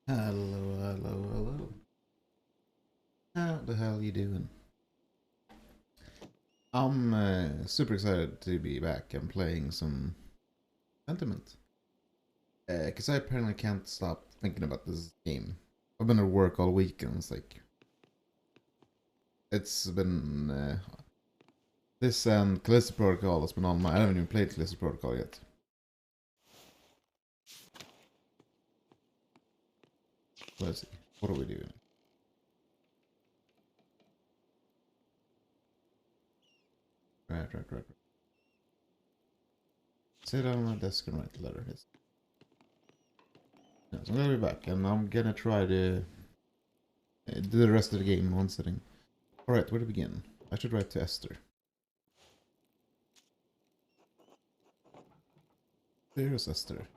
Hello, hello, hello. How the hell you doing? I'm super excited to be back and playing some Pentiment. Because I apparently can't stop thinking about this game. I've been at work all week and it's been this and Callisto Protocol has been on my. I haven't even played Callisto Protocol yet. Let's see. What are we doing? Right. Sit down on my desk and write the letter. Yes. Yeah, so I'm gonna be back and I'm gonna try to do the rest of the game in one sitting. Alright, where to begin? I should write to Esther. There's Esther.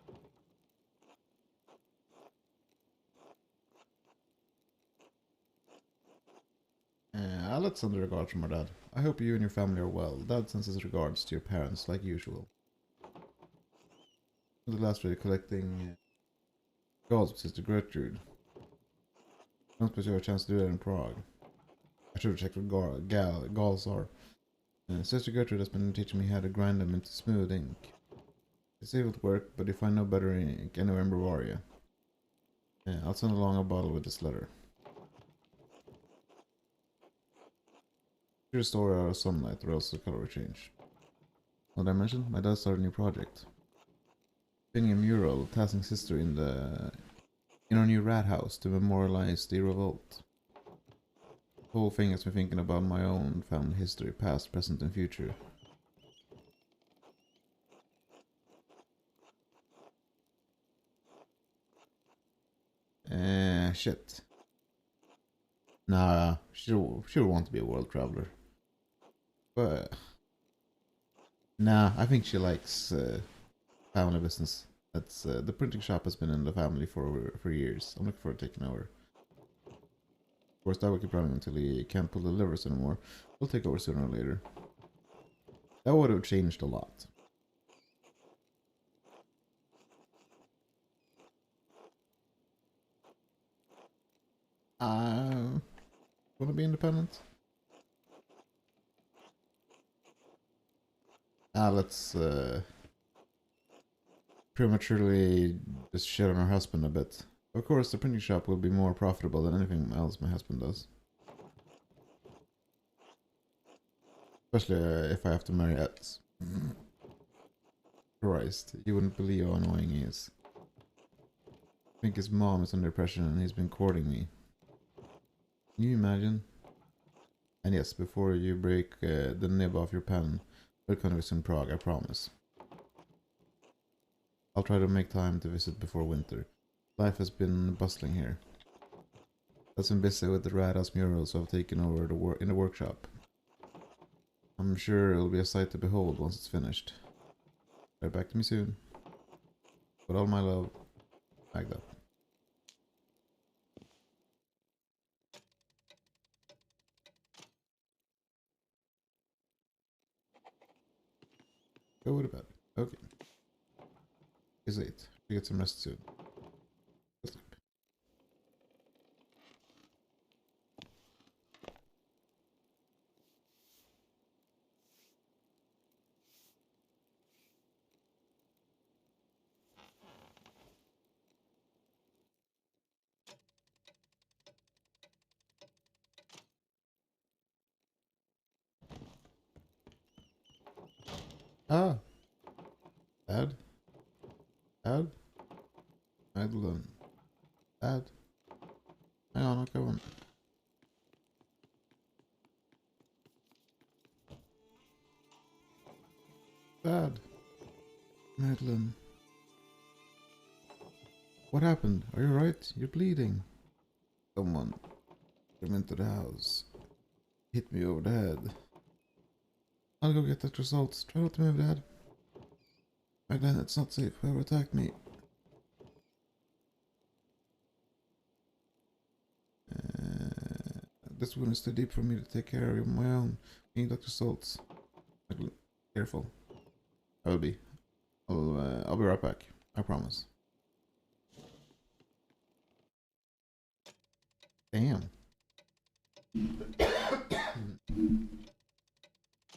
Let's send regards from our dad. I hope you and your family are well. Dad sends his regards to your parents, like usual. The last video collecting gauze with Sister Gertrude. Don't suppose you have a chance to do that in Prague. I should have checked what galls are. Sister Gertrude has been teaching me how to grind them into smooth ink. It's able to work, but if I know better ink, anywhere in Bavaria. I'll send along a bottle with this letter. Should restore our sunlight, or else the color will change. What did I mention? My dad started a new project. Painting a mural, tasking sister in our new rat house to memorialize the revolt. The whole thing has me thinking about my own family history, past, present, and future. Shit. Nah, she'll want to be a world traveler. But nah, I think she likes family business. That's the printing shop has been in the family for years. I'm looking forward to taking over. Of course, that will keep running until he can't pull the levers anymore. We'll take over sooner or later. That would have changed a lot. I want to be independent. Let's prematurely just shit on her husband a bit. Of course, the printing shop will be more profitable than anything else my husband does. Especially if I have to marry Eds. Christ, you wouldn't believe how annoying he is. I think his mom is under pressure and he's been courting me. Can you imagine? And yes, before you break the nib off your pen, we're going to visit in Prague, I promise. I'll try to make time to visit before winter. Life has been bustling here. I've been busy with the Radha's murals, so I've taken over in the workshop. I'm sure it'll be a sight to behold once it's finished. Right back to me soon. With all my love, Magda. Go to bed. Okay. It's late. We get some rest soon. Go sleep. Ah, Dad, Dad, Magdalene, Dad. Hang on, I'm going. Dad, Magdalene. What happened? Are you alright? You're bleeding. Someone came into the house. Hit me over the head. I'll go get that results. Try not to move, Dad. Magdalene, it's not safe. Whoever attacked me. Uh, this wound is too deep for me to take care of on my own. I need Dr. Salts. Magdalene, careful. I will be. I'll be right back. I promise. Damn.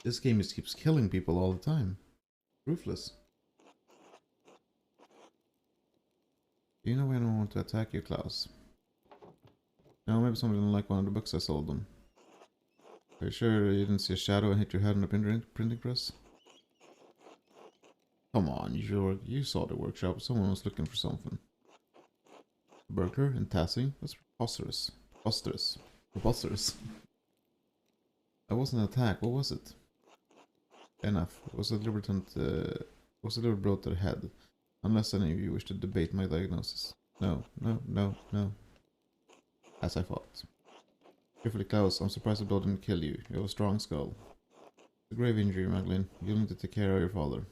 This game just keeps killing people all the time. Ruthless. Do you know when I want to attack you, Klaus? No, maybe somebody didn't like one of the books I sold them. Are you sure you didn't see a shadow and hit your head on the printing press? Come on, you saw the workshop. Someone was looking for something. A burglar in Tassing? That's preposterous. Preposterous. Preposterous. That wasn't an attack. What was it? Enough. It was a deliberate blow to the head. Unless any of you wish to debate my diagnosis. No, no, no, no. As I thought. Carefully, Klaus. I'm surprised the blow didn't kill you. You have a strong skull. It's a grave injury, Magdalene. You'll need to take care of your father.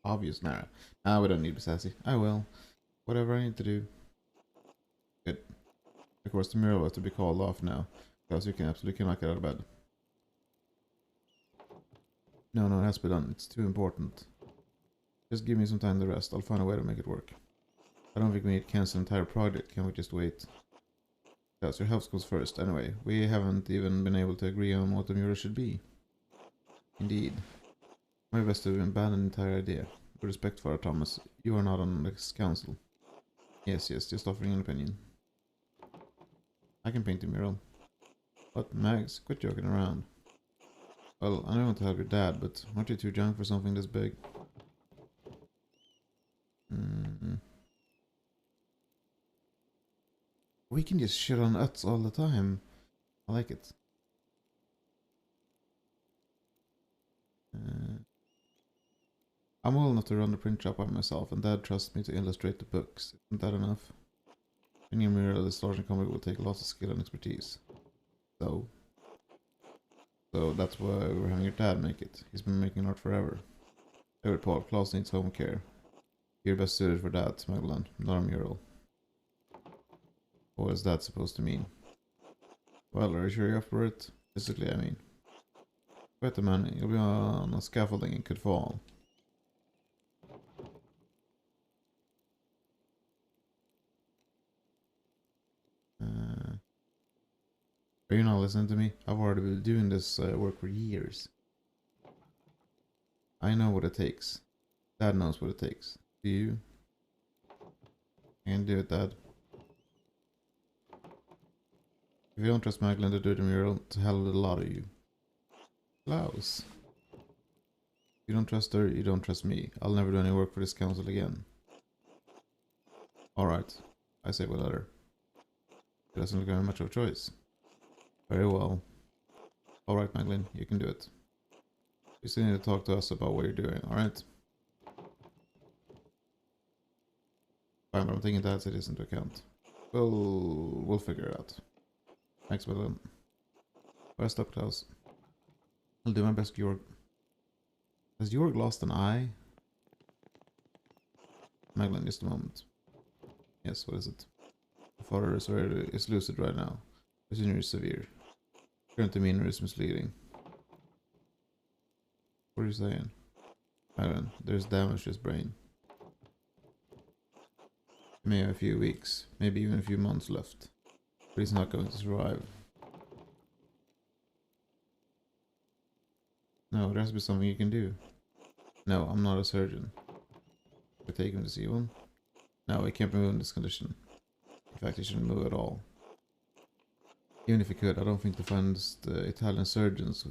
Obvious, Nara. Ah, we don't need to be sassy. I will. Whatever I need to do. Good. Of course, the mural has to be called off now. Klaus, you absolutely cannot get out of bed. No, it has to be done. It's too important. Just give me some time to rest. I'll find a way to make it work. I don't think we need to cancel the entire project. Can we just wait? Klaus, your health goes first. Anyway, we haven't even been able to agree on what the mural should be. Indeed. My best to abandon the entire idea. With respect for Thomas, you are not on this council. Yes, just offering an opinion. I can paint the mural. But Mags, quit joking around. Well, I know I want to help your dad, but aren't you too young for something this big? We can just shit on Utz all the time. I like it. I'm old enough to run the print shop by myself, and Dad trusts me to illustrate the books. Isn't that enough? Any mural this large and comic will take lots of skill and expertise. So that's why we're having your dad make it. He's been making art forever. Every Paul, Klaus needs home care. You're best suited for that, Magdalene, not a mural. What is that supposed to mean? Well, are you sure you're up for it? Physically, I mean. Better man, you'll be on a scaffolding and could fall. Are you not listening to me? I've already been doing this work for years. I know what it takes. Dad knows what it takes. Do you? Can't do it, Dad. If you don't trust Magdalene to do the mural, to hell with a lot of you. Klaus. You don't trust her, you don't trust me. I'll never do any work for this council again. Alright. I say we'll let her. It doesn't look like much of a choice. Very well. Alright, Magdalene, you can do it. You still need to talk to us about what you're doing, alright? Fine, but I'm taking Dad's ideas into account. We'll figure it out. Thanks, Magdalene. Rest up, Klaus. I'll do my best, Georg. Has Georg lost an eye? Magdalene, just a moment. Yes, what is it? My father is lucid right now. His injury is severe. Current demeanor is misleading. What are you saying? Magdalene, there's damage to his brain. He may have a few weeks, maybe even a few months left. But he's not going to survive. No, there has to be something you can do. No, I'm not a surgeon. Should we take him to see one? No, he can't move in this condition. In fact, he shouldn't move at all. Even if he could, I don't think the Italian surgeons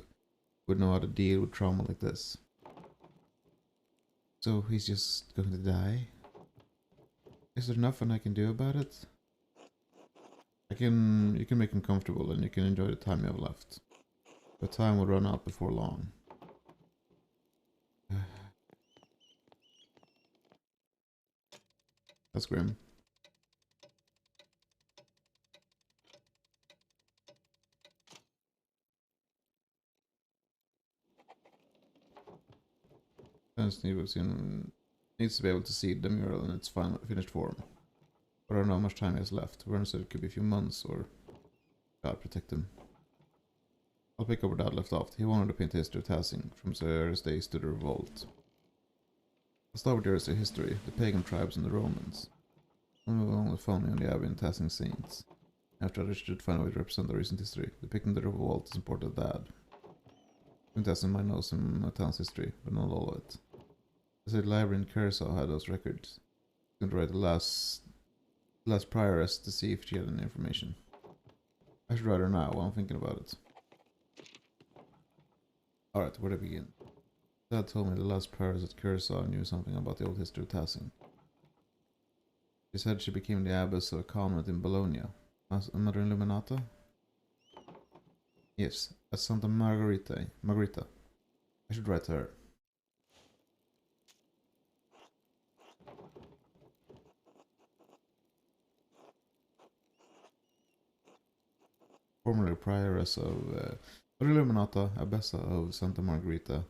would know how to deal with trauma like this. So he's just going to die? Is there nothing I can do about it? You can make him comfortable and you can enjoy the time you have left. But time will run out before long. That's grim. Needs to be able to see the mural in its finished form. But I don't know how much time he has left. Werner said it could be a few months, or God protect him. I'll pick up where Dad left off. He wanted to paint history of Tassing, from his earliest days to the revolt. I'll start with the history, the pagan tribes and the Romans. On the phone in the Abbey and Tassing Saints. After I should find a way to represent the recent history. Depicting the revolt is important to add. Tassing might know some town's history, but not all of it. I said library in Curacao had those records. I'm going to write the last prioress to see if she had any information. I should write her now while I'm thinking about it. Alright, where to begin? Dad told me the last prioress at Curacao knew something about the old history of Tassing. She said she became the abbess of a convent in Bologna. Mother Illuminata? Yes, at Santa Margherita. I should write to her. Formerly prioress of Mother Illuminata, abbessa of Santa Margherita,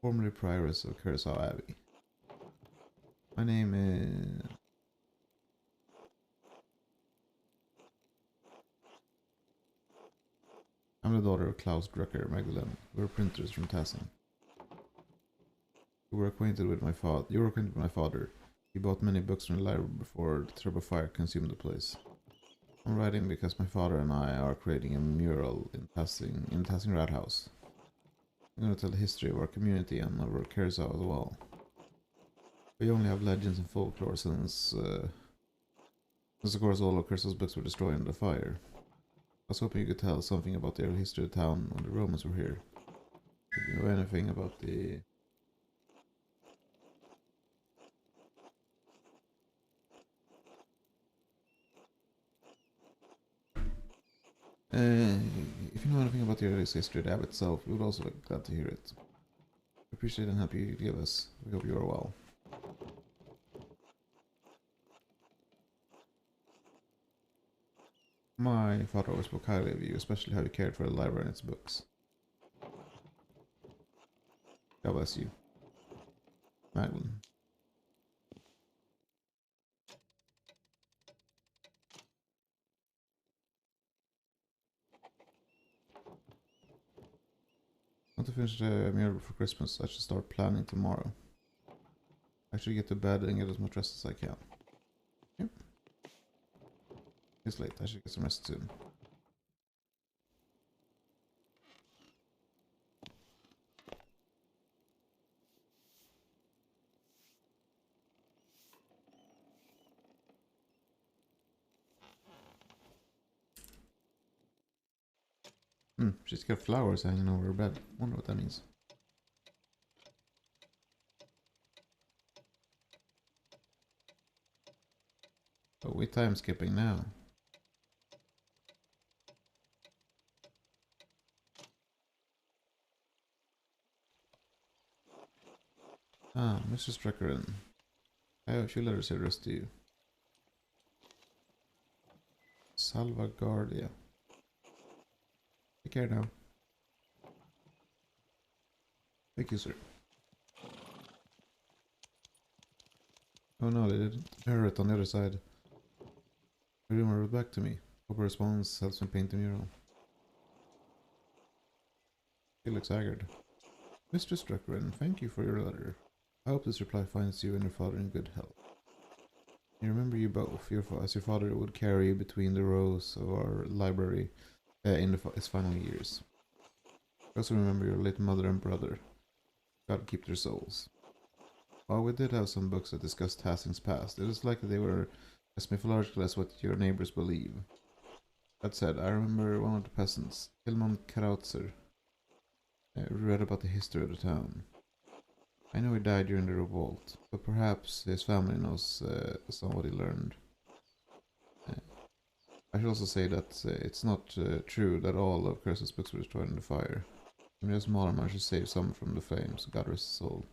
formerly prioress of Curacao Abbey. My name is... I'm the daughter of Klaus Drucker Magdalene. We're printers from Tassing. You were acquainted with my father. He bought many books from the library before the terrible fire consumed the place. I'm writing because my father and I are creating a mural in Tassing Rat House. I'm going to tell the history of our community and of our Curacao as well. We only have legends and folklore since of course all of Curacao's books were destroyed in the fire. I was hoping you could tell something about the early history of the town when the Romans were here. If you know anything about the... if you know anything about the earliest history of the abbey itself, we would also be glad to hear it. We appreciate and help you give us. We hope you are well. My father always spoke highly of you, especially how you cared for the library and its books. God bless you. Magdalene. I want to finish the mural before Christmas. I should start planning tomorrow. I should get to bed and get as much rest as I can. Yep. It's late. I should get some rest soon. She's got flowers hanging over her bed. Wonder what that means. Oh, we time skipping now. Ah, Mr. Struckerin. I have a few letters addressed to you. Salvaguardia. Take care now. Thank you, sir. Oh no, they didn't. I heard it on the other side. The rumor wrote back to me. Hope a response helps me paint the mural. He looks haggard. Mr. Struckren, thank you for your letter. I hope this reply finds you and your father in good health. I remember you both, as your father would carry you between the rows of our library in his final years. I also remember your late mother and brother. God keep their souls. While we did have some books that discussed Tassing's past, it is likely they were as mythological as what your neighbors believe. That said, I remember one of the peasants, Tilman Krautzer, read about the history of the town. I know he died during the revolt, but perhaps his family knows some what he learned. I should also say that it's not true that all of Curse's books were destroyed in the fire. Even a smaller man should save some from the flames, God rest his soul.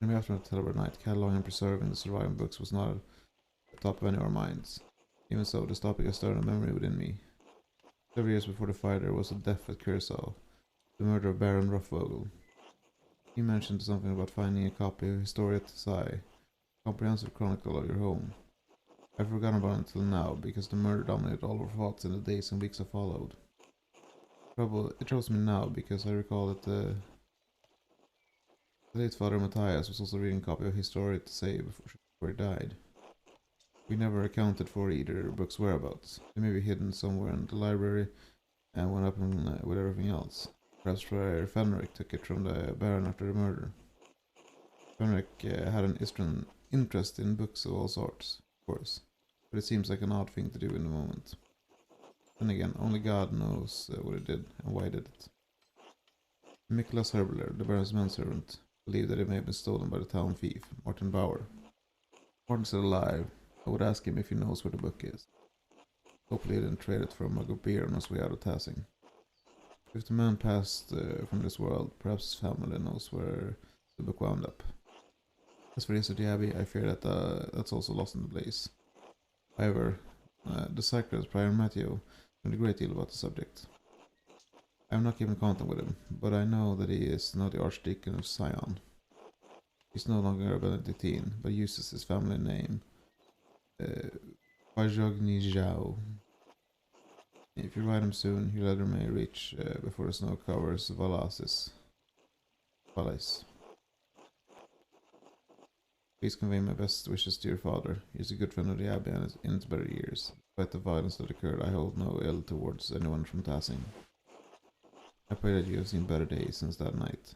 In the aftermath of the terrible night, cataloging and preserving the surviving books was not at the top of any of our minds. Even so, this topic has stirred a memory within me. Several years before the fire, there was a death at Curacao, the murder of Baron Ruffvogel. He mentioned something about finding a copy of Historia Tesai, comprehensive chronicle of your home. I've forgotten about it until now, because the murder dominated all our thoughts in the days and weeks that followed. It troubles me now, because I recall that the late Father Matthias was also reading a copy of Historia Tesai before he died. We never accounted for either book's whereabouts. They may be hidden somewhere in the library and went up with everything else. Perhaps Friar Fenric took it from the Baron after the murder. Fenric had an interest in books of all sorts, of course, but it seems like an odd thing to do in the moment. Then again, only God knows what he did and why he did it. Miklas Herbler, the Baron's manservant, believed that it may have been stolen by the town thief, Martin Bauer. Martin's still alive. I would ask him if he knows where the book is. Hopefully he didn't trade it for a mug of beer on his way out of Tassing. If the man passed from this world, perhaps his family knows where the book wound up. As for the Abbey, I fear that that's also lost in the blaze. However, the sacred Prior Matthew knew a great deal about the subject. I have not given contact with him, but I know that he is now the Archdeacon of Sion. He's no longer a Benedictine, but uses his family name, Pajogni Zhao. If you ride him soon, your letter may reach before the snow covers Valasis. Please convey my best wishes to your father. He is a good friend of the Abbey and in its better years. Despite the violence that occurred, I hold no ill towards anyone from Tassing. I pray that you have seen better days since that night,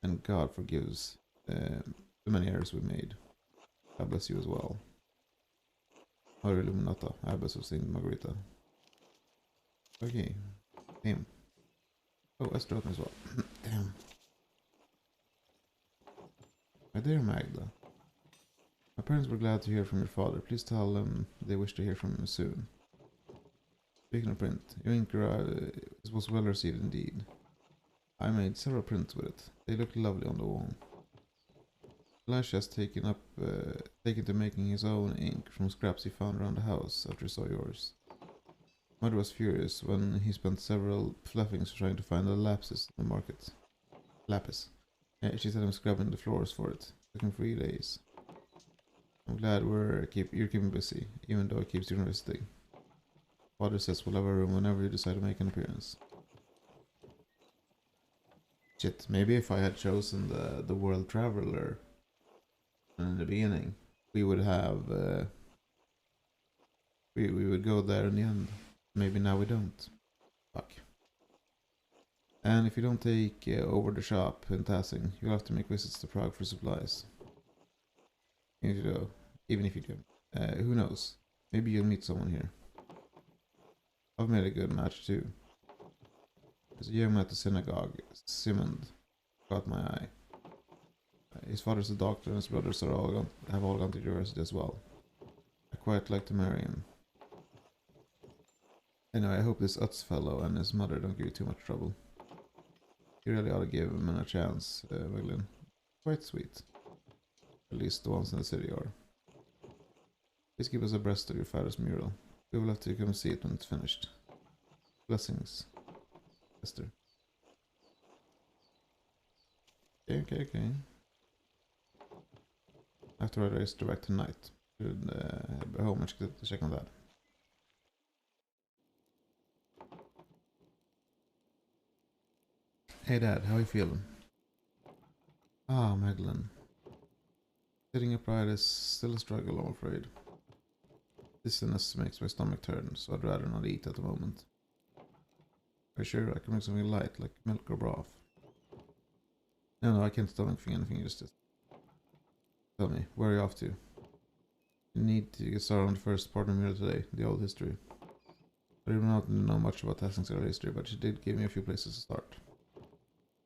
and God forgives the many errors we made. God bless you as well. Har Illuminata, Abbess of Saint Margarita. Okay, him. Oh, Esther as well. Damn. My dear Magda, my parents were glad to hear from your father. Please tell them they wish to hear from him soon. Speaking of print, your ink was well received indeed. I made several prints with it. They look lovely on the wall. Elisha has taken to making his own ink from scraps he found around the house after he saw yours. Mother was furious when he spent several fluffings trying to find a lapis in the market. Lapis. She said I'm scrubbing the floors for it. Took him 3 days. I'm glad you're keeping busy, even though it keeps you from visiting. Father says we'll have a room whenever you decide to make an appearance. Shit, maybe if I had chosen the World Traveler in the beginning, we would have we would go there in the end. Maybe now we don't. Fuck. And if you don't take over the shop in Tassing, you'll have to make visits to Prague for supplies. Even if you do. Who knows? Maybe you'll meet someone here. I've made a good match too. There's a young man at the synagogue, Simond, caught my eye. His father's a doctor and his brothers have all gone to university as well. I quite like to marry him. Anyway, I hope this Utz fellow and his mother don't give you too much trouble. You really ought to give him a chance, Meglin. Quite sweet. At least the ones in the city are. Please keep us abreast of your father's mural. We will have to come see it when it's finished. Blessings, Esther. Okay. After I race direct tonight, should head home and check on that. Hey Dad, how you feeling? Ah, Magdalene. Sitting upright is still a struggle, I'm afraid. Dizziness makes my stomach turn, so I'd rather not eat at the moment. Are you sure I can make something light, like milk or broth? No, I can't stomach anything just this. Tell me, where are you off to? You need to get started on the first part of the meal today, the old history. I do not know much about Tassing's early history, but she did give me a few places to start.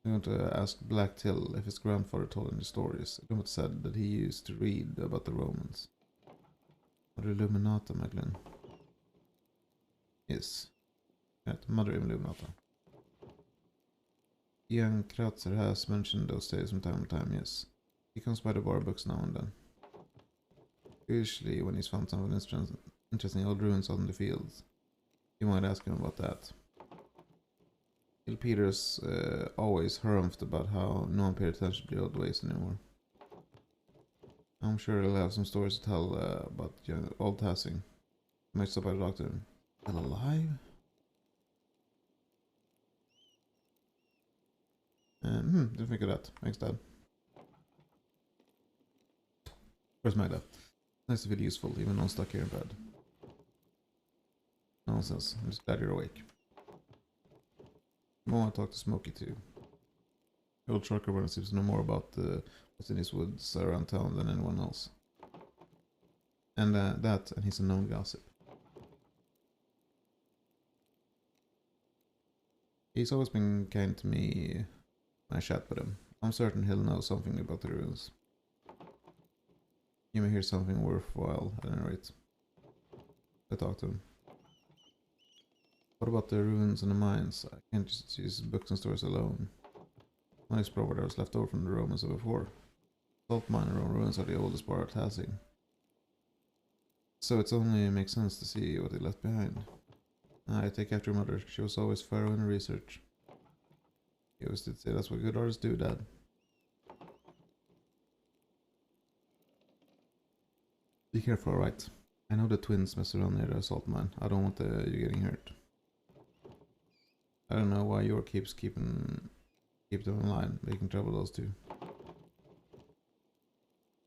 I'm going to ask Black Till if his grandfather told any stories. It said that he used to read about the Romans. Mother Illuminata, Magdalene. Yes. Right, Mother Illuminata. Ian Kratzer has mentioned those days from time to time, yes. He comes by the bar books now and then. Usually when he's found some interesting old ruins out in the fields. You might ask him about that. Il Peters always harumphed about how no one paid attention to the old ways anymore. I'm sure he'll have some stories to tell about old Tassing. Might stop by the doctor. Still alive? Didn't think of that. Thanks, Dad. Where's Magda? Nice to feel useful, even though I'm stuck here in bed. Nonsense. I'm just glad you're awake. I want to talk to Smokey too. The old trucker runner seems to know more about what's in his woods around town than anyone else. And and he's a known gossip. He's always been kind to me when I chat with him. I'm certain he'll know something about the ruins. You may hear something worthwhile at any rate. I talk to him. What about the ruins and the mines? I can't just use books and stories alone. I want to explore what was left over from the Romans of before. Salt mine and Roman ruins are the oldest part of Tassing. So it only makes sense to see what they left behind. I take after your mother. She was always thorough in her research. He always did say that's what good artists do, Dad. Be careful, alright? I know the twins mess around near the salt mine. I don't want you getting hurt. I don't know why York keep them in line, making trouble those two. At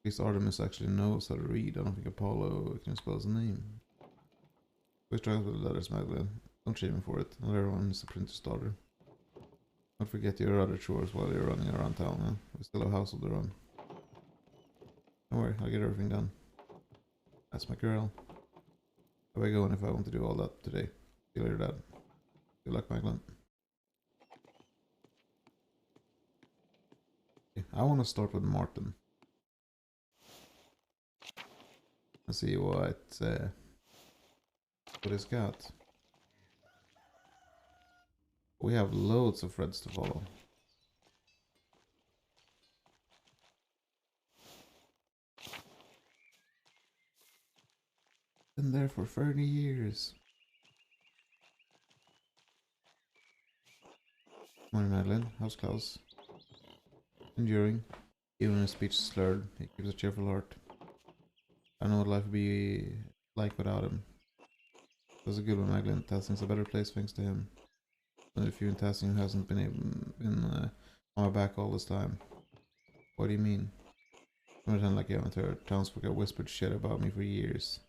least Artemis actually knows how to read. I don't think Apollo can spell his name. Always tries with the letters, Magdalene. Don't shame him for it. Not everyone is a printer's daughter. Don't forget your other chores while you're running around town, man. We still have a household to run. Don't worry, I'll get everything done. That's my girl. Where am I going if I want to do all that today? See you later, Dad. Good luck, Magdalene. Okay, I want to start with Martin. And see what he's got. We have loads of threads to follow. Been there for 30 years. Morning, Madeline. How's Klaus? Enduring. Even when his speech is slurred, he keeps a cheerful heart. I know what life would be like without him. It was a good one, Madeline. Tassing's a better place thanks to him. One of the few in Tassing who hasn't been on my back all this time. What do you mean? I'm pretend like you haven't heard. Townsfolk have whispered shit about me for years.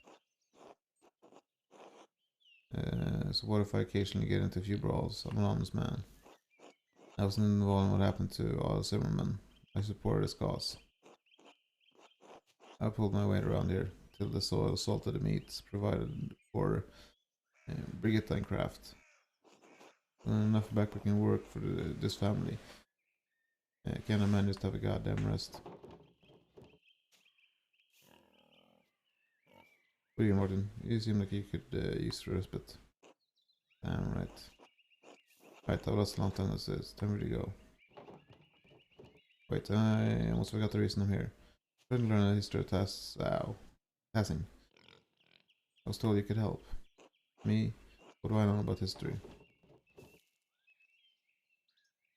So what if I occasionally get into a few brawls? I'm an honest man. I wasn't involved in what happened to all the Zimmerman. I supported his cause. I pulled my weight around here till the soil salted the meats provided for Brigitte and Kraft. Enough backpacking work for this family. Can a man just have a goddamn rest? What do you, Martin? You seem like you could use the respite. Damn right. Right, that was a long time. It's time to go. Wait, I almost forgot the reason I'm here. I'm trying to learn a history of Tassing. I was told you could help. Me? What do I know about history?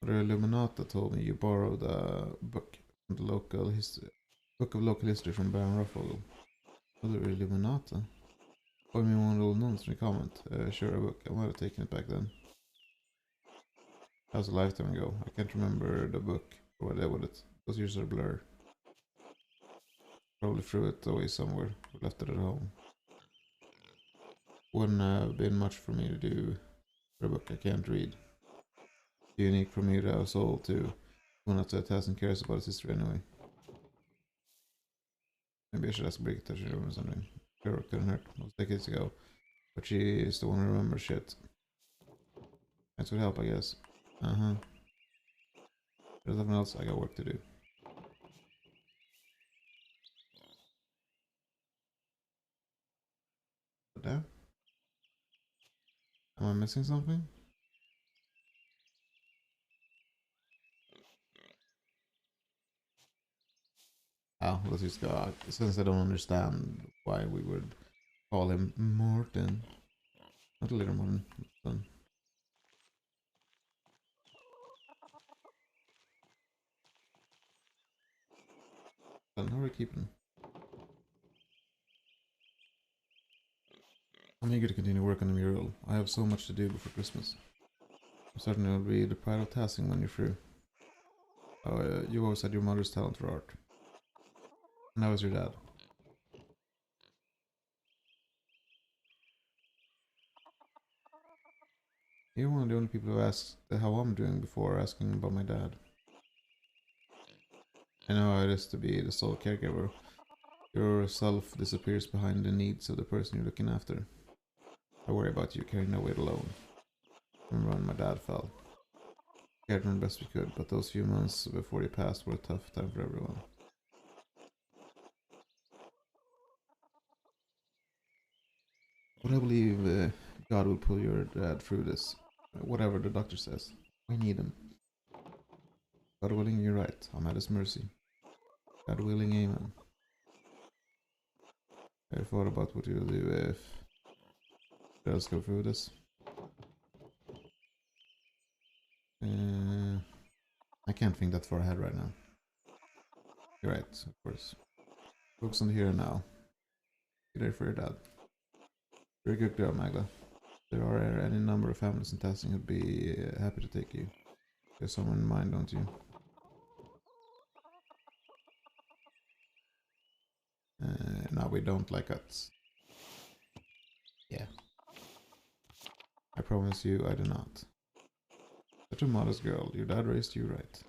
The Illuminata told me you borrowed a book from the book of local history from Baron Ruffalo. Other Illuminata? Oh, you mean one of the old nuns from the comment? Sure, a book. I might have taken it back then. That was a lifetime ago. I can't remember the book or what I did with it. Those years are a blur. Probably threw it away somewhere. Or left it at home. Wouldn't have been much for me to do for a book I can't read. Too unique for me to have soul to one that hasn't cares about its history anyway. Maybe I should ask Brigitte if she remembers something. Sure, couldn't hurt. It was decades ago. But she is the one who remembers shit. That would help, I guess. Uh-huh. There's nothing else. I got work to do. But now? Am I missing something? Oh, let's just go. Since I don't understand why we would call him Morten. Not a little Morten. Then how are we keeping? I'm eager to continue work on the mural. I have so much to do before Christmas. I'm certain you'll be the pride of Tassing when you're through. Oh, you always had your mother's talent for art. And that was your dad. You're one of the only people who asked how I'm doing before asking about my dad. I know how it is to be the sole caregiver. Your self disappears behind the needs of the person you're looking after. I worry about you carrying the weight alone. Remember when my dad fell? Cared him the best we could, but those few months before he passed were a tough time for everyone. But I believe God will pull your dad through this. Whatever the doctor says. We need him. God willing, you're right. I'm at his mercy. God willing, amen. I thought about what you'll do if let's go through this. I can't think that far ahead right now. You're right, of course. Focus on the here and now. Be there for your dad. You're a good girl, Magla. There are any number of families in testing who'd be happy to take you. There's someone in mind, don't you? No, we don't like cuts. Yeah. I promise you I do not. Such a modest girl. Your dad raised you right.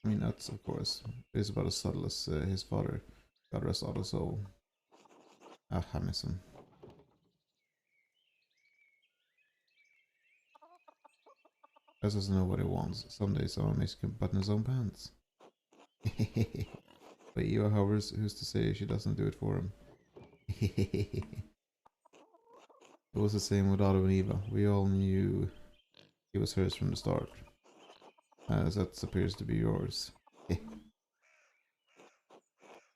I mean, nuts, of course. But he's about as subtle as his father. God rest all his soul. Ah, I miss him. Just doesn't know what he wants. Some days someone makes him button his own pants. But Eva hovers, who's to say she doesn't do it for him? It was the same with Otto and Eva. We all knew he was hers from the start. As that appears to be yours.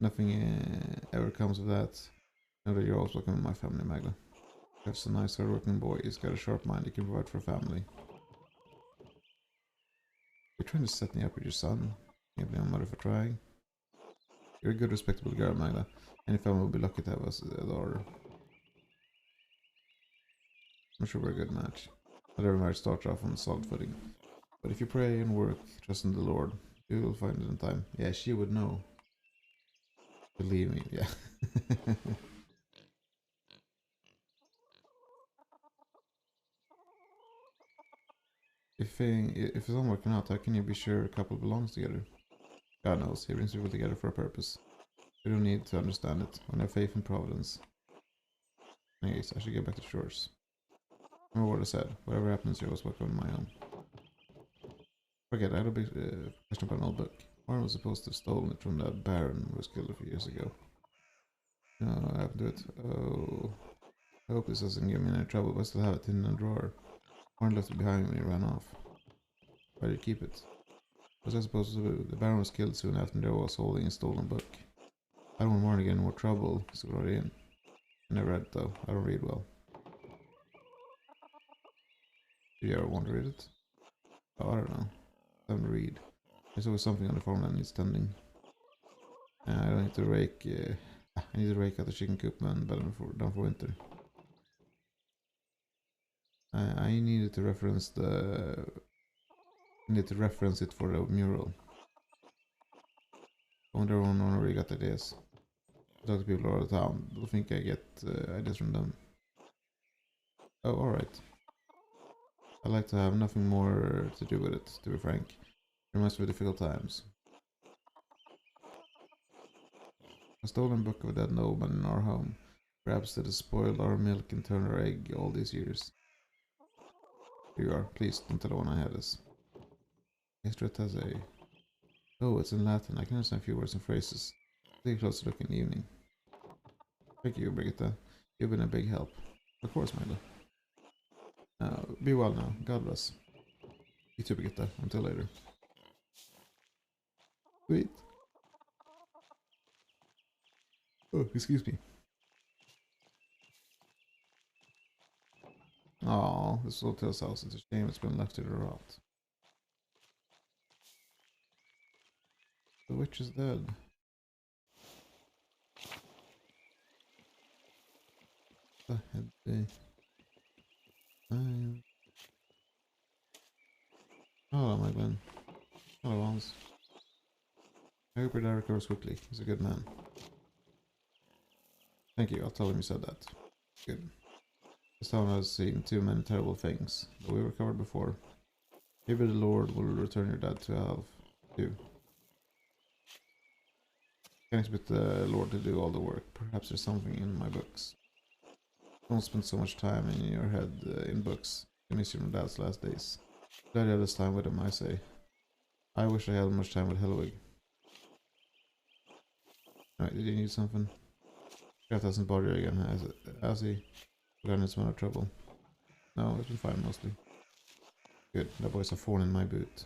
Nothing ever comes of that. Know that you're always welcome in my family, Magla. Jeff's a nice, hard-working boy. He's got a sharp mind. He can provide for a family. You're trying to set me up with your son. Can't blame my mother for trying. You're a good, respectable girl, Magla. Any family will be lucky to have us a daughter. I'm sure we're a good match. Not every marriage starts off on a solid footing. But if you pray and work, trust in the Lord, you will find it in time. Yeah, she would know. Believe me, yeah. If it's not working out, how can you be sure a couple belongs together? God knows, he brings people together for a purpose. We don't need to understand it. When I have faith in Providence. Anyways, I should get back to shores. Remember what I said. Whatever happens, you're always welcome in my own. Forget, I had a big question about an old book. Warren was supposed to have stolen it from that baron who was killed a few years ago. No, I have to do it. Oh, I hope this doesn't give me any trouble, but I still have it in a drawer. Warren left it behind when he ran off. Why did you keep it? What was I supposed to do? The baron was killed soon after there was holding a stolen book. I don't want Warren to get in more trouble, so brought it in. I never read it though. I don't read well. Do you ever want to read it? Oh, I don't know. I don't read. There's always something on the farm that needs tending. I don't need to rake. I need to rake out the chicken coop and bed them down for winter. I needed to reference the. I need to reference it for the mural. I wonder when one already got ideas. I talk to people all the time. Don't think I get ideas from them. Oh, alright. I like to have nothing more to do with it, to be frank. It reminds me of difficult times. A stolen book of a dead nobleman in our home. Perhaps that has spoiled our milk and turned our egg all these years. Here you are. Please don't tell anyone I had this. Extra Tese. Oh, it's in Latin. I can understand a few words and phrases. Take a closer look in the evening. Thank you, Brigitte. You've been a big help. Of course, Milo. Be well now. God bless. You too, Brigitte. Until later. Sweet. Oh, excuse me. Oh, this old Till's house. It's a shame it's been left to the rot. The witch is dead. The head day. Hello, my Glenn. Hello, Hans. I hope your dad recovers quickly. He's a good man. Thank you. I'll tell him you said that. Good. This town has seen too many terrible things, but we recovered before. Maybe the Lord will return your dad to health, too. Can't expect the Lord to do all the work. Perhaps there's something in my books. Don't spend so much time in your head in books. You miss your dad's last days. Glad you had this time with him, I say. I wish I had much time with Helwig. Alright, did you need something? That doesn't bother you again, has he? Got in some other trouble. No, it's been fine mostly. Good, that boy's a thorn in my boot.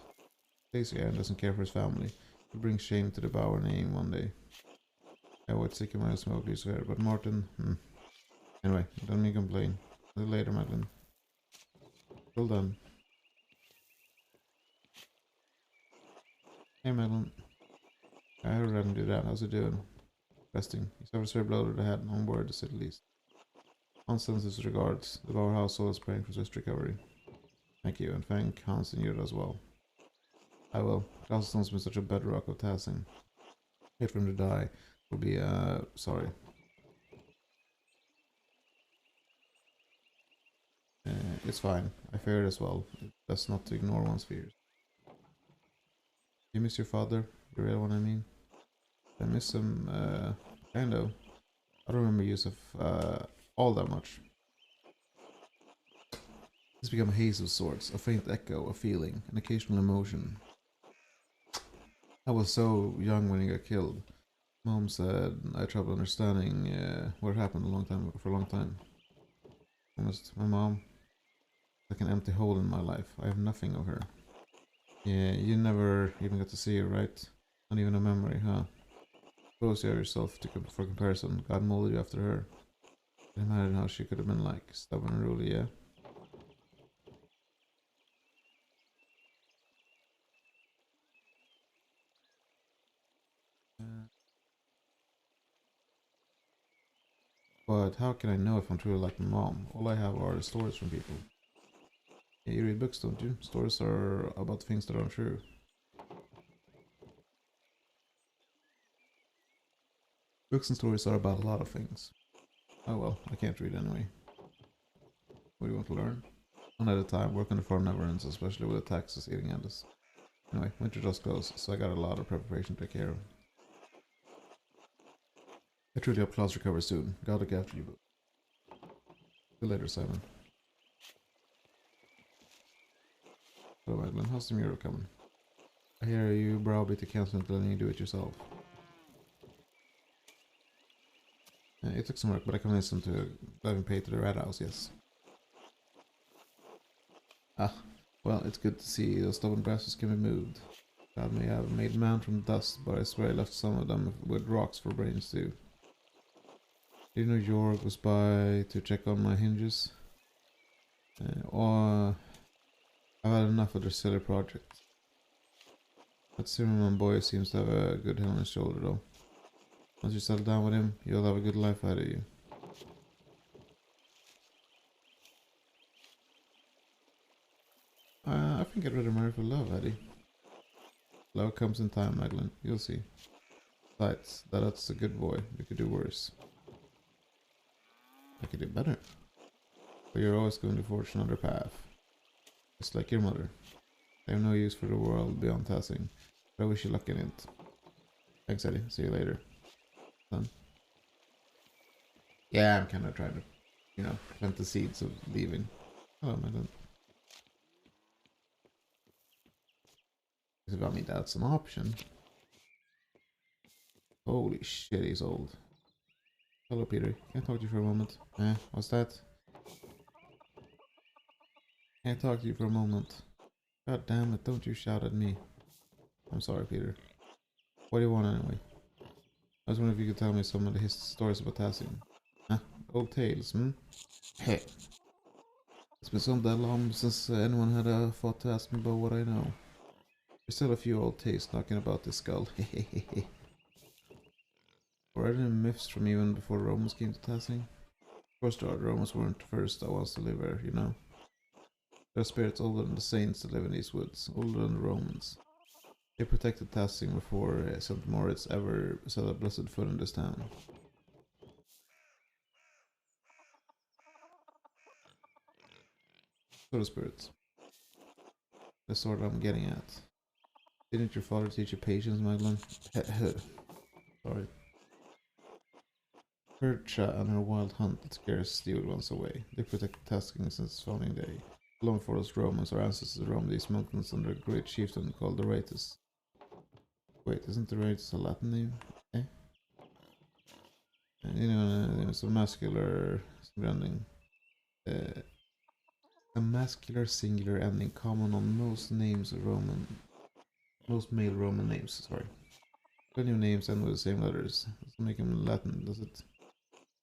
Stays here and doesn't care for his family. He'll bring shame to the Bauer name one day. I would sick of my smoke, you swear, but Martin, Anyway, don't me complain. A little later, Madeline. Well done. Hey, Madeline. I heard him do that. How's he doing? Resting. He's ever so blow to the head, on board to say the least. Hans sends his regards. The Bauer household is praying for swift recovery. Thank you, and thank Hans and you as well. I will. Glaston's been such a bedrock of Tassing. Hate for him to die. Will be, sorry. It's fine. I fear it as well. It's best not to ignore one's fears. You miss your father? The real one, I mean? I miss him, kind of. I don't remember Yusuf, all that much. It's become a haze of sorts, a faint echo, a feeling, an occasional emotion. I was so young when he got killed. Mom said I had trouble understanding what happened for a long time. Almost, my mom, like an empty hole in my life. I have nothing of her. Yeah, you never even got to see her, right? Not even a memory, huh? Suppose you have yourself for comparison. God molded you after her. Can you imagine how she could have been like? Stubborn and ruly, yeah? But how can I know if I'm truly like my mom? All I have are stories from people. Yeah, you read books, don't you? Stories are about things that aren't true. Books and stories are about a lot of things. Oh well, I can't read anyway. What do you want to learn? One at a time, work on the farm never ends, especially with the taxes eating at us. Anyway, winter just close, so I got a lot of preparation to take care of. I truly hope Klaus recovers soon. God look after you. See you later, Simon. Hello, Madeline. How's the mural coming? I hear you browbeat the council until you do it yourself. It took some work, but I convinced them to let me pay to the red house, yes. Ah, well, it's good to see those stubborn brasses can be moved. God may have made man from dust, but I swear I left some of them with rocks for brains too. Do you know Jorg was by to check on my hinges? Or I've had enough of their silly project. That Zimmerman boy seems to have a good head on his shoulder though. Once you settle down with him, you'll have a good life ahead of you. I think I'd rather marry for love, Eddie. Love comes in time, Madeline. You'll see. Besides, that's a good boy. We could do worse. I could do better. But you're always going to forge another path. Just like your mother. I have no use for the world beyond Tassing, but I wish you luck in it. Thanks, Eddie. See you later. Son. Yeah, I'm kind of trying to, plant the seeds of leaving. Hello, Madeline. I mean, that's an option. Holy shit, he's old. Hello, Peter. Can I talk to you for a moment? What's that? Can I talk to you for a moment? God damn it, don't you shout at me. I'm sorry, Peter. What do you want anyway? I was wondering if you could tell me some of the stories about Tassing. Huh? Old tales, hmm? Hey. It's been so long since anyone had a thought to ask me about what I know. There's still a few old tales knocking about this skull. Hehehe. Were there any myths from even before the Romans came to Tassing? Of course the Romans weren't the first ones to live here, you know. There are spirits older than the saints that live in these woods, older than the Romans. They protected Tassing before St. Moritz ever set a blessed foot in this town. Sort of spirits. That's sort of what I'm getting at. Didn't your father teach you patience, Magdalene? Sorry. Percha and her wild hunt that scares the old ones away. They protect Tuscany since founding day. Long before us Romans, our ancestors roamed these mountains under a great chieftain called the Raetus. Wait, isn't the Raetus a Latin name? Eh? You know, it's a masculine ending. A masculine singular ending common on most names of most male Roman names, sorry. Plenty of names end with the same letters. Doesn't make them Latin, does it?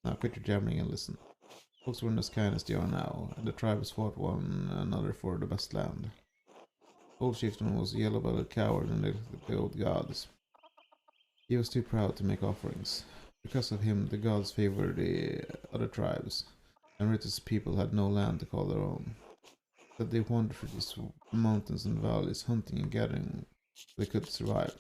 Now quit your jamming and listen. Folks were in as kind as they are now, and the tribes fought one another for the best land. Old chieftain was a yellow-bellied coward and the old gods. He was too proud to make offerings. Because of him, the gods favored the other tribes, and Ritus people had no land to call their own. That they wandered through these mountains and valleys, hunting and gathering they could survive.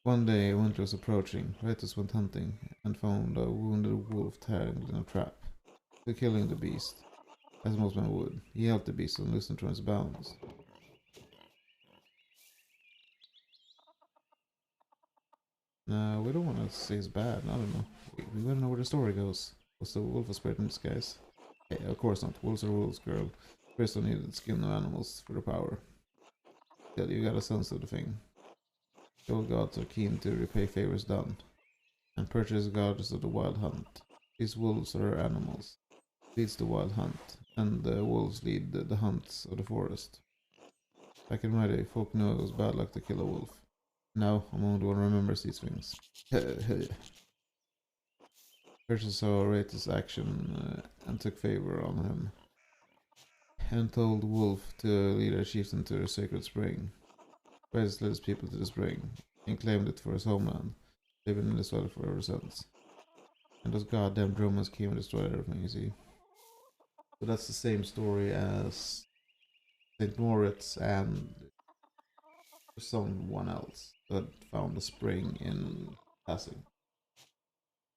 One day, winter was approaching. Ritus went hunting and found a wounded wolf tangled in a trap. To killing the beast, as most men would, he held the beast and loosened from his bounds. No, we don't want to say it's bad. I don't know. We want to know where the story goes. Was the wolf a spirit in disguise? Hey, of course not. Wolves are wolves, girl. First, don't need the skin of animals for the power. Still, you got a sense of the thing. The old gods are keen to repay favors done, and purchase goddess of the wild hunt. These wolves are animals. Leads the wild hunt, and the wolves lead the hunts of the forest. Back in my day, folk knew it was bad luck to kill a wolf. Now, I'm only the one who remembers these things. Percy saw Raetus' action and took favor on him, and told Wolf to lead our chieftain to the sacred spring. Raetus led his people to the spring, and claimed it for his homeland. They've been in this well for ever since. And those goddamn Romans came and destroyed everything, you see. So that's the same story as St. Moritz and someone else that found a spring in passing.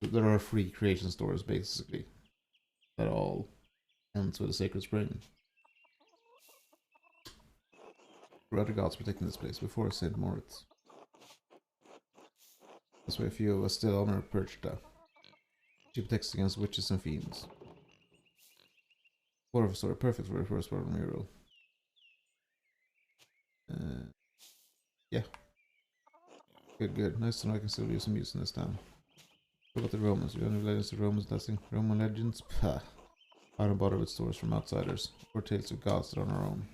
So there are three creation stories basically that all ends with a sacred spring. There other gods protecting this place before St. Moritz. That's why a few of us still honor Perchta. She protects against witches and fiends. Wonderful story, perfect for the first part of the mural. Yeah. Good. Nice to know I can still use some use in this town. What about the Romans? You have any legends of Romans testing? Roman legends? Pah. I don't bother with stories from outsiders, or tales of gods that are on our own.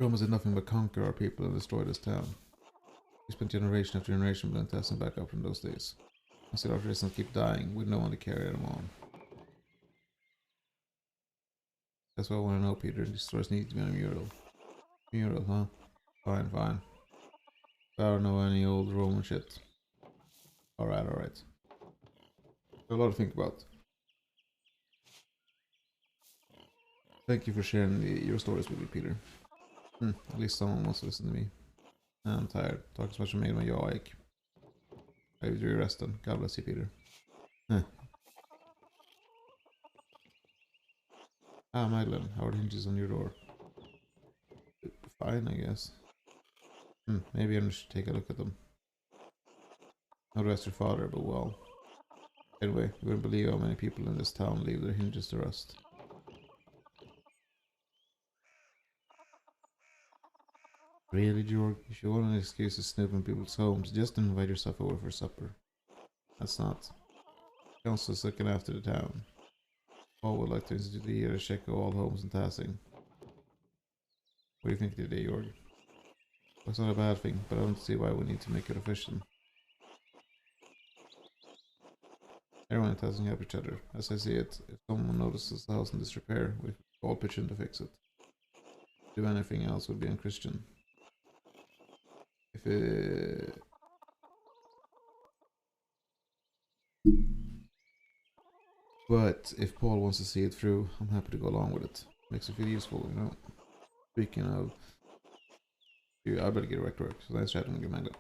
Romans did nothing but conquer our people and destroy this town. We spent generation after generation building testing back up from those days. And still our traditions keep dying, with no one to carry them on. That's what I want to know, Peter. These stories need to be on a mural. Mural, huh? Fine. I don't know any old Roman shit. Alright. A lot to think about. Thank you for sharing your stories with me, Peter. At least someone wants to listen to me. I'm tired. Talk as much as made my jaw ache. I will do your rest then. God bless you, Peter. Magdalene, how are the hinges on your door? Fine, I guess. Maybe I should take a look at them. Not rest your father, but well. Anyway, you wouldn't believe how many people in this town leave their hinges to rust. Really, George? If you want an excuse to snoop in people's homes, just invite yourself over for supper. That's not. Council's looking after the town. Paul would like to institute the year to check all homes in Tassing. What do you think today, George? Well, it's not a bad thing, but I don't see why we need to make it official. Everyone in Tassing help each other. As I see it, if someone notices the house in disrepair, we all pitch in to fix it. Do anything else would be unchristian. But if Paul wants to see it through, I'm happy to go along with it. Makes it feel useful, you know. Speaking of, I better get back to work. So nice chatting with you, Magda.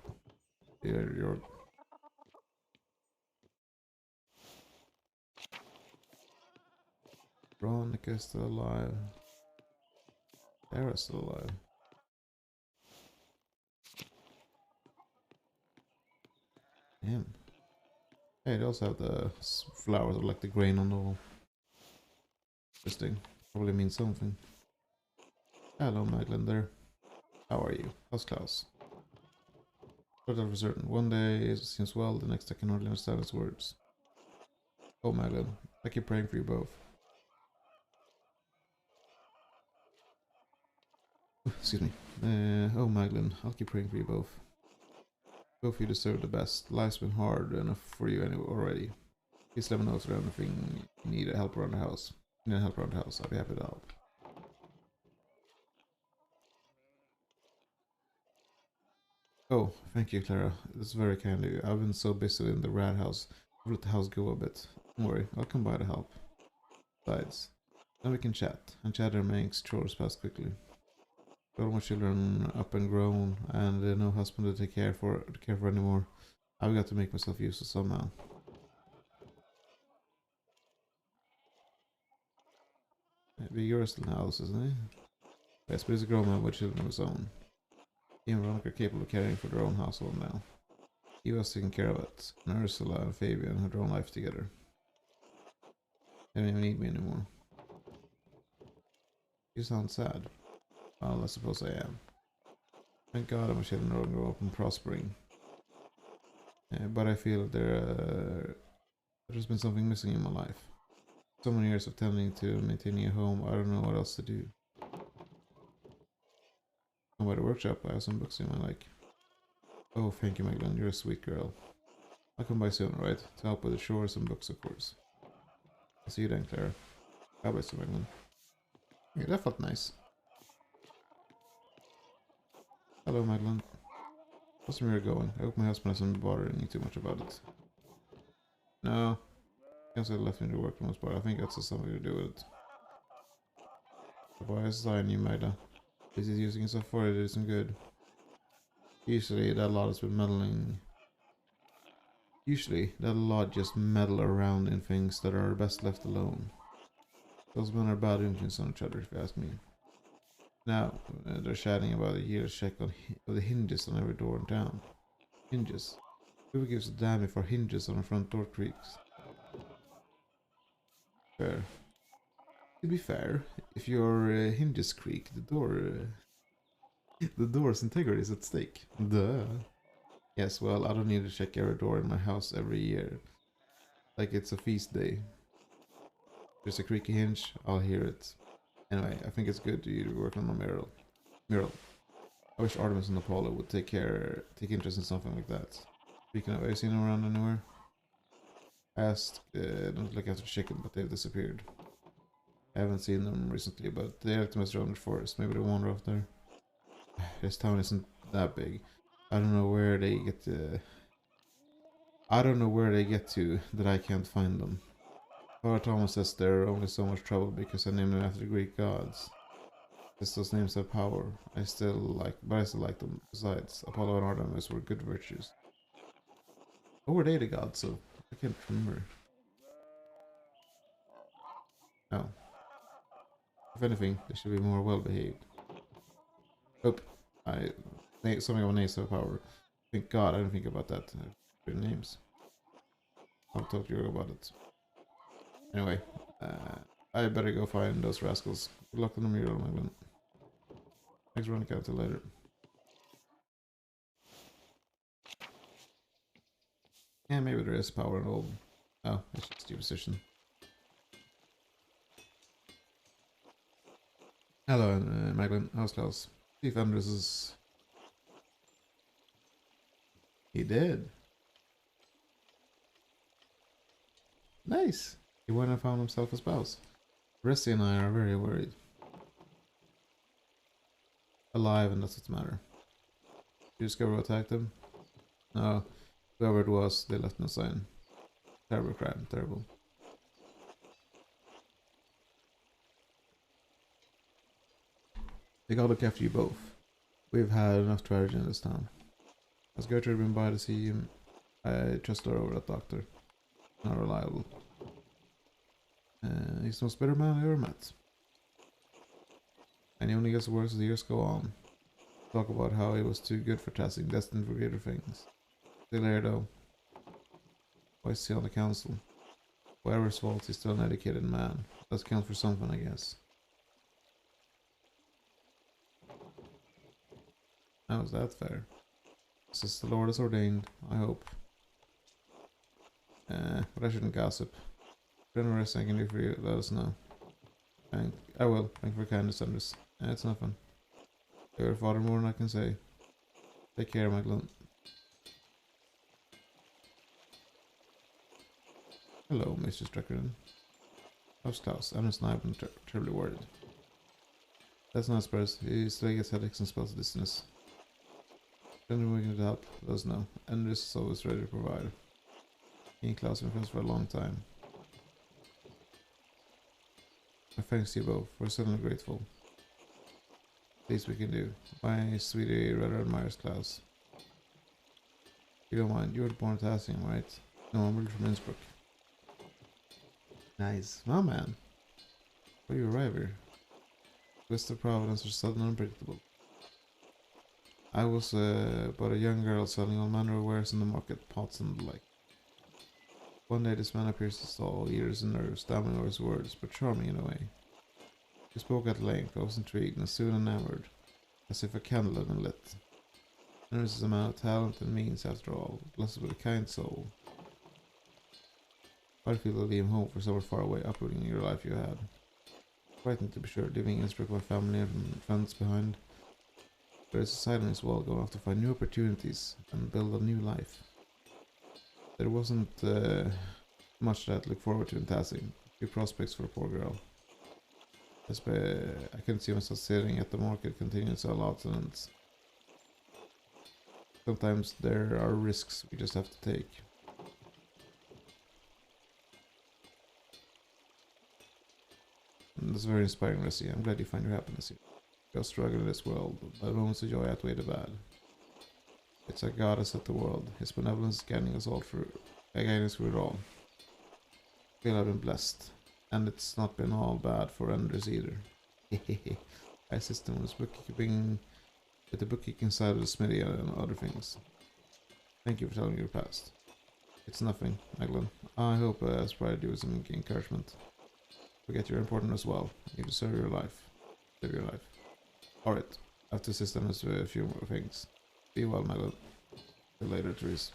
You're Veronica is still alive. Sarah's still alive. Damn. Hey, they also have the flowers, like the grain on the wall. Interesting. Probably means something. Hello, Maglander. How are you? How's Klaus? But for certain. One day it seems well, the next I can hardly understand his words. Oh, Maglan. I keep praying for you both. Excuse me. Oh, Maglan. I'll keep praying for you both. Both of you deserve the best. Life's been hard enough for you anyway already. Please let me know if there's anything you need help around the house. You need help around the house. I'll be happy to help. Oh, thank you, Clara. That's very kind of you. I've been so busy in the rat house. I've let the house go a bit. Don't worry, I'll come by to help. Besides, then we can chat, and chatter makes chores pass quickly. Got my children up and grown, and no husband to care for anymore. I've got to make myself useful somehow. Maybe you're still in the house, isn't he? Yes, but he's a grown man with children of his own. He and Veronica are capable of caring for their own household now. He was taking care of it, and Ursula and Fabian had their own life together. They don't even need me anymore. You sound sad. Well, I suppose I am. Thank God my children are growing up and prospering. But I feel there's been something missing in my life. So many years of tending to maintaining a home, I don't know what else to do. Come by the workshop, I have some books in my like. Oh, thank you, Magdalene, you're a sweet girl. I'll come by soon, right? To help with the chores and books, of course. I'll see you then, Clara. Bye-bye, Magdalene. Yeah, that felt nice. Hello, Magdalene. How's the mirror going? I hope my husband hasn't bothering you too much about it. No. I guess I left him to work most part. I think that's something to do with it. Why is I new Magda? Is he using it so far to do some good? Usually that lot has been meddling. Usually that lot just meddle around in things that are best left alone. Those men are bad influence on each other, if you ask me. Now they're chatting about a year's check on the hinges on every door in town. Hinges. Who gives a damn if our hinges on the front door creaks? Fair. To be fair, if your hinges creak, the door's integrity is at stake. Duh. Yes, well, I don't need to check every door in my house every year. Like it's a feast day. There's a creaky hinge, I'll hear it. Anyway, I think it's good you to work on my mural. I wish Artemis and Apollo would take interest in something like that. Speaking of, have you seen them around anywhere? I asked, don't look after the chicken, but they've disappeared. I haven't seen them recently, but they like to mess around the forest. Maybe they wander off there. This town isn't that big. I don't know where they get to. I don't know where they get to that I can't find them. Father Thomas says they're only so much trouble because I named them after the Greek gods. Yes, those names have power. I still like them. Besides, Apollo and Artemis were good virtues. What were they the gods of? I can't remember. No. If anything, they should be more well behaved. Oop. Something of an ace of power. Thank God I didn't think about that. Their names. I'll talk to you about it. Anyway, I better go find those rascals. Good luck on the mural, Magdalene. Thanks, Veronica. Until later. Yeah, maybe there is power involved. Oh, it's just your position. Hello, Magdalene. How's Klaus? Chief Anders is... He did. Nice. He went and found himself a spouse. Ressi and I are very worried. Alive, and that's what's the matter. Did you discover who attacked them? No. Whoever it was, they left no sign. Terrible crime, terrible. They gotta look after you both. We've had enough tragedy in this town. Has Gertrude been by to see him? I trust her over that doctor. Not reliable. He's the most bitter man I ever met. And he only gets worse as the years go on. Talk about how he was too good for testing, destined for greater things. Still here though. Why is he on the council? Whatever his fault, he's still an educated man. Does count for something, I guess. How is that fair? This is the Lord has ordained, I hope. But I shouldn't gossip. If there's anything I can do for you, let us know. I will. Thank you for kindness on this. It's nothing. You're a father more than I can say. Take care, Michael. Hello, Mr. Streckerden. How's Klaus? I'm just not terribly worried. That's not Spurs. He still gets headaches and spells of dizziness. Anything we can help, let us know. And this is always ready to provide. Me and Klaus have been friends for a long time. My thanks to you both. We're certainly grateful. Least we can do. My sweetie rather admires Klaus. You don't mind, you were born in Tassing, right? No, I'm really from Innsbruck. Nice. Oh man. Where you arrive here? Twist of Providence are sudden and unpredictable. I was but a young girl selling all manner of wares in the market, pots and the like. One day this man appears to stall, ears and nerves, stammering over his words, but charming in a way. He spoke at length, I was intrigued and soon enamored, as if a candle had been lit. Nurse is a man of talent and means after all, blessed with a kind soul. I'd feel to leave him home for somewhere far away, uprooting your life you had. Frightening to be sure, leaving Innsbruck my family and friends behind. There is a side on his wall going off to find new opportunities and build a new life. There wasn't much that I look forward to in Tassing. Few prospects for a poor girl. I couldn't see myself sitting at the market continuing to sell odds and ends. Sometimes there are risks we just have to take. And that's very inspiring, Ressie. I'm glad you find your happiness here. We all struggle in this world, but moments of joy outweigh the bad. It's a God has set the world. His benevolence is guiding us all guiding us through it all. I feel I've been blessed. And it's not been all bad for Enders either. Hehehe. I assist him with the bookkeeping side of the smithy and other things. Thank you for telling me your past. It's nothing, Eglin. I hope I provided you with some encouragement. Forget you're important as well. You deserve your life. Live your life. Alright. I have to assist them with a few more things. Be well, Meglin. See you later, Therese.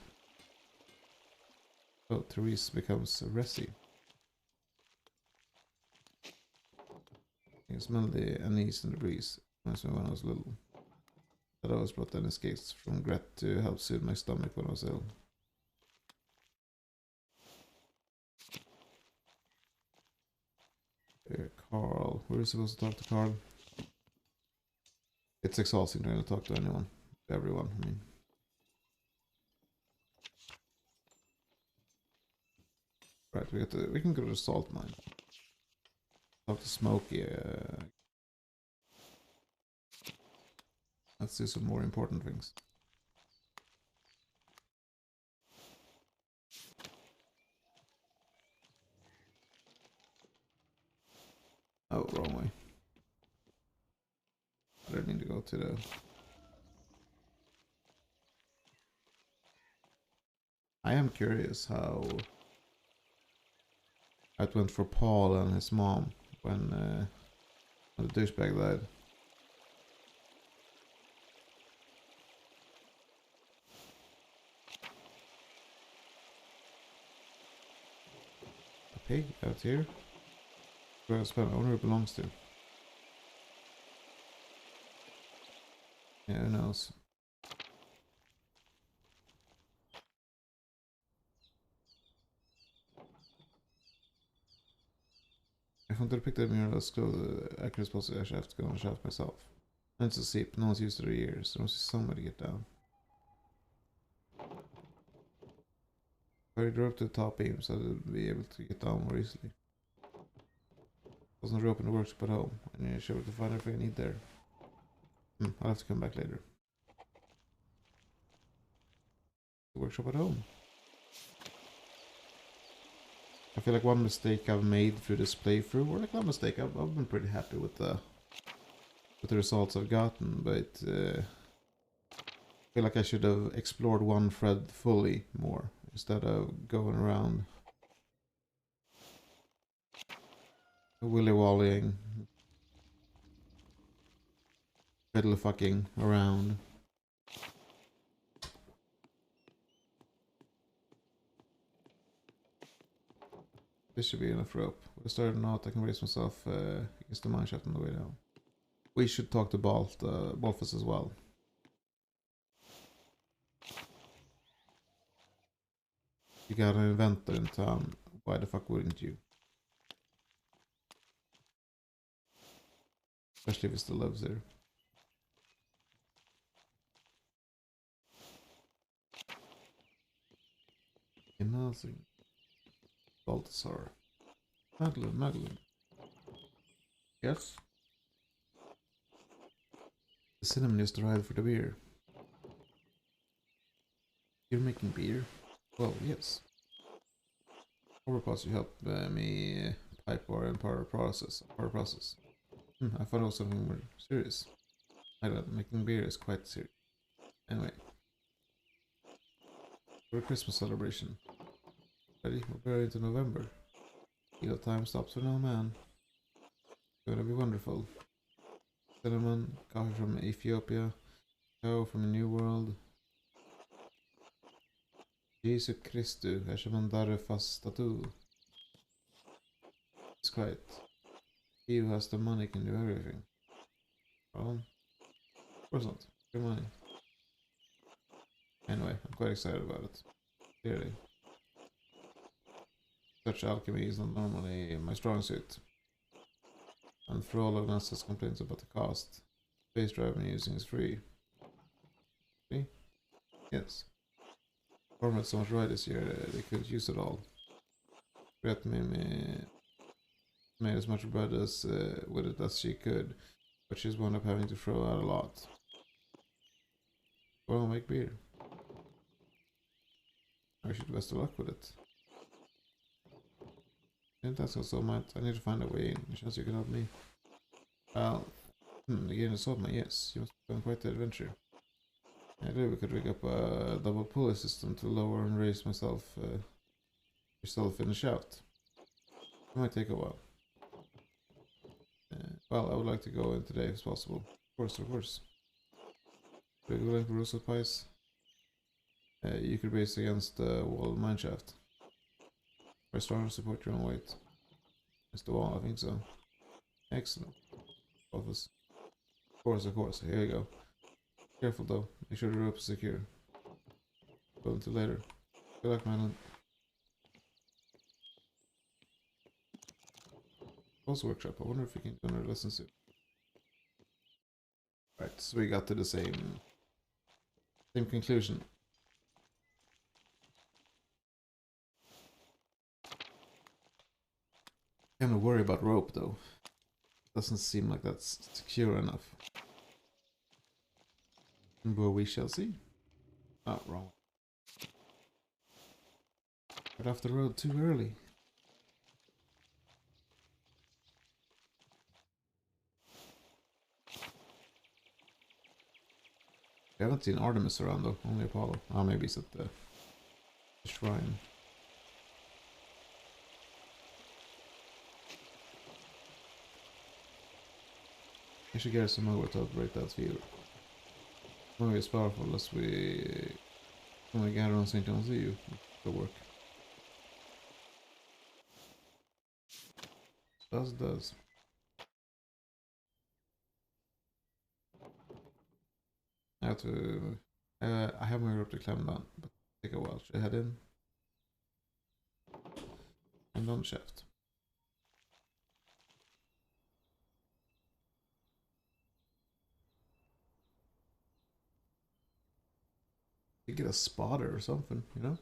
So, Therese becomes Ressie. I can smell the anise in the breeze. Reminds me when I was little. That I always brought Dennis cakes from Gret to help soothe my stomach when I was ill. Carl. Were you supposed to talk to Carl? It's exhausting trying to talk to anyone. To everyone, I mean. Right, we can go to the salt mine. Talk to Smokey. Let's do some more important things. Oh, wrong way. I don't need to go to the... I am curious how it went for Paul and his mom when the douchebag died. A pig out here? Where I wonder who it belongs to. Yeah, who knows? If I wanted to pick the mural, let's go the accurate spot, I actually have to go on the shaft myself. And it's a seep, no one's used it for years. There must be somebody to get down. If I drove to the top beam, so I'd be able to get down more easily. Wasn't a rope in the workshop at home. I need to show to find everything I need there. I'll have to come back later. The workshop at home. I feel like one mistake I've made through this playthrough, or like not mistake, I've been pretty happy with the results I've gotten, but I feel like I should have explored one thread fully more instead of going around willy-wallying, fiddle fucking around. This should be enough rope. With a started out, I can raise myself against the mineshaft on the way down. We should talk to Balfus as well. You got an inventor in town. Why the fuck wouldn't you? Especially if he still lives there. Nothing. Baltasar. Madeline. Yes? The cinnamon just arrived for the beer. You're making beer? Well, yes. Overpass, you help me pipe our power process. I thought it was something more serious. My God, making beer is quite serious. Anyway, for a Christmas celebration. Ready? We're very into November. Either time stops for no man. It's gonna be wonderful. Cinnamon, coffee from Ethiopia, cow from a new world. Jesu Christu, är som en darrefast staty. It's quite. He who has the money can do everything. Well, of course not. Your money. Anyway, I'm quite excited about it. Clearly. Such alchemy is not normally my strong suit. And for all of Nasa's complaints about the cost, space drive I'm using is free. Free? Yes. Farm had so much ride this year they couldn't use it all. Brett made as much bread as with it as she could, but she's wound up having to throw out a lot. Well, make beer. I wish you best of luck with it. And that's also much. I need to find a way in. A chance you can help me. Well, the game is open, yes. You must have done quite the adventure. Maybe we could rig up a double pulley system to lower and raise myself yourself in the shaft. It might take a while. Well, I would like to go in today if possible. Of course. Are you willing for roasted pies? You could race against the wall mineshaft. Or stronger support your own weight. It's the wall, I think so. Excellent. Office. Of course. Here you go. Careful though. Make sure the rope is secure. Go into later. Good luck, man. Also workshop. I wonder if we can do another lesson soon. Right, so we got to the same conclusion. I'm gonna worry about rope though. Doesn't seem like that's secure enough. But we shall see. Oh, wrong. Got off the road too early. I haven't seen Artemis around though, only Apollo. Oh, maybe it's at the shrine. I should get some over to break that fever. Only as powerful as we when we gather on St. John's Eve. It'll work. Does. I have to. I have my rope to climb down, but take a while. Should I head in? And on the shaft. You get a spotter or something, you know?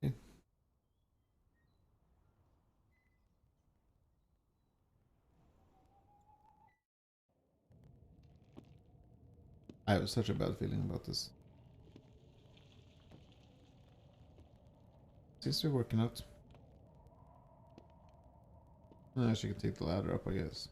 Yeah, I have such a bad feeling about this. Seems to be working out. She can take the ladder up, I guess.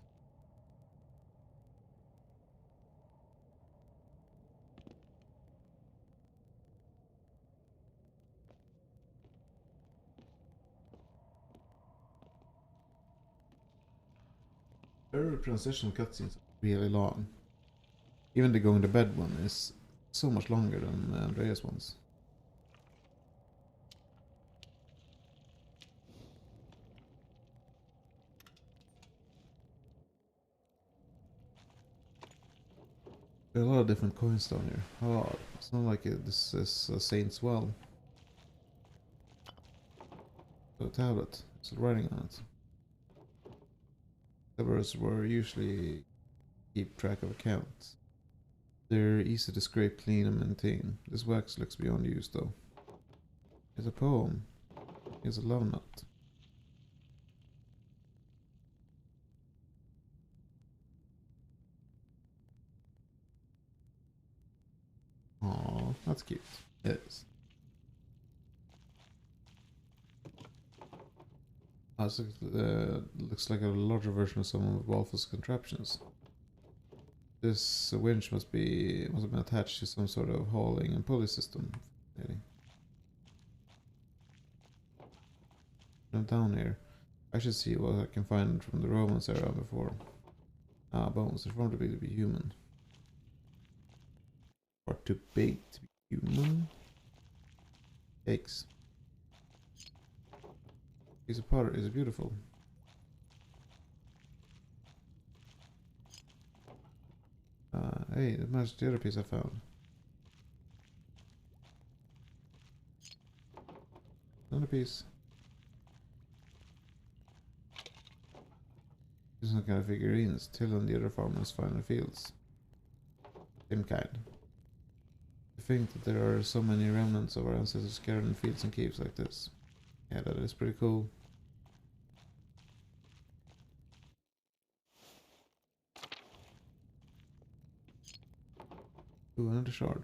Her transition cutscenes are really long. Even the going to bed one is so much longer than Andreas ones. There are a lot of different coins down here. Oh, it's not like this is a Saint's Well. So a tablet. It's writing on it. Tablets were usually keep track of accounts. They're easy to scrape clean and maintain. This wax looks beyond use though. It's a poem. It's a love note. Oh, that's cute. It is. Also, looks like a larger version of some of Wolf's contraptions. This winch must have been attached to some sort of hauling and pulley system. Maybe. I'm down here. I should see what I can find from the Romans era before. Ah, bones. They're formed to be human. Or too big to be human. Yikes. Piece of pottery is beautiful. Hey, that matches the other piece I found. Another piece. There's some kind of figurines. Till and the other farmers find the fields. Same kind. To think that there are so many remnants of our ancestors scattered in fields and caves like this. Yeah, that is pretty cool. Ooh, another shard.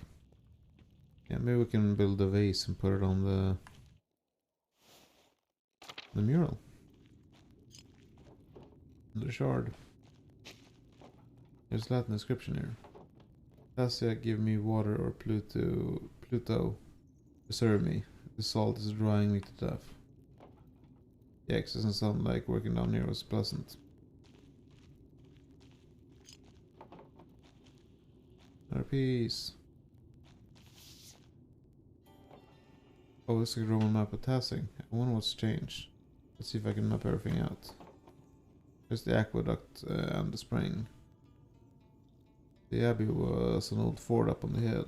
Yeah, maybe we can build a vase and put it on the mural. Another shard. There's Latin inscription here. Tasia, give me water, or Pluto, preserve me. The salt is drying me to death. Yikes, doesn't sound like working down here was pleasant. Another piece. Oh, this is a Roman map of Tassing. I wonder what's changed. Let's see if I can map everything out. There's the aqueduct and the spring. The abbey was an old fort up on the hill.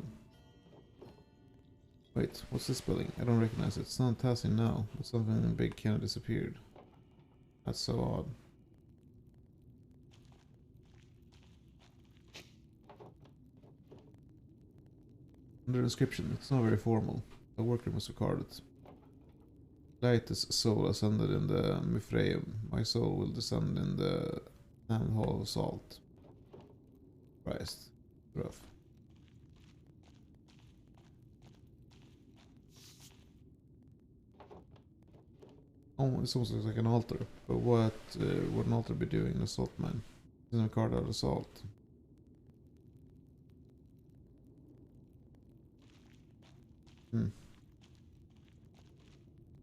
Wait, what's this building? I don't recognize it. It's not Tassing now, but something big kind of disappeared. That's so odd. Under inscription, it's not very formal. A worker must have carved it. Light's soul ascended in the Mithraeum. My soul will descend in the damned hall of salt. Christ. Rough. Oh, this almost looks like an altar. But what would an altar be doing in a salt mine? Isn't it carved out of salt? Hmm.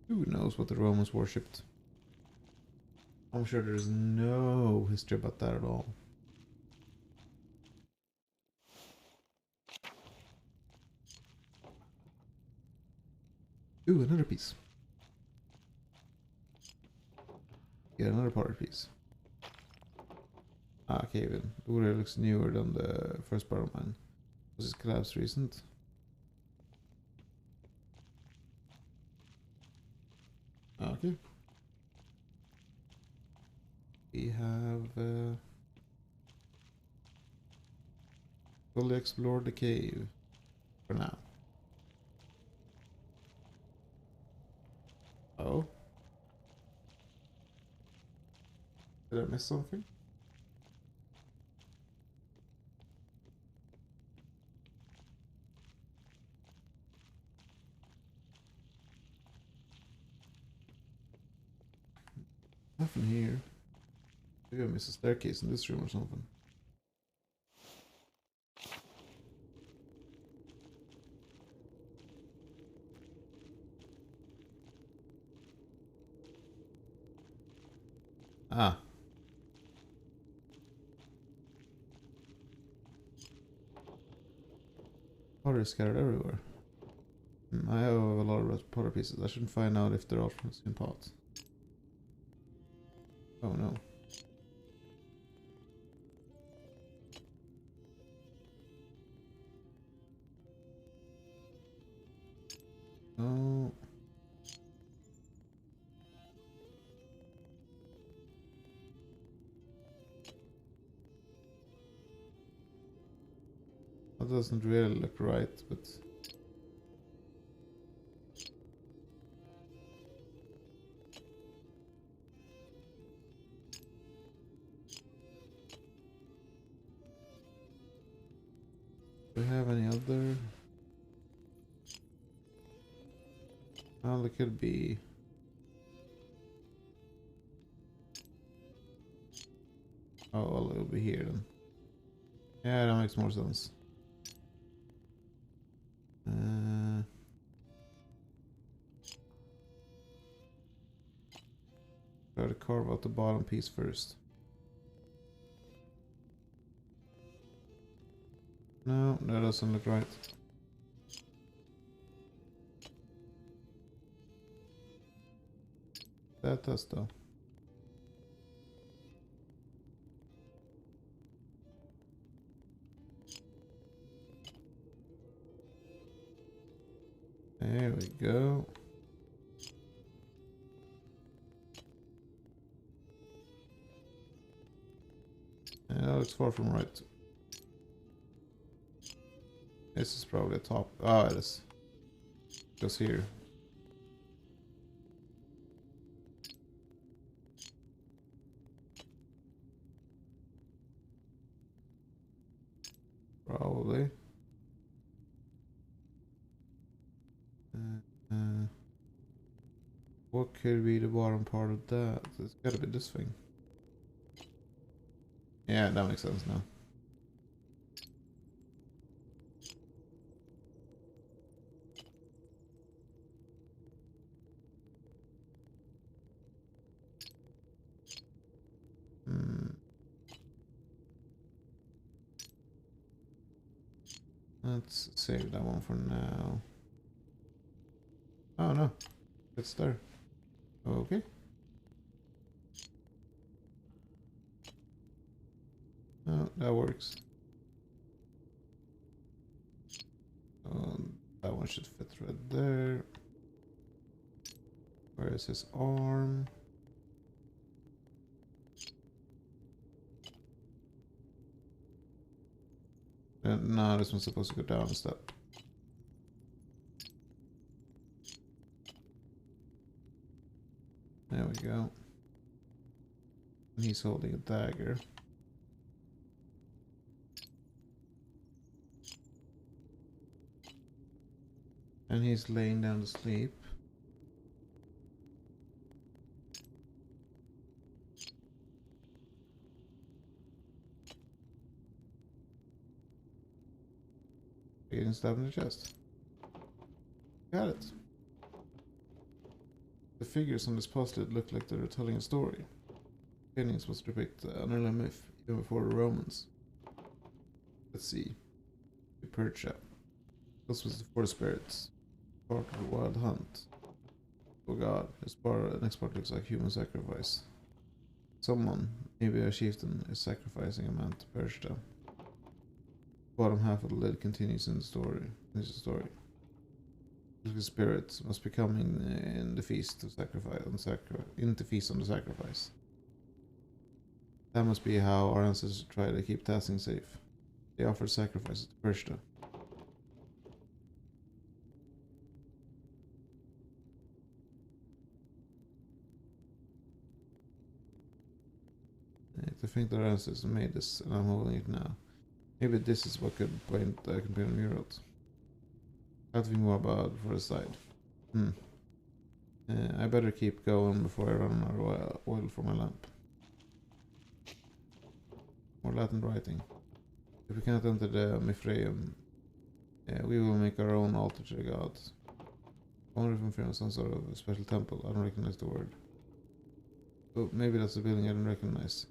Who knows what the Romans worshipped? I'm sure there's no history about that at all. Ooh, another piece. Get another pottery piece. Ah, cave-in. Ooh, it looks newer than the first part of mine. Was this collapse recent? Okay. We have fully explored the cave for now. Oh. Did I miss something? Nothing here. Maybe I missed a staircase in this room or something. Ah. Pottery scattered everywhere. I have a lot of pottery pieces. I should find out if they're all from the same pot. Oh no. Oh. That doesn't really look right, but... Do we have any other? Well, it could be... Oh, well, it'll be here then. Yeah, that makes more sense. Try to carve out the bottom piece first. No, that doesn't look right. That does though. There we go. Yeah, that looks far from right. This is probably a top. Ah, it is. Just here. Probably. What could be the bottom part of that? It's gotta be this thing. Yeah, that makes sense now. Let's save that one for now. Oh no, it's there. Okay. Oh, that works. That one should fit right there. Where is his arm? No, this one's supposed to go down a step. There we go. And he's holding a dagger. And he's laying down to sleep. Getting stabbed in the chest. Got it. The figures on this postlet look like they're telling a story. Paintings was to depict the underlying myth even before the Romans. Let's see. The Percha. This was the four spirits. Part of the wild hunt. Oh god, next part looks like human sacrifice. Someone, maybe a chieftain, is sacrificing a man to Persia. Bottom half of the lid continues in the story. The spirits must be coming in the feast of sacrifice in the feast on the sacrifice. That must be how our ancestors try to keep Tasing safe. They offered sacrifices to Persia. To think that our ancestors made this, and I'm holding it now. Maybe this is what could paint the computer murals. I have to think more about it for the side. I better keep going before I run out of oil for my lamp. More Latin writing. If we cannot enter the Mithraeum, we will make our own altar to the gods. I wonder if I'm feeling some sort of a special temple. I don't recognize the word. Oh, maybe that's a building I didn't recognize.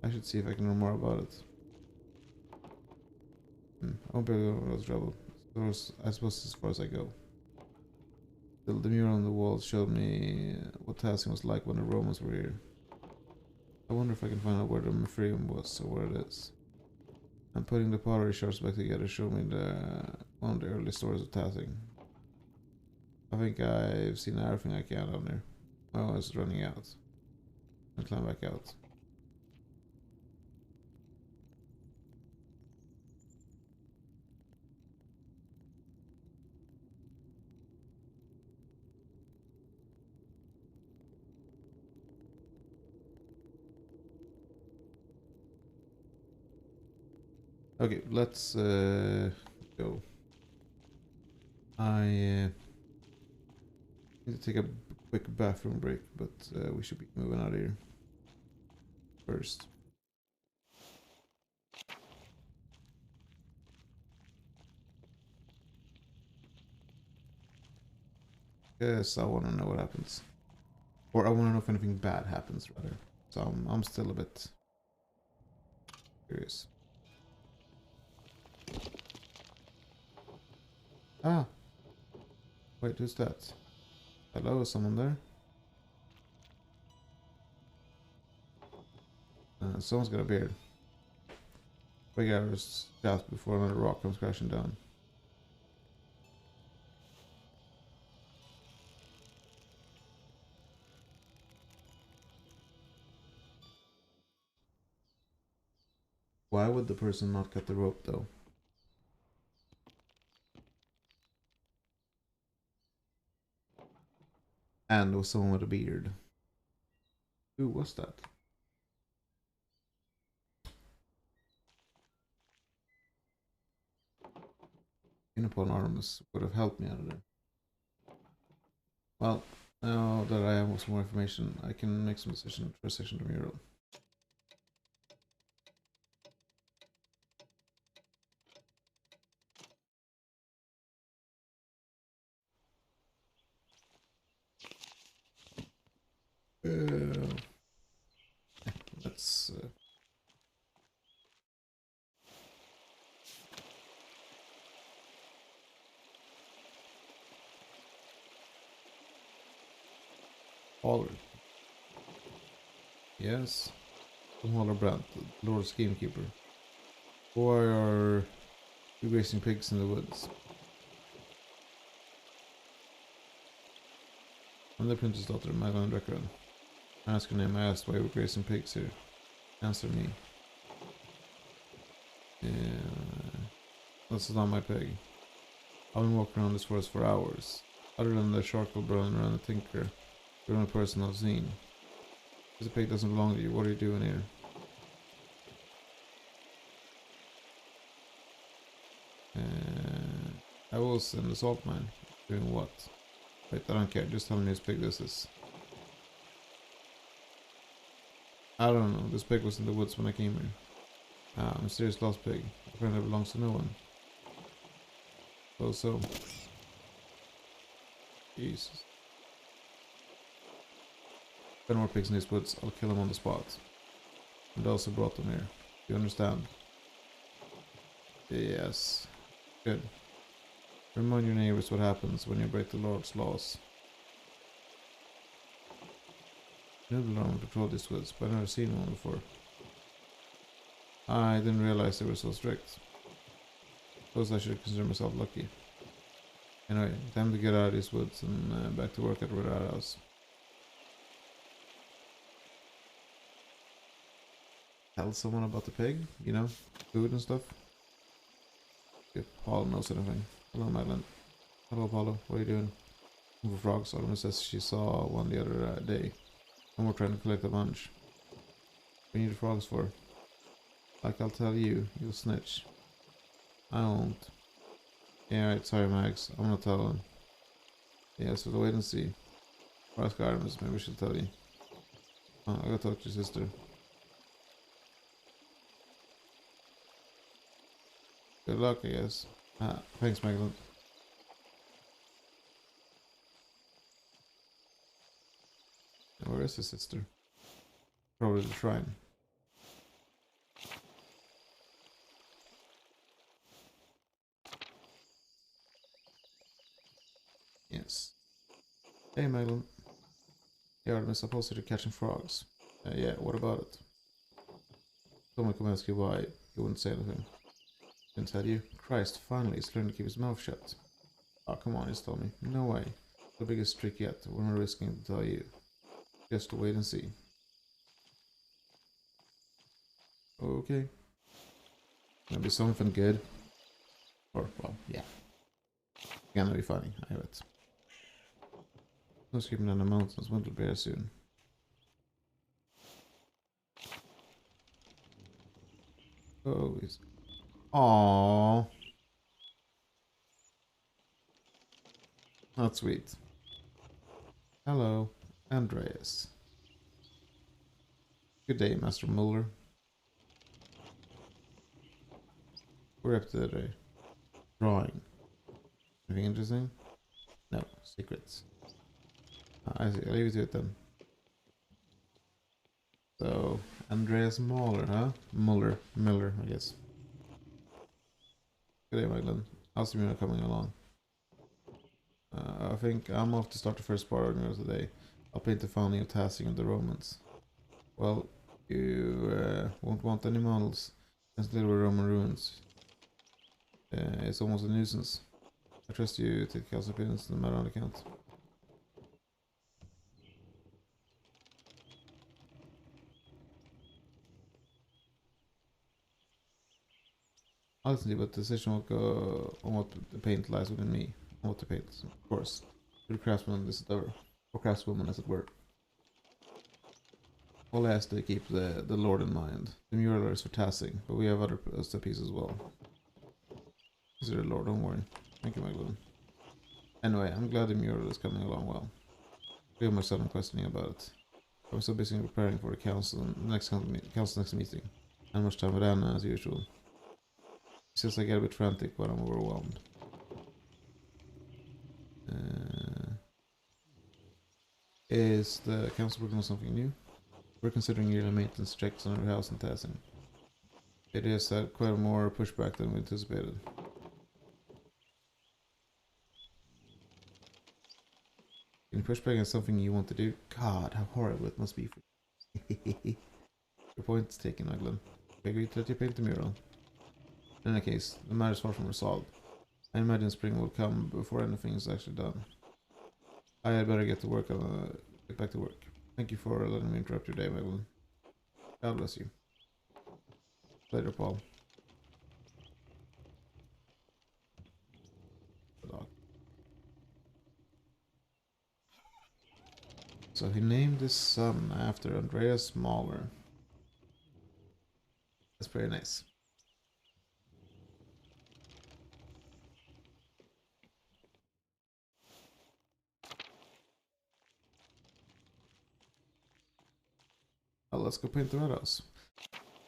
I should see if I can learn more about it. I won't be able to go without trouble. I suppose as far as I go. Still, the mural on the wall showed me what Tassin was like when the Romans were here. I wonder if I can find out where the Mithraeum was or where it is. And putting the pottery shards back together showed me one of the early stories of Tassin. I think I've seen everything I can down there. My oil is running out. I'll climb back out. Okay, let's go. I need to take a quick bathroom break, but we should be moving out of here first. Yes, I want to know what happens, or I want to know if anything bad happens, rather. So I'm still a bit curious. Ah, wait, who's that? Hello, is someone there? Someone's got a beard. Big hours just before another rock comes crashing down. Why would the person not cut the rope though? And there was someone with a beard. Who was that? Inupon Armus would have helped me out of there. Well, now that I have some more information, I can make some decision for a section of the mural. Let's Holler. Yes. From Holler Brand, the Lord's gamekeeper. Why are you grazing pigs in the woods? I'm the prince's daughter, Magdalene Dreckeren. I asked her name, I asked why you were grazing pigs here. Answer me. That's not my pig. I've been walking around this forest for hours. Other than the charcoal burning around the tinker, you're the only person I've seen. This pig doesn't belong to you. What are you doing here? I was in the salt mine. Doing what? Wait, I don't care. Just tell me whose pig this is. I don't know. This pig was in the woods when I came here. Ah, mysterious lost pig. Apparently belongs to no one. So. Jesus. If there are more pigs in these woods, I'll kill them on the spot. And also brought them here. You understand? Yes. Good. Remind your neighbors what happens when you break the Lord's laws. I knew the Lord patrolled these woods, but I've never seen one before. I didn't realize they were so strict. Suppose I should consider myself lucky. Anyway, time to get out of these woods and back to work at Red House. Tell someone about the pig, you know, food and stuff. If Paul knows anything. Hello, Madeline. Hello, Paulo. What are you doing? Looking for frogs. Autumn says she saw one the other day. And we're trying to collect a bunch. What do you need frogs for? Like I'll tell you, you'll snitch. I won't. Yeah, right, sorry Max, I'm gonna tell him. Yeah, so we'll wait and see. Ask Artemis, maybe she'll tell you. Oh, I gotta talk to your sister. Good luck, I guess. Thanks, Magdalene. Where is his sister? Probably the shrine. Yes. Hey, Magdalene. Hey, Artemis, opposed to catching frogs. Yeah, what about it? Someone come ask you why. You wouldn't say anything. Didn't tell you? Christ, finally, he's learned to keep his mouth shut. Oh, come on, just tell me. No way. The biggest trick yet. We're not risking to tell you. Just to wait and see. Okay. Gonna be something good. Or, well, yeah. Gonna be funny, I bet. No skipping down the mountains. Winter bear soon. Oh, he's... Aww. That's sweet. Hello, Andreas. Good day, Master Muller. We're up to today. Drawing. Anything interesting? No, secrets. I see. I'll leave you to it then. So, Andreas Muller, huh? Miller, I guess. Good day, Magdalene. How's the mirror coming along? I think I'm off to start the first part of the today. I'll paint the founding of Tassing of the Romans. Well, you won't want any models. Just little Roman ruins. It's almost a nuisance. I trust you to take cast opinions no matter on account. I'll listen to you, but the decision will go on what the paint lies within me. On what to paint, of course. To the craftsman, as it were. Or craftswoman, as it were. All has to keep the Lord in mind. The mural is for tassing, but we have other pieces as well. Consider the Lord, don't worry. Thank you, Magdalene. Anyway, I'm glad the mural is coming along well. I feel myself in questioning about it. I was so busy preparing for the council next meeting. And much time with Anna as usual. It's just I get a bit frantic when I'm overwhelmed. Is the council working on something new? We're considering yearly maintenance checks on our house and testing. It has had quite more pushback than we anticipated. Can you push back on something you want to do? God, how horrible it must be for you. Your point is taken, Aglan. I agree to let you paint the mural. In any case, the matter is far from resolved. I imagine spring will come before anything is actually done. I had better get back to work. Thank you for letting me interrupt your day, Magdalene. God bless you. Later, Paul. The dog. So he named his son after Andreas Mahler. That's pretty nice. Well, let's go paint the red house.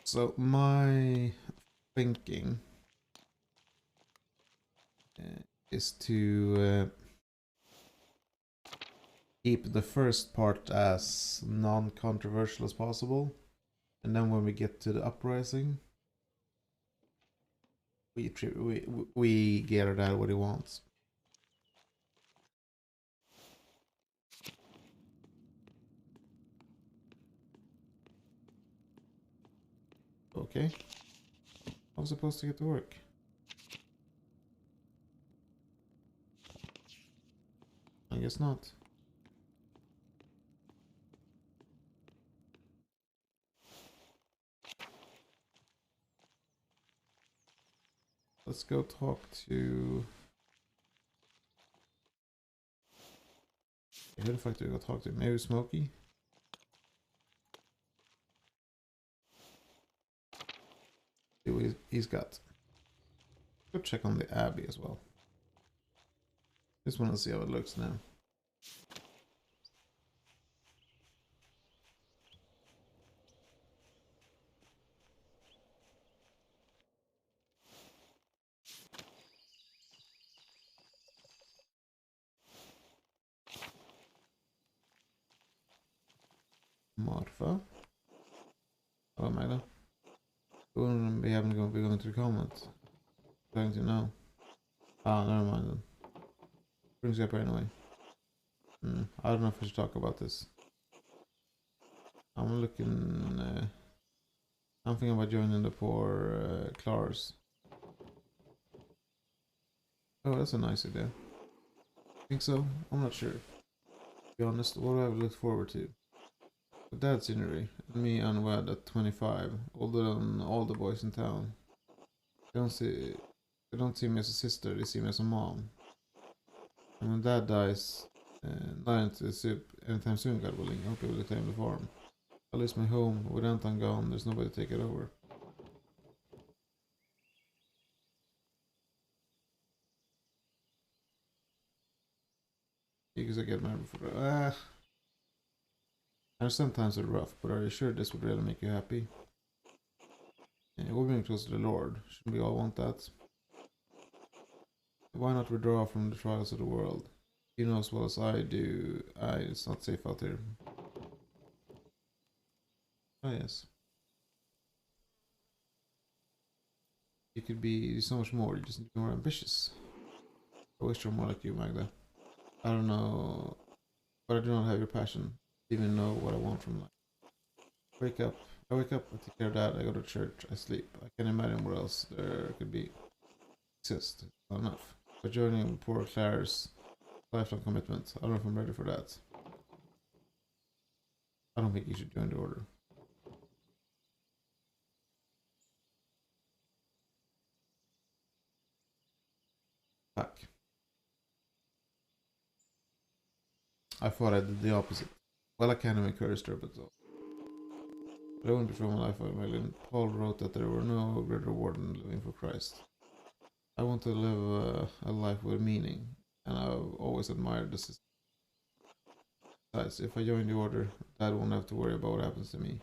So my thinking is to keep the first part as non-controversial as possible, and then when we get to the uprising, we get it out what he wants. Okay. I was supposed to get to work. I guess not. Let's go talk to... Who the fuck do we go talk to? Maybe Smokey? See what he's got. Go check on the Abbey as well. Just want to see how it looks now. Marfa. Hello, Magda. We wouldn't be having to be going to the comments. Going to know. Ah, never mind then. Brings you up anyway. I don't know if I should talk about this. I'm looking. I'm thinking about joining the poor Clars. Oh, that's a nice idea. Think so? I'm not sure. To be honest, what do I look forward to? My dad's injury, and me unwed at 25, older than all the boys in town. They don't see me as a sister, they see me as a mom. And when dad dies, not anytime soon, God willing, I hope he will claim the farm. I lose my home, with Anton gone, there's nobody to take it over. Because I get married before. I know sometimes it's rough, but are you sure this would really make you happy? Yeah, we're being close to the Lord. Shouldn't we all want that? Why not withdraw from the trials of the world? You know as well as I do, it's not safe out here. Oh yes. You could be so much more, you just need to be more ambitious. I wish you were more like you, Magda. I don't know, but I do not have your passion. Even know what I want from life. Wake up. I wake up, I take care of dad, I go to church, I sleep. I can't imagine what else there could be. Exist. Not enough. But joining poor Claire's lifelong commitment, I don't know if I'm ready for that. I don't think you should join the order. Fuck. I thought I did the opposite. Well, I kind of encouraged her, but I wouldn't be from a life of a million. Paul wrote that there were no greater reward than living for Christ. I want to live a life with meaning, and I've always admired the system. Besides, if I join the order, Dad won't have to worry about what happens to me.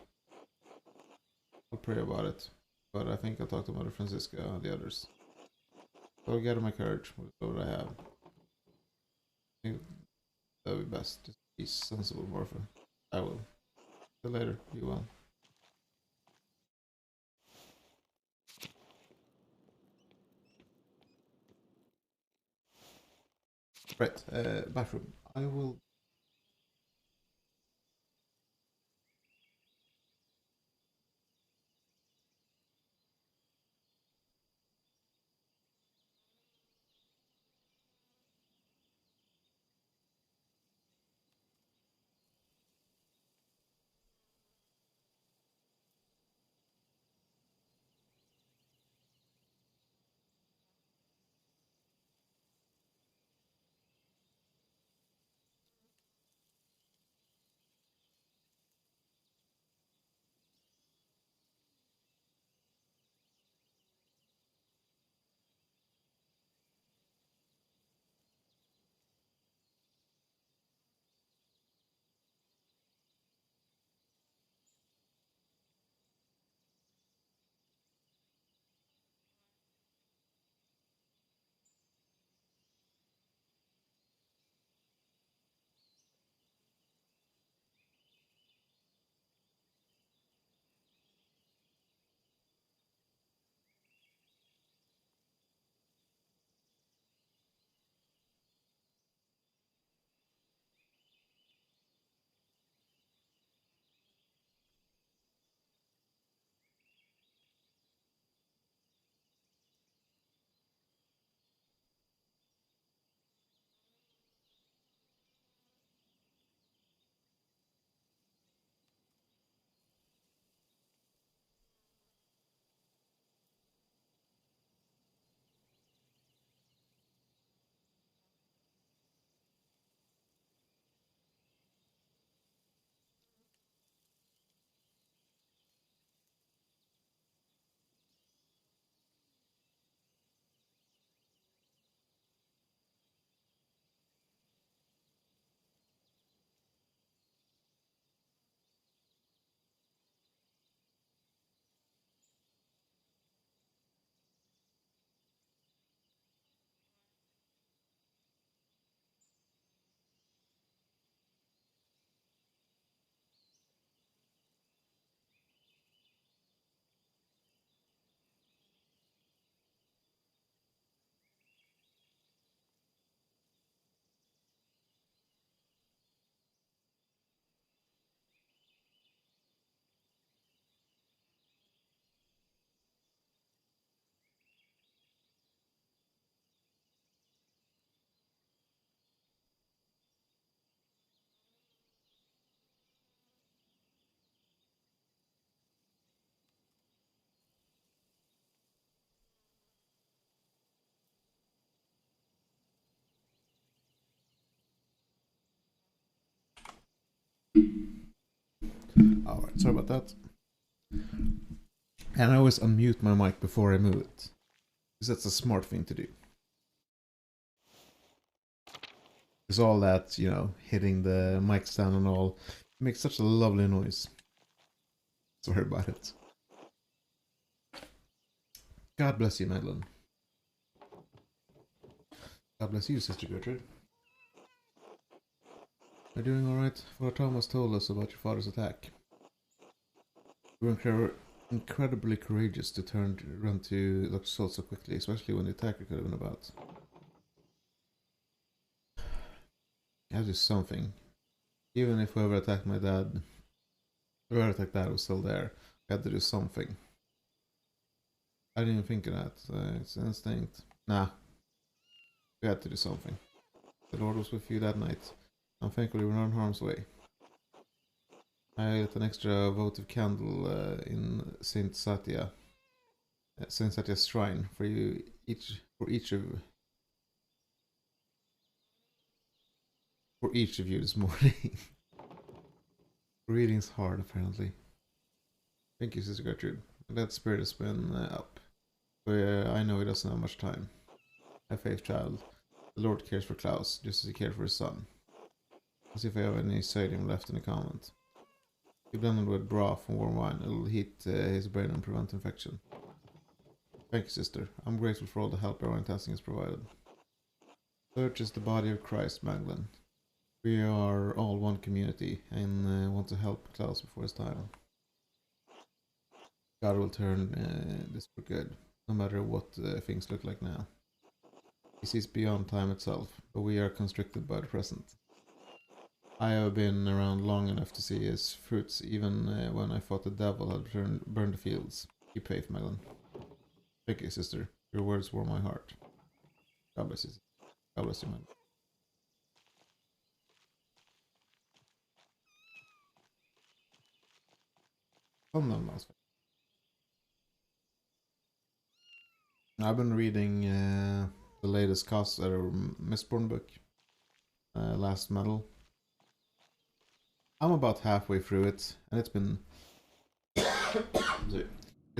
I'll pray about it, but I think I'll talk to Mother Francisca and the others. So I'll gather my courage with what I have. I think that would be best. Just be sensible, Martha. I will. See you later. You will. Right, bathroom. I will. Alright, sorry about that. And I always unmute my mic before I move it. Because that's a smart thing to do. Because all that, you know, hitting the mic stand and all makes such a lovely noise. Sorry about it. God bless you, Madeline. God bless you, Sister Gertrude. Are you doing alright? Father Thomas told us about your father's attack. You were incredibly courageous to run to Dr. Salt so quickly, especially when the attacker could have been about. That is something. Even if whoever attacked my dad, whoever attacked dad was still there, I had to do something. I didn't even think of that. It's instinct. Nah. We had to do something. The Lord was with you that night, and thankfully we were not in harm's way. I lit an extra votive candle in Saint Satya's shrine for each of you this morning. Reading's hard, apparently. Thank you, Sister Gertrude. That spirit has been up. But I know he doesn't have much time. Have faith, child. The Lord cares for Klaus, just as he cared for his son. As if I have any sodium left in the comment. If blended with broth and warm wine, it'll heat his brain and prevent infection. Thank you, sister. I'm grateful for all the help our testing has provided. Church is the body of Christ, Magdalene. We are all one community and want to help Klaus before his time. God will turn this for good, no matter what things look like now. He sees beyond time itself, but we are constricted by the present. I have been around long enough to see his fruits, even when I thought the devil had burned the fields. Keep faith, Melon. Thank you, sister. Your words warm my heart. God bless you. God bless you, man. I've been reading the latest Mistborn book, Last Metal. I'm about halfway through it, and it's been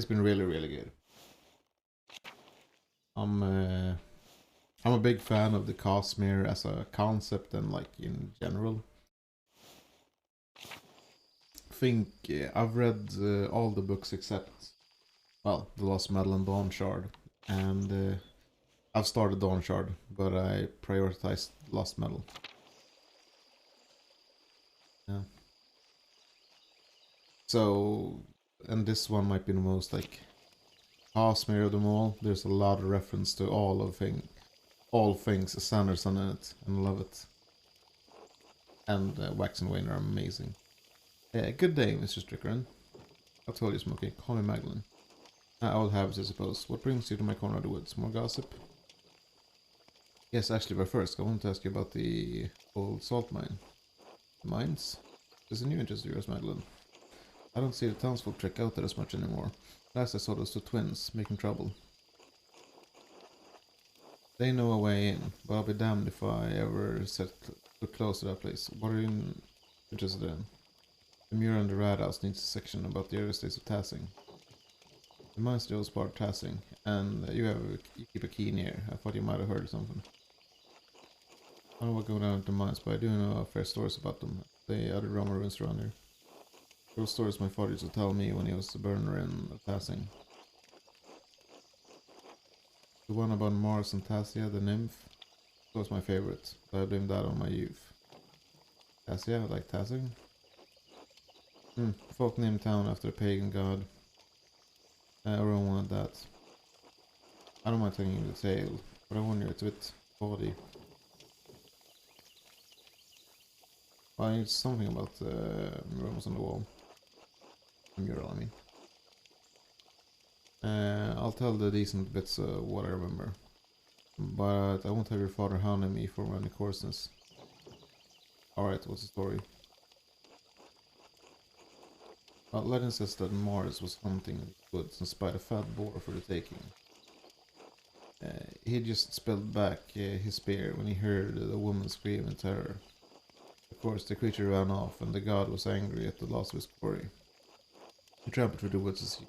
really, really good. I'm a big fan of the Cosmere as a concept and like in general. I think I've read all the books except, well, The Lost Metal and Dawn Shard, and I've started Dawn Shard, but I prioritized Lost Metal. Yeah. So, and this one might be the most like Cosmere of them all. There's a lot of reference to all things Sanderson in it, and I love it. And Wax and Wayne are amazing. Good day, Mr. Strickland. I told you, Smokey. Call me Magdalene. Old habits, I suppose. What brings you to my corner of the woods? More gossip? Yes, actually, but first, I want to ask you about the old salt mine. The mines? There's a new interest of yours, Magdalene. I don't see the townsfolk trek out there as much anymore. Last I saw those two twins, making trouble. They know a way in, but I'll be damned if I ever set foot close to that place. What are you interested in? The mural in the Rad House needs a section about the early days of Tassing. The mine still is part of Tassing, and you keep a keen ear. I thought you might have heard something. I don't know what going on with the mines, but I do know a fair stories about them. The other Roma ruins around here. Those stories my father used to tell me when he was a burner in Tassing. The one about Mars and Tassia, the nymph, that was my favorite, but I blamed that on my youth. Tassia, like Tassing? Folk named town after a pagan god. Everyone wanted that. I don't mind telling you the tale, but I wonder it's a bit bawdy. Well, it's something about the murals on the wall. The mural, I mean. I'll tell the decent bits what I remember. But I won't have your father hounding me for any coarseness. Alright, what's the story? Well, legend says that Mars was hunting in the woods and spied a fat boar for the taking. He just spelled back his spear when he heard the woman scream in terror. Of course, the creature ran off, and the god was angry at the loss of his quarry. He trampled through the woods to see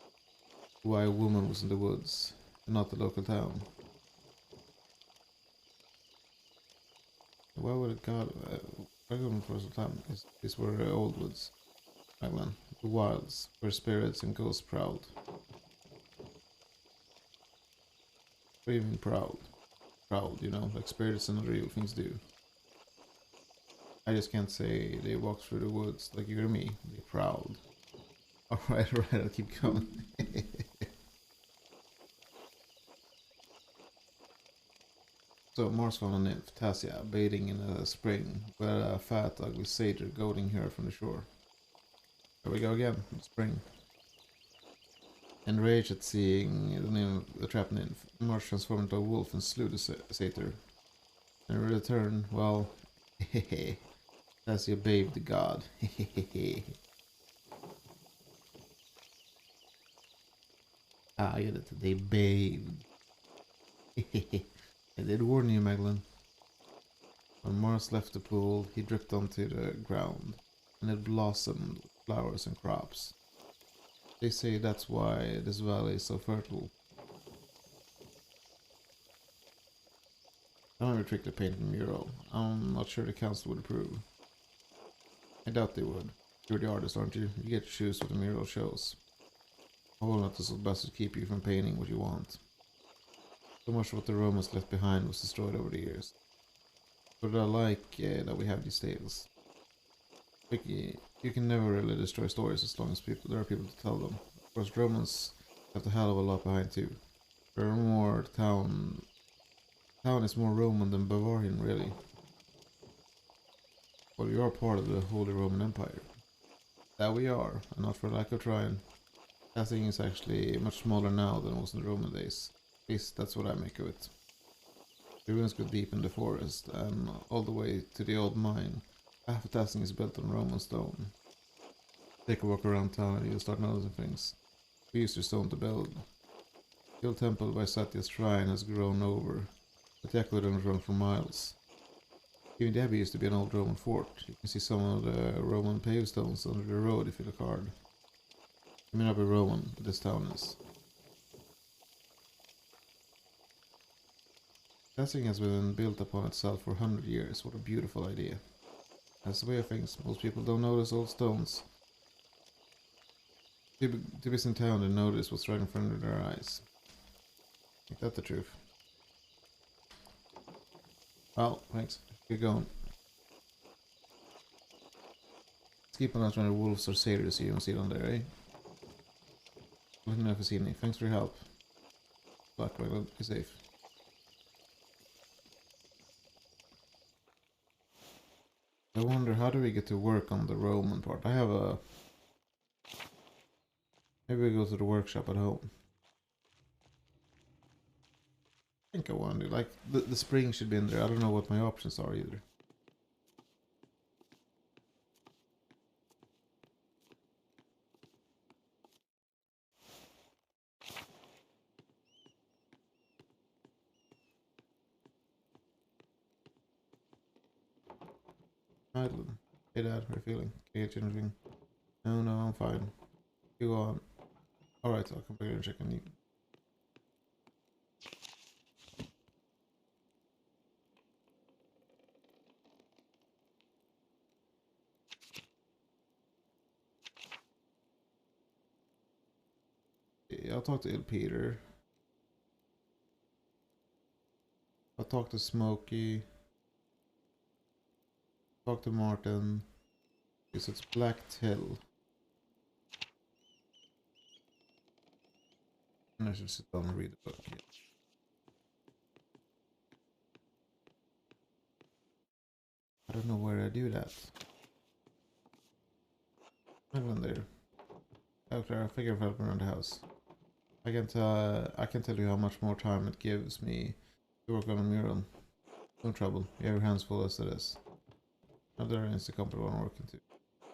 why a woman was in the woods, and not the local town. Why would a god... why would for some time? These were old woods, Maglan. The wilds, where spirits and ghosts prowled. Or even proud. Proud, you know, like spirits and other evil things do. I just can't say they walked through the woods like you or me. They prowled. Alright, alright, I'll keep going. So Mars found a nymph, Tassia, bathing in a spring, with a fat, ugly satyr goading her from the shore. There we go again, spring. Enraged at seeing the trapped nymph, Mars transformed into a wolf and slew the satyr. And in return, well, hehehe, Tassia bathed the god. Hehehe. Ah, I get it. They bathed. I did warn you, Meglin. When Mars left the pool, he dripped onto the ground, and it blossomed with flowers and crops. They say that's why this valley is so fertile. I want to trick to paint a mural. I'm not sure the council would approve. I doubt they would. You're the artist, aren't you? You get to choose what the mural shows. I will not this will best keep you from painting what you want. So much of what the Romans left behind was destroyed over the years. But I like that we have these tales. Like, you can never really destroy stories as long as there are people to tell them. Of course, Romans left a hell of a lot behind too. There are more town is more Roman than Bavarian, really. But we are part of the Holy Roman Empire. That we are, and not for lack of trying. That thing is actually much smaller now than it was in the Roman days. At least that's what I make of it. The ruins go deep in the forest, and all the way to the old mine. Half of Tassing is built on Roman stone. Take a walk around town and you'll start noticing things. We used your stone to build. The old temple by Satya's shrine has grown over, but the echo doesn't run for miles. Even the abbey used to be an old Roman fort. You can see some of the Roman paved stones under the road if you look hard. It may not be Roman, but this town is. Tassing has been built upon itself for 100 years. What a beautiful idea. That's the way of things. Most people don't notice old stones. Too busy in town to notice what's right in front of their eyes. Ain't that the truth? Well, thanks. Keep going. Let's keep on out when the wolves or satyrs you don't see down there, eh? Let me know if you see any. Thanks for your help. Luck, Raglan. Be safe. I wonder, how do we get to work on the Roman part? I have a... Maybe we go to the workshop at home. I think I want to. Like, the spring should be in there. I don't know what my options are either. Madeline. Hey Dad, how are you feeling? Can I get you anything? No, no, I'm fine. You go on. Alright, I'll come back here and check on you. Yeah, I'll talk to Il Peter. I'll talk to Smokey. Talk to Martin. Because it's Black Till. And I should sit down and read the book. Yeah. I don't know where I do that. I'm in there. Okay, I'll figure out around the house. I can tell you how much more time it gives me to work on a mural. No trouble. You have your hands full as it is. Another is the company I'm working to.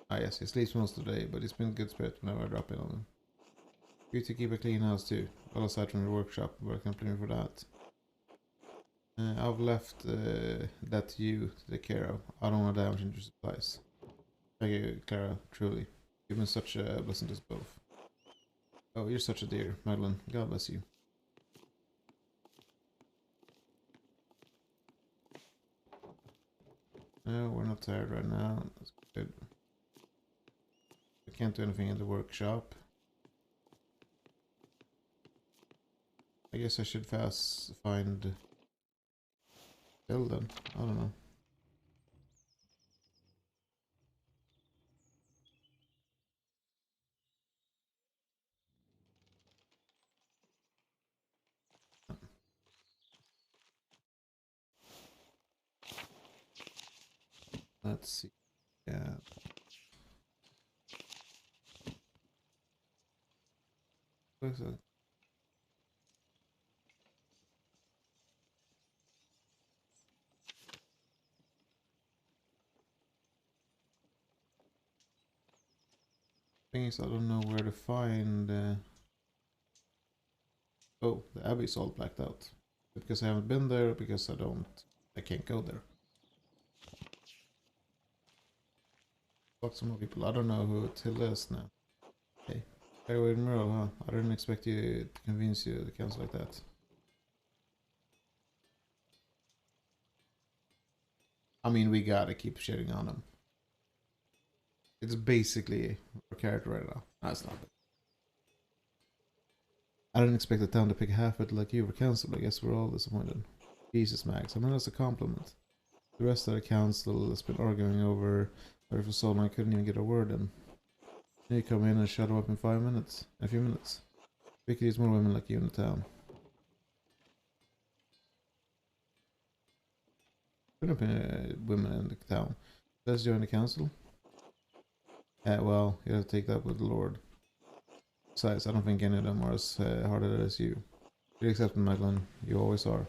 Ah yes, he sleeps most of the day, but he's been a good spirit whenever I drop in on him. You to keep a clean house too. Well aside from the workshop, but I can blame you for that. I've left that to you to take care of. I don't want to damage your supplies. Thank you, Clara, truly. You've been such a blessing to us both. Oh, you're such a dear, Madeline. God bless you. No, we're not tired right now. That's good. We can't do anything in the workshop. I guess I should fast find Bill then. I don't know. Let's see. Yeah. What's that? Thing is, I don't know where to find. Oh, the Abbey's all blacked out. Because I haven't been there, because I can't go there. Fuck some more people. I don't know who Tilda is now. Hey, very weird Merle, huh? I didn't expect you to convince you to cancel like that. I mean, we gotta keep shitting on him. It's basically our character right now. That's not bad. I didn't expect the town to pick half it like you were cancelled. I guess we're all disappointed. Jesus, Max. I mean, that's a compliment. The rest of the council has been arguing over whether for so long I couldn't even get a word in. Then you come in and shut them up in 5 minutes. In a few minutes. We could use more women like you in the town. There have been women in the town. Let's join the council. Well, you have to take that with the Lord. Besides, I don't think any of them are as hard-headed as you. You accept them, Magdalene. You always are.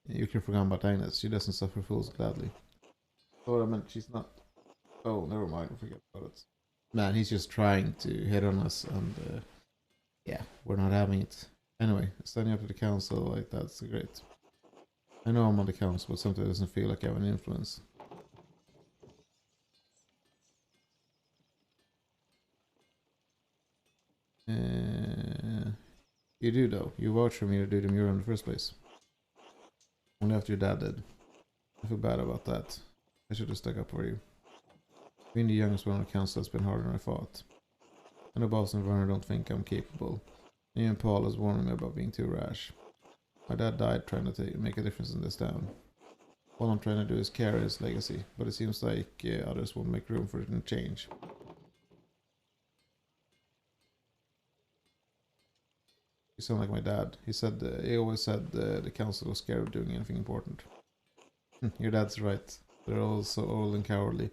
You can forget about Agnes. She doesn't suffer fools gladly. Oh, I meant she's not. Oh, never mind. I forget about it. Man, he's just trying to hit on us, and yeah, we're not having it. Anyway, standing up to the council like that's great. I know I'm on the council, but sometimes it doesn't feel like I have an influence. You do though. You vouched for me to do the mural in the first place. Only after your dad did. I feel bad about that. I should have stuck up for you. Being the youngest one on the council has been harder than I thought. I know Boss and Werner don't think I'm capable. And even Paul has warned me about being too rash. My dad died trying to make a difference in this town. All I'm trying to do is carry his legacy, but it seems like others won't make room for it and change. You sound like my dad. He always said the council was scared of doing anything important. Your dad's right. They're all so old and cowardly.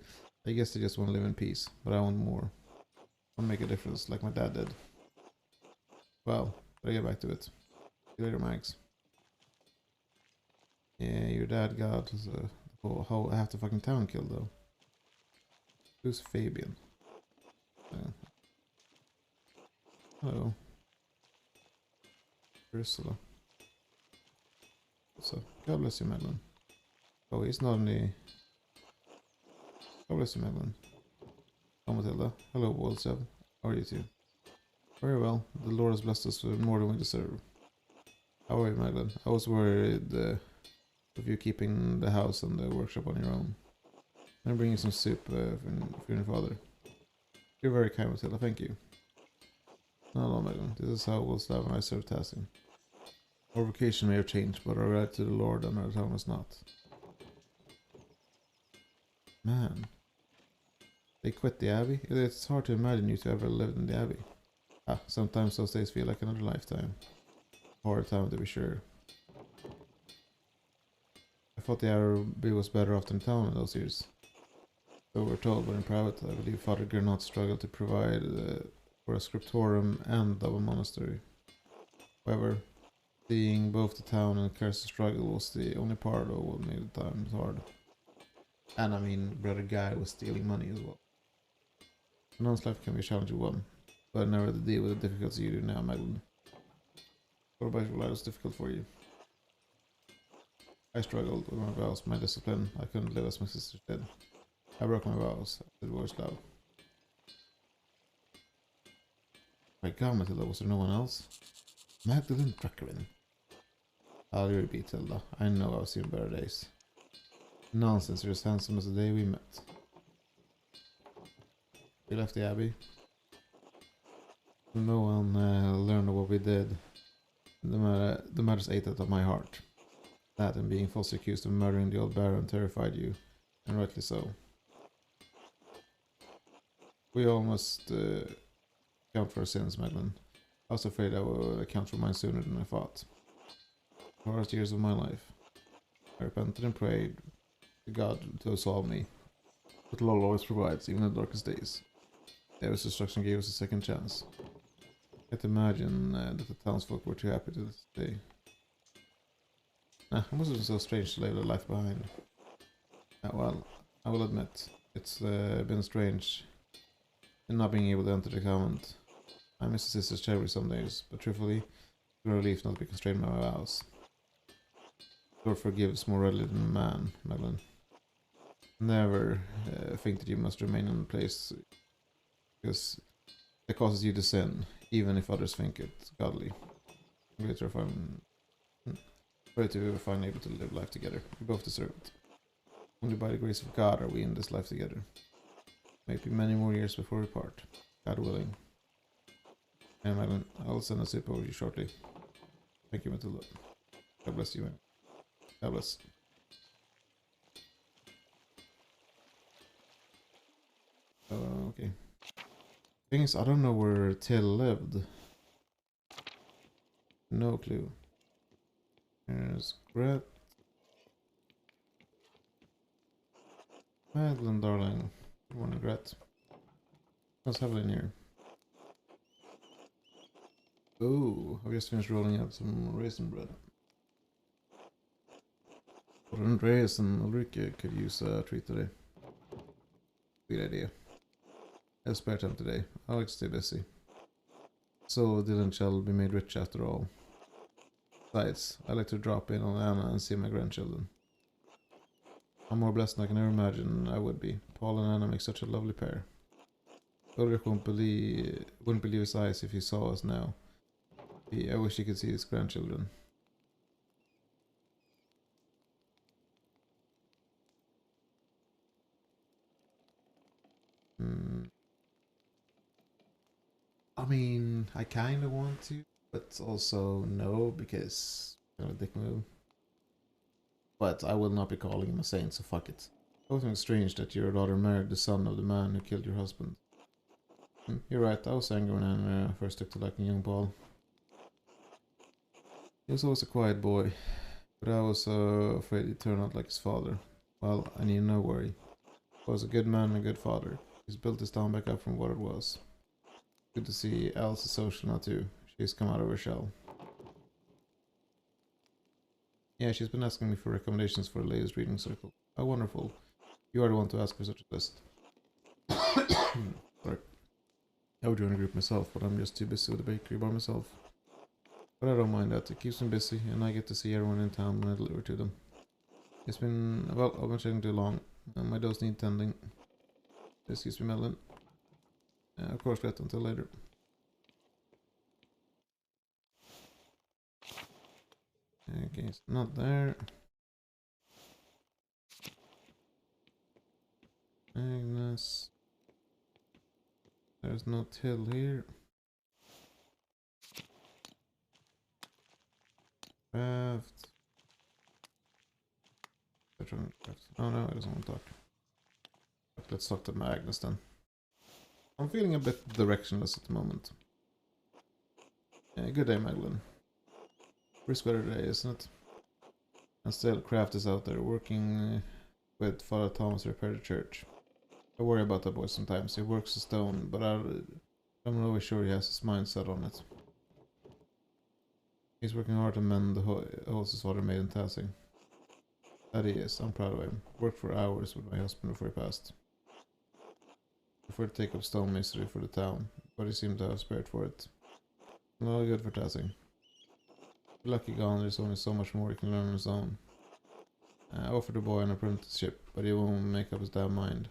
I guess they just want to live in peace, but I want more. I want to make a difference like my dad did. Well, better get back to it. See you later, Max. Yeah, your dad got half the fucking town killed though. Who's Fabian? Hello. Ursula. What's up? God bless you, Madeline. Oh, he's not only. God bless you, Madeline. Oh, Matilda. Hello, Wolsev. How are you two? Very well. The Lord has blessed us with more than we deserve. How are you, Madeline? I was worried of you keeping the house and the workshop on your own. I'm bringing some soup for your father. You're very kind, Matilda. Thank you. No, Madeline. This is how Wolsev and I serve Tassin. Our vocation may have changed, but our right to the Lord and our town is not. Man. They quit the Abbey? It's hard to imagine you to ever lived in the Abbey. Ah, sometimes those days feel like another lifetime. Hard time to be sure. I thought the Abbey was better off than town in those years. So we're told, but in private, I believe Father Gernot struggled to provide for a scriptorium and double monastery. However, seeing both the town and Kerst's struggle was the only part of what made the times hard. And I mean, Brother Guy was stealing money as well. A nun's life can be a challenging one, but never to deal with the difficulties you do now, Magdalene. What about your life was difficult for you? I struggled with my vows, my discipline. I couldn't live as my sister did. I broke my vows. I did worse loud. My god, Matilda, was there no one else? Magdalene Druckerin. I'll repeat, Tilda. I know I've seen better days. Nonsense, you're as handsome as the day we met. We left the Abbey. No one learned what we did. The matters ate out of my heart. That and being falsely accused of murdering the old Baron terrified you, and rightly so. We all must account for our sins, Madeline. I was afraid I would account for mine sooner than I thought. The hardest years of my life. I repented and prayed to God to absolve me. But the Lord always provides, even in the darkest days. David's destruction gave us a second chance. I can't imagine that the townsfolk were too happy to this day. It wasn't so strange to leave their life behind. Well, I will admit, it's been strange in not being able to enter the convent. I miss the sisters terribly some days, but truthfully, it's a relief not to be constrained by my vows. God forgives more readily than man, Madeline. Never think that you must remain in a place because it causes you to sin, even if others think it godly. I'm going to try to find able to live life together. We both deserve it. Only by the grace of God are we in this life together. Maybe many more years before we part. God willing. And Madeline, I'll send a soup over to you shortly. Thank you, Matilda. God bless you, man. God bless. Okay. Thing is, I don't know where Till lived. No clue. There's Gret. Madeline, darling. Good morning, Gret. What's happening here? Oh, I just finished rolling out some raisin bread. But Andreas and Ulrika could use a treat today. Good idea. I have spare time today. I like to stay busy. So Dylan shall be made rich after all. Besides, I like to drop in on Anna and see my grandchildren. I'm more blessed than I can ever imagine I would be. Paul and Anna make such a lovely pair. Ulrich wouldn't believe his eyes if he saw us now. I wish he could see his grandchildren. I mean, I kind of want to, but also no, because kind of a dick move. But I will not be calling him a saint, so fuck it. I think it's strange that your daughter married the son of the man who killed your husband. You're right, I was angry when I first took to liking young Paul. He was always a quiet boy, but I was afraid he'd turn out like his father. Well, I need no worry. He was a good man and a good father. He's built this town back up from what it was. Good to see Alice is social now too. She's come out of her shell. Yeah, she's been asking me for recommendations for the latest reading circle. How wonderful. You are the one to ask for such a list. Sorry. I would join a group myself, but I'm just too busy with the bakery by myself. But I don't mind that. It keeps me busy, and I get to see everyone in town when I deliver to them. It's been, well, I've been taking too long. My dogs need tending. Excuse me, Madeline. Of course, that until later. Okay, it's not there. Agnes. There's no till here. Craft. Oh no, I doesn't want to talk. Let's talk to Magnus then. I'm feeling a bit directionless at the moment. Yeah, good day, Madeline. Brisk weather today, isn't it? And still, Craft is out there working with Father Thomas to repair the church. I worry about that boy sometimes. He works a stone, but I'm not always sure he has his mind set on it. He's working hard to mend the holes his father made in Tassing. That he is. I'm proud of him. Worked for hours with my husband before he passed. Before to take up stone masonry for the town, but he seemed to have spared for it. Not good for Tassing. Lucky gone, there's only so much more he can learn on his own. I offered the boy an apprenticeship, but he won't make up his damn mind.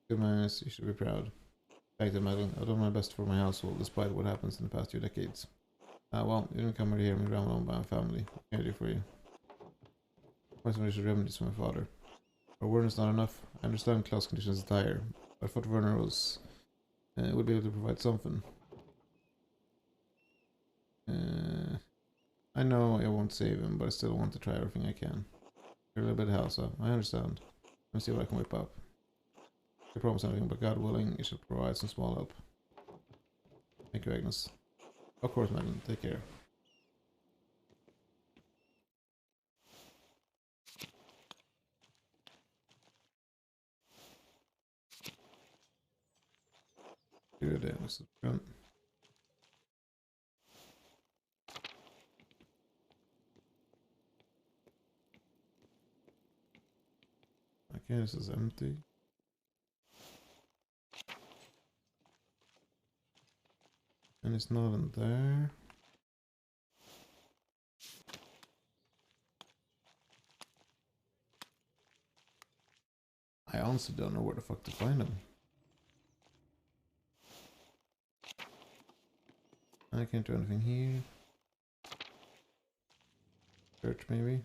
Good manners, you should be proud. Thank you, Madeline. I've done my best for my household, despite what happens in the past few decades. Well, you didn't come here to hear me ground on by my family. What can I do for you? What's my remedies for my father? Our word is not enough. I understand Klaus' conditions is dire, but I thought Werner would be able to provide something. I know I won't save him, but I still want to try everything I can. You're a little bit house up. I understand. Let me see what I can whip up. I promise anything, but God willing, you should provide some small help. Thank you, Agnes. Of course, Madeline. Take care. Good day, Mr. Trent. Okay, this is empty. And it's not in there. I honestly don't know where the fuck to find them. I can't do anything here. Church, maybe.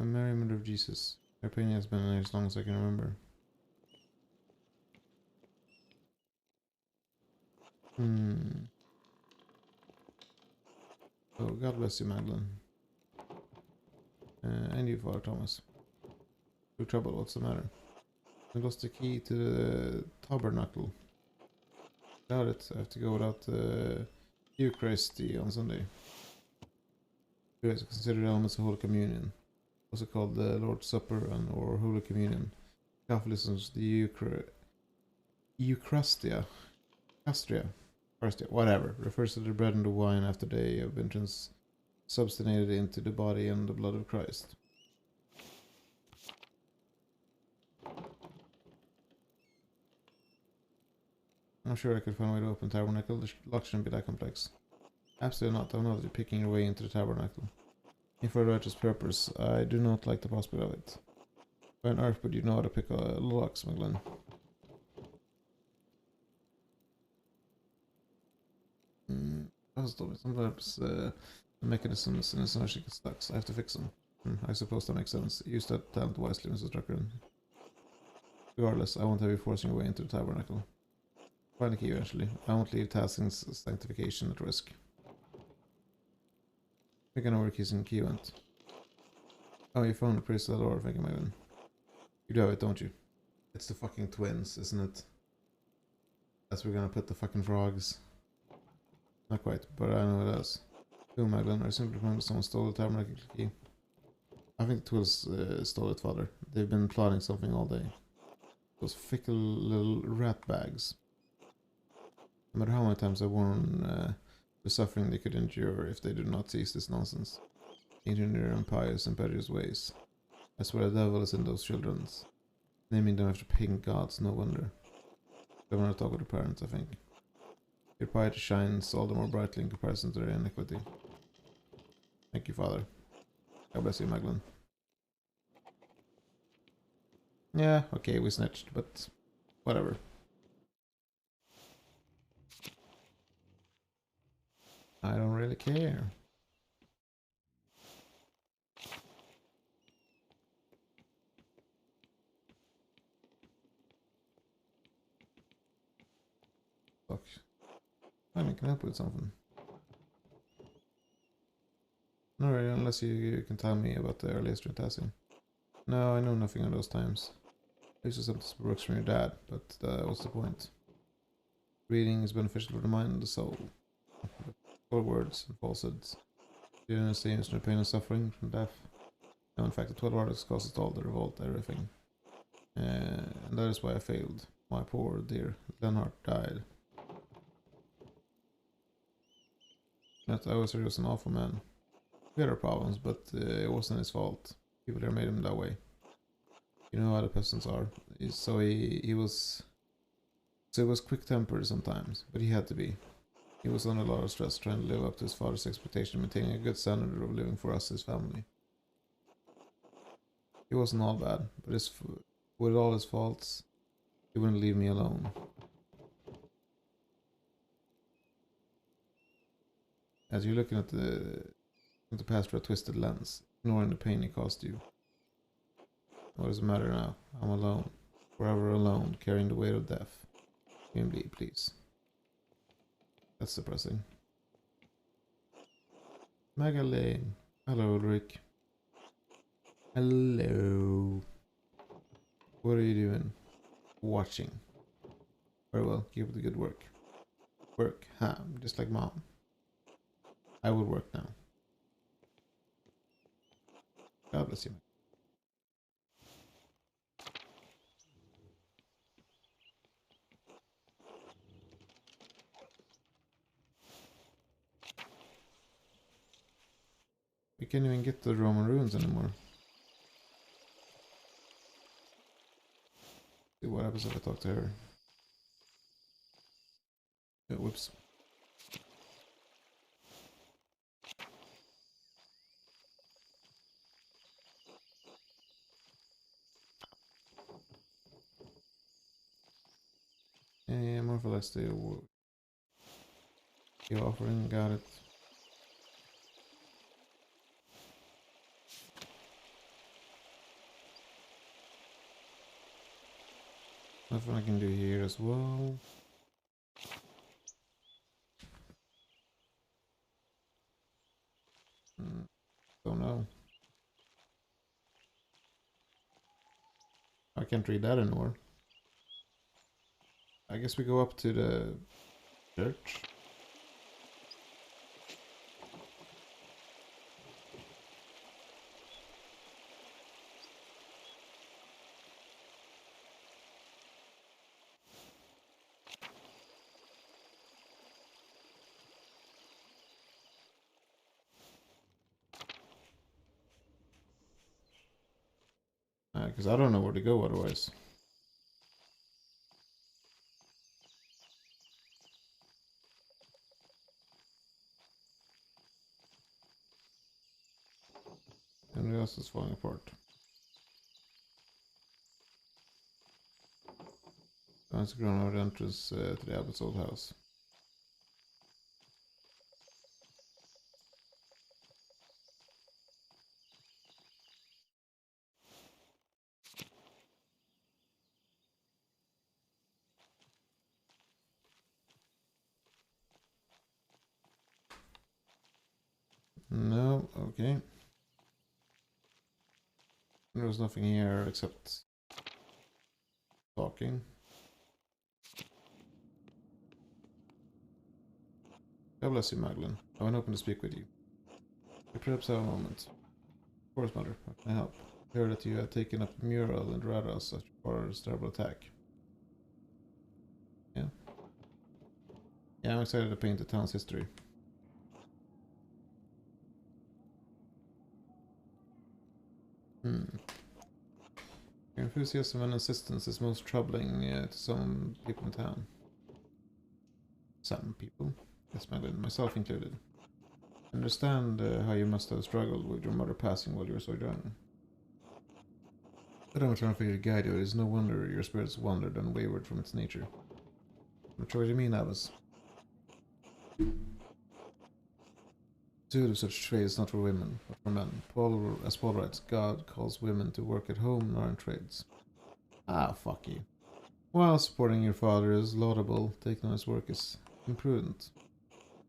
Mary, Mother of Jesus. Her opinion has been there as long as I can remember. Oh, God bless you, Madeline. And you, Father Thomas. You're trouble, what's the matter? I lost the key to the tabernacle. Doubt it. I have to go without the Eucharisty on Sunday. You guys consider elements of Holy Communion, also called the Lord's Supper or Holy Communion. Catholicism's the Eucharistia, whatever, refers to the bread and the wine after they have been transubstantiated into the body and the blood of Christ. I'm sure I could find a way to open the tabernacle. The lock shouldn't be that complex. Absolutely not. I'm not picking your way into the tabernacle. And for a righteous purpose, I do not like the prospect of it. Why on earth would you know how to pick a lock, Smuggling? Sometimes the mechanisms in a synergy get stuck, so I have to fix them. I suppose that makes sense. Use that talent wisely, Mrs. Drucker. Regardless, I won't have you forcing your way into the tabernacle. Find the key eventually. I won't leave Tassing's sanctification at risk. I think I know where keys and key went. Oh, you found the priest of the Lord, thank you, Maven. You do have it, don't you? It's the fucking twins, isn't it? That's where we're gonna put the fucking frogs. Not quite, but I know it is. Who, Magdalene? I simply remember someone stole the tabernacle key. I think the twins stole it, Father. They've been plotting something all day. Those fickle little rat bags. No matter how many times I warn the suffering they could endure if they do not cease this nonsense. Changing their impious and perverse ways. I swear the devil is in those children's. Naming them after pagan gods, no wonder. They want to talk with the parents, I think. Your piety shines all the more brightly in comparison to their iniquity. Thank you, Father. God bless you, Magdalene. Yeah, okay, we snitched, but whatever. I don't really care. Fuck. I can help with something. Not really, unless you can tell me about the early history of Tassie. No, I know nothing of those times. I used to send books from your dad, but what's the point? Reading is beneficial for the mind and the soul. All words and falsehoods. You don't understand the pain and suffering from death. No, in fact, the 12 artists caused all the revolt, everything. And that is why I failed. My poor dear Leonhard died. But I was an awful man. We had our problems, but it wasn't his fault. People there made him that way. You know how the peasants are. He was quick-tempered sometimes, but he had to be. He was under a lot of stress trying to live up to his father's expectation, maintaining a good standard of living for us, his family. He wasn't all bad, but with all his faults, he wouldn't leave me alone. As you're looking at the past through a twisted lens, ignoring the pain he caused you. What does it matter now? I'm alone. Forever alone, carrying the weight of death. You can bleed, please. That's depressing. Magdalene. Hello, Ulrich. Hello. What are you doing? Watching. Very well, keep up the good work. Work, huh? Just like mom. I will work now. God bless you. We can't even get to the Roman ruins anymore. See what happens if I talk to her. Oh, whoops. Yeah, more for less the offering, got it. Nothing I can do here as well. Don't know. I can't read that anymore. I guess we go up to the church. Because I don't know where to go otherwise. Everything else is falling apart. That's the ground entrance to the abbot's old house. No, okay. There was nothing here except talking. God bless you, Magdalene. I've been hoping to speak with you. We perhaps have a moment. Of course, Mother. How can I help? I heard that you had taken up a mural in Radas after your father's terrible attack. Yeah? Yeah, I'm excited to paint the town's history. Your enthusiasm and insistence is most troubling to some people in town. Some people. Yes, Magdalene, myself included. I understand how you must have struggled with your mother passing while you were so young. But I'm trying to figure to guide you. It is no wonder your spirits wandered and wavered from its nature. I'm not sure what you mean, Abbas. Suit of such trade is not for women, but for men. As Paul writes, God calls women to work at home nor in trades. Ah, fuck you. While supporting your father is laudable, taking on his work is imprudent.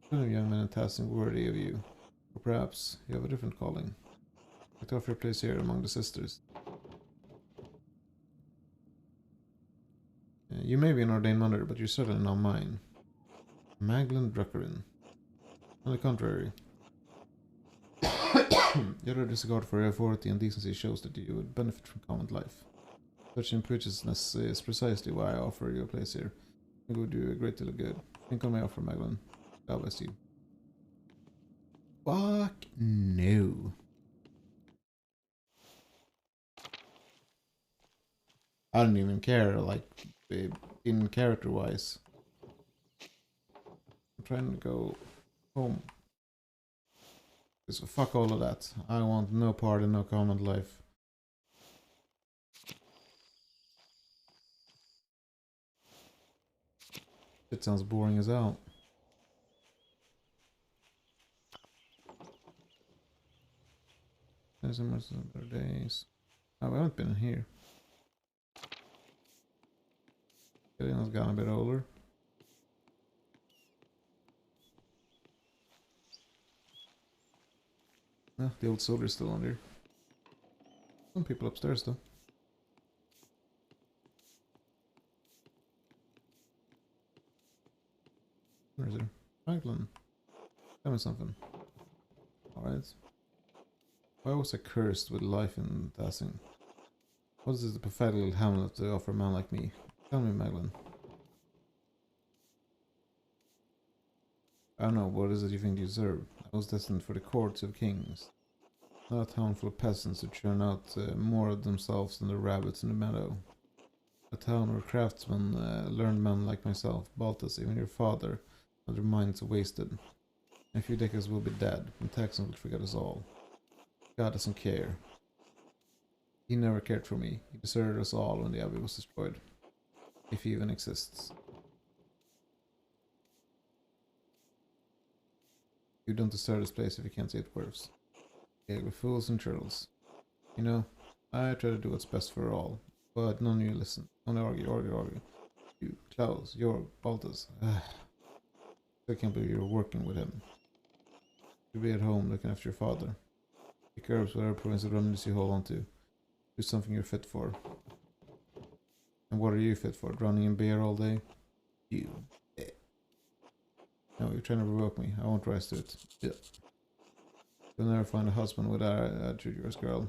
Plenty of young men in tasking worthy of you. Or perhaps you have a different calling. Like to offer your place here among the sisters. You may be an ordained mother, but you're certainly not mine. Magdalene Druckerin. On the contrary, your disregard for authority and decency shows that you would benefit from common life. Such impetuousness is precisely why I offer you a place here. It would do a great deal of good. Think on my offer, Magdalene. God bless you. Fuck no. I don't even care, like, in character-wise. I'm trying to go home. So fuck all of that. I want no part in no comment life. It sounds boring as hell. There's so much better days. Oh, I haven't been in here. Elena's gotten a bit older. No, the old soldier's still on there. Some people upstairs though. Where is there? Franklin. Tell me something. Alright. Why was I cursed with life in Dassing? What is this, the pathetic little hamlet to offer a man like me? Tell me, Maglin. I don't know, what is it you think you deserve? I was destined for the courts of kings. Not a town full of peasants who churn out more of themselves than the rabbits in the meadow. A town where craftsmen, learned men like myself, Baltus, even your father, have their minds wasted. In a few decades we'll be dead, and Texans will forget us all. God doesn't care. He never cared for me. He deserted us all when the Abbey was destroyed. If he even exists. You don't desert this place if you can't see it worse. Okay, we're fools and churls. You know, I try to do what's best for all, but none of you listen. Only argue. You, Klaus, Jorg, Baltus. I can't believe you're working with him. You'll be at home looking after your father. Pick herbs, whatever province of remedies you hold on to. Do something you're fit for. And what are you fit for? Drowning in beer all day? You. No, you're trying to provoke me. I won't rise to it. Yeah. You'll never find a husband with that attitude, yours, girl.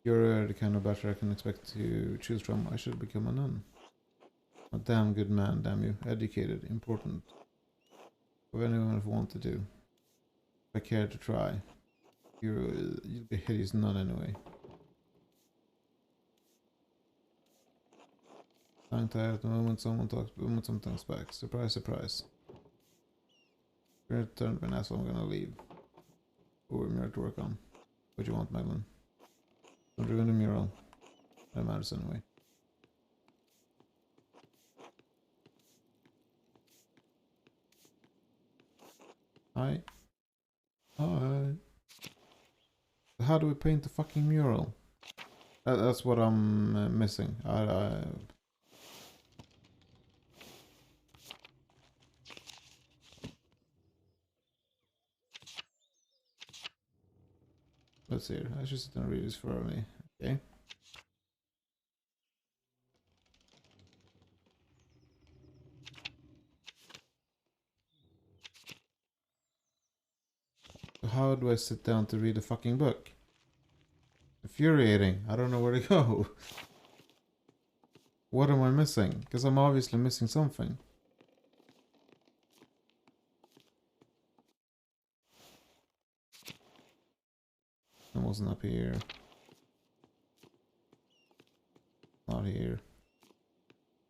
You're the kind of bachelor I can expect to choose from. I should become a nun. A damn good man, damn you. Educated, important. What anyone would want to do. If I care to try. You'll be a hideous nun anyway. I'm tired at the moment someone talks back. Surprise, surprise. You're gonna turn to be an asshole, I'm gonna leave. Or mirror to work on. What do you want, Maglin? Don't ruin the mural. That matters anyway. Hi. Hi. How do we paint the fucking mural? That's what I'm missing. Let's see. I should sit and read this for me. Okay. So how do I sit down to read a fucking book? Infuriating. I don't know where to go. What am I missing? Because I'm obviously missing something. I wasn't up here. Not here.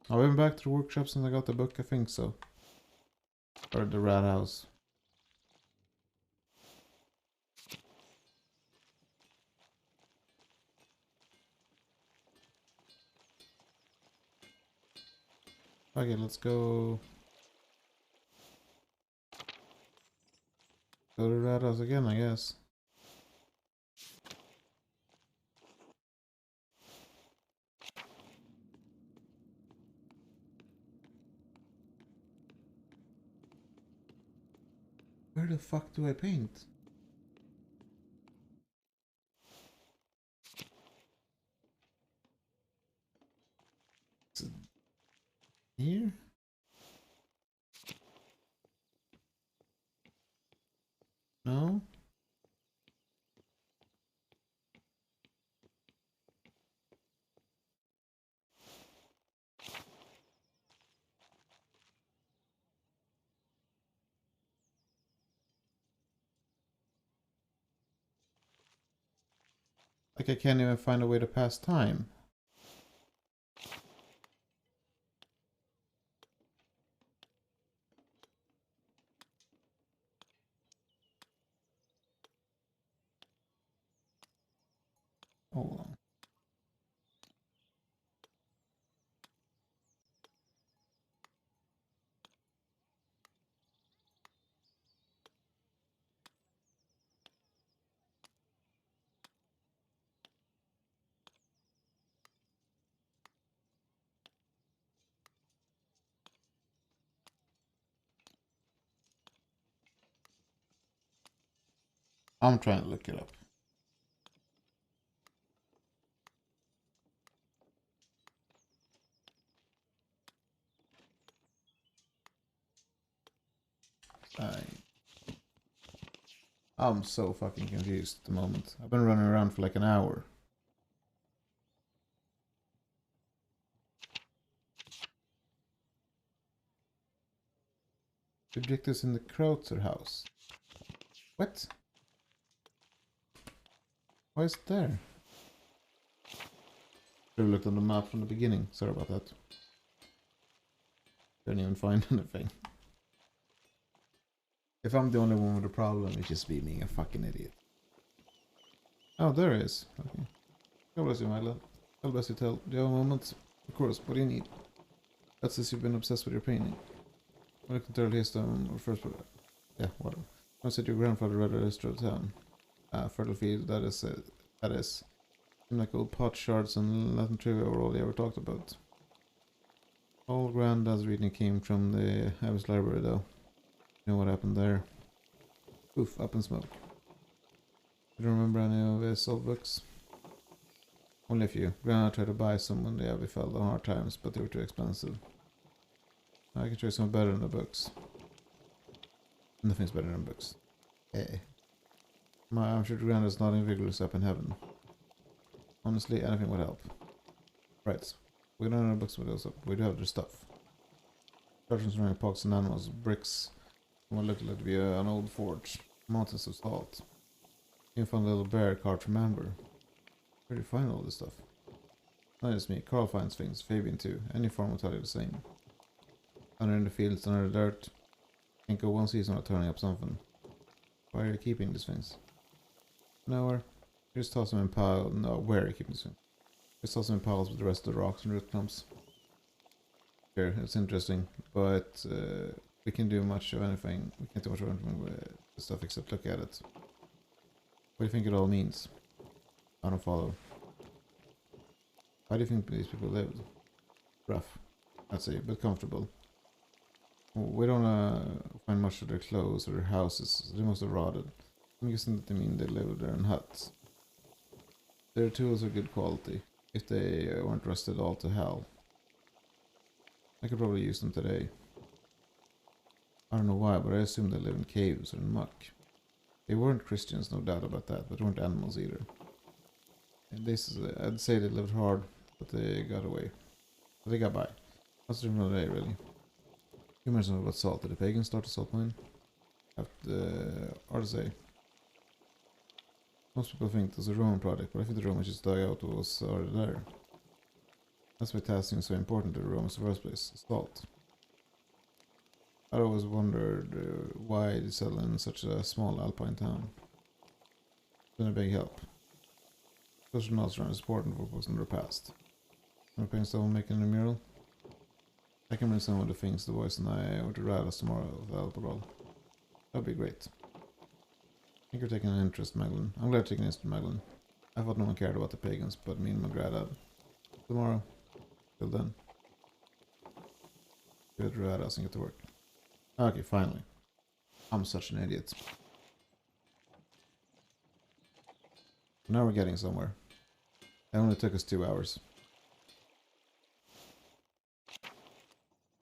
I went back to the workshop since I got the book, I think so. Or the rat house. Okay, let's go. Go to the rat house again, I guess. Where the fuck do I paint? Is it here? No? Like I can't even find a way to pass time. Hold on. I'm trying to look it up. I'm so fucking confused at the moment. I've been running around for like an hour. Objectives in the Krautzer house. What? Why is it there? Should have looked on the map from the beginning. Sorry about that. Didn't even find anything. If I'm the only one with a problem, it's just me being a fucking idiot. Oh, there it is. Okay. God bless you, my love. God bless you, tell. Do you have a moment? Of course, what do you need? That's since you've been obsessed with your painting. When I can tell his or first... Yeah, whatever. I said your grandfather read a history of town. Fertile field, that is it. That is. Seemed like old pot shards and Latin trivia were all he ever talked about. All Granddad's reading came from the Abbey's library, though. You know what happened there? Poof, up in smoke. You don't remember any of his old books? Only a few. Grandad tried to buy some when the Abbey fell on hard times, but they were too expensive. I can show you some better than the books. Nothing's better than books. Hey. I'm sure Grandad's nodding vigorously up in heaven. Honestly, anything would help. Right. We don't have books with us up. We do have their stuff. Cartons running pots and animals, bricks. What looked like to be an old forge. Mountains of salt. You found a little bear cart from Amber. Where do you find all this stuff? Not just me. Carl finds things. Fabian too. Any farm will tell you the same. Under in the fields, under the dirt. Can't go one season without turning up something. Why are you keeping these things? Nowhere. Just toss them in piles. No, where are you keeping these things? Just toss them in piles with the rest of the rocks and root clumps. Sure, it's interesting, but we can do much of anything. We can't do much of anything with the stuff except look at it. What do you think it all means? I don't follow. How do you think these people lived? Rough, I'd say, but comfortable. We don't find much of their clothes or their houses. They must have rotted. I'm guessing that they mean they lived there in huts. Their tools are good quality, if they weren't rusted all to hell. I could probably use them today. I don't know why, but I assume they live in caves or in muck. They weren't Christians, no doubt about that, but they weren't animals either. And this is, I'd say they lived hard, but they got away. But they got by. What's the difference today, really? You mentioned about salt. Did the pagans start the salt mine? Hard to say. Most people think it was a Roman project, but I think the Romans just dug out what was already there. That's why tasking is so important to the Romans in the first place. Salt. I always wondered why they settled in such a small alpine town. It's been a big help. Social knowledge around is important for folks in their past. Am I paying someone making a mural? I can bring some of the things the boys and I were to ride us tomorrow with alcohol. That'd be great. I think you're taking an interest, Maglin. I'm glad you're taking an interest, Maglin. I thought no one cared about the pagans, but me and my granddad. Tomorrow. Till then. Get to ride us and get to work. Okay, finally. I'm such an idiot. Now we're getting somewhere. It only took us 2 hours.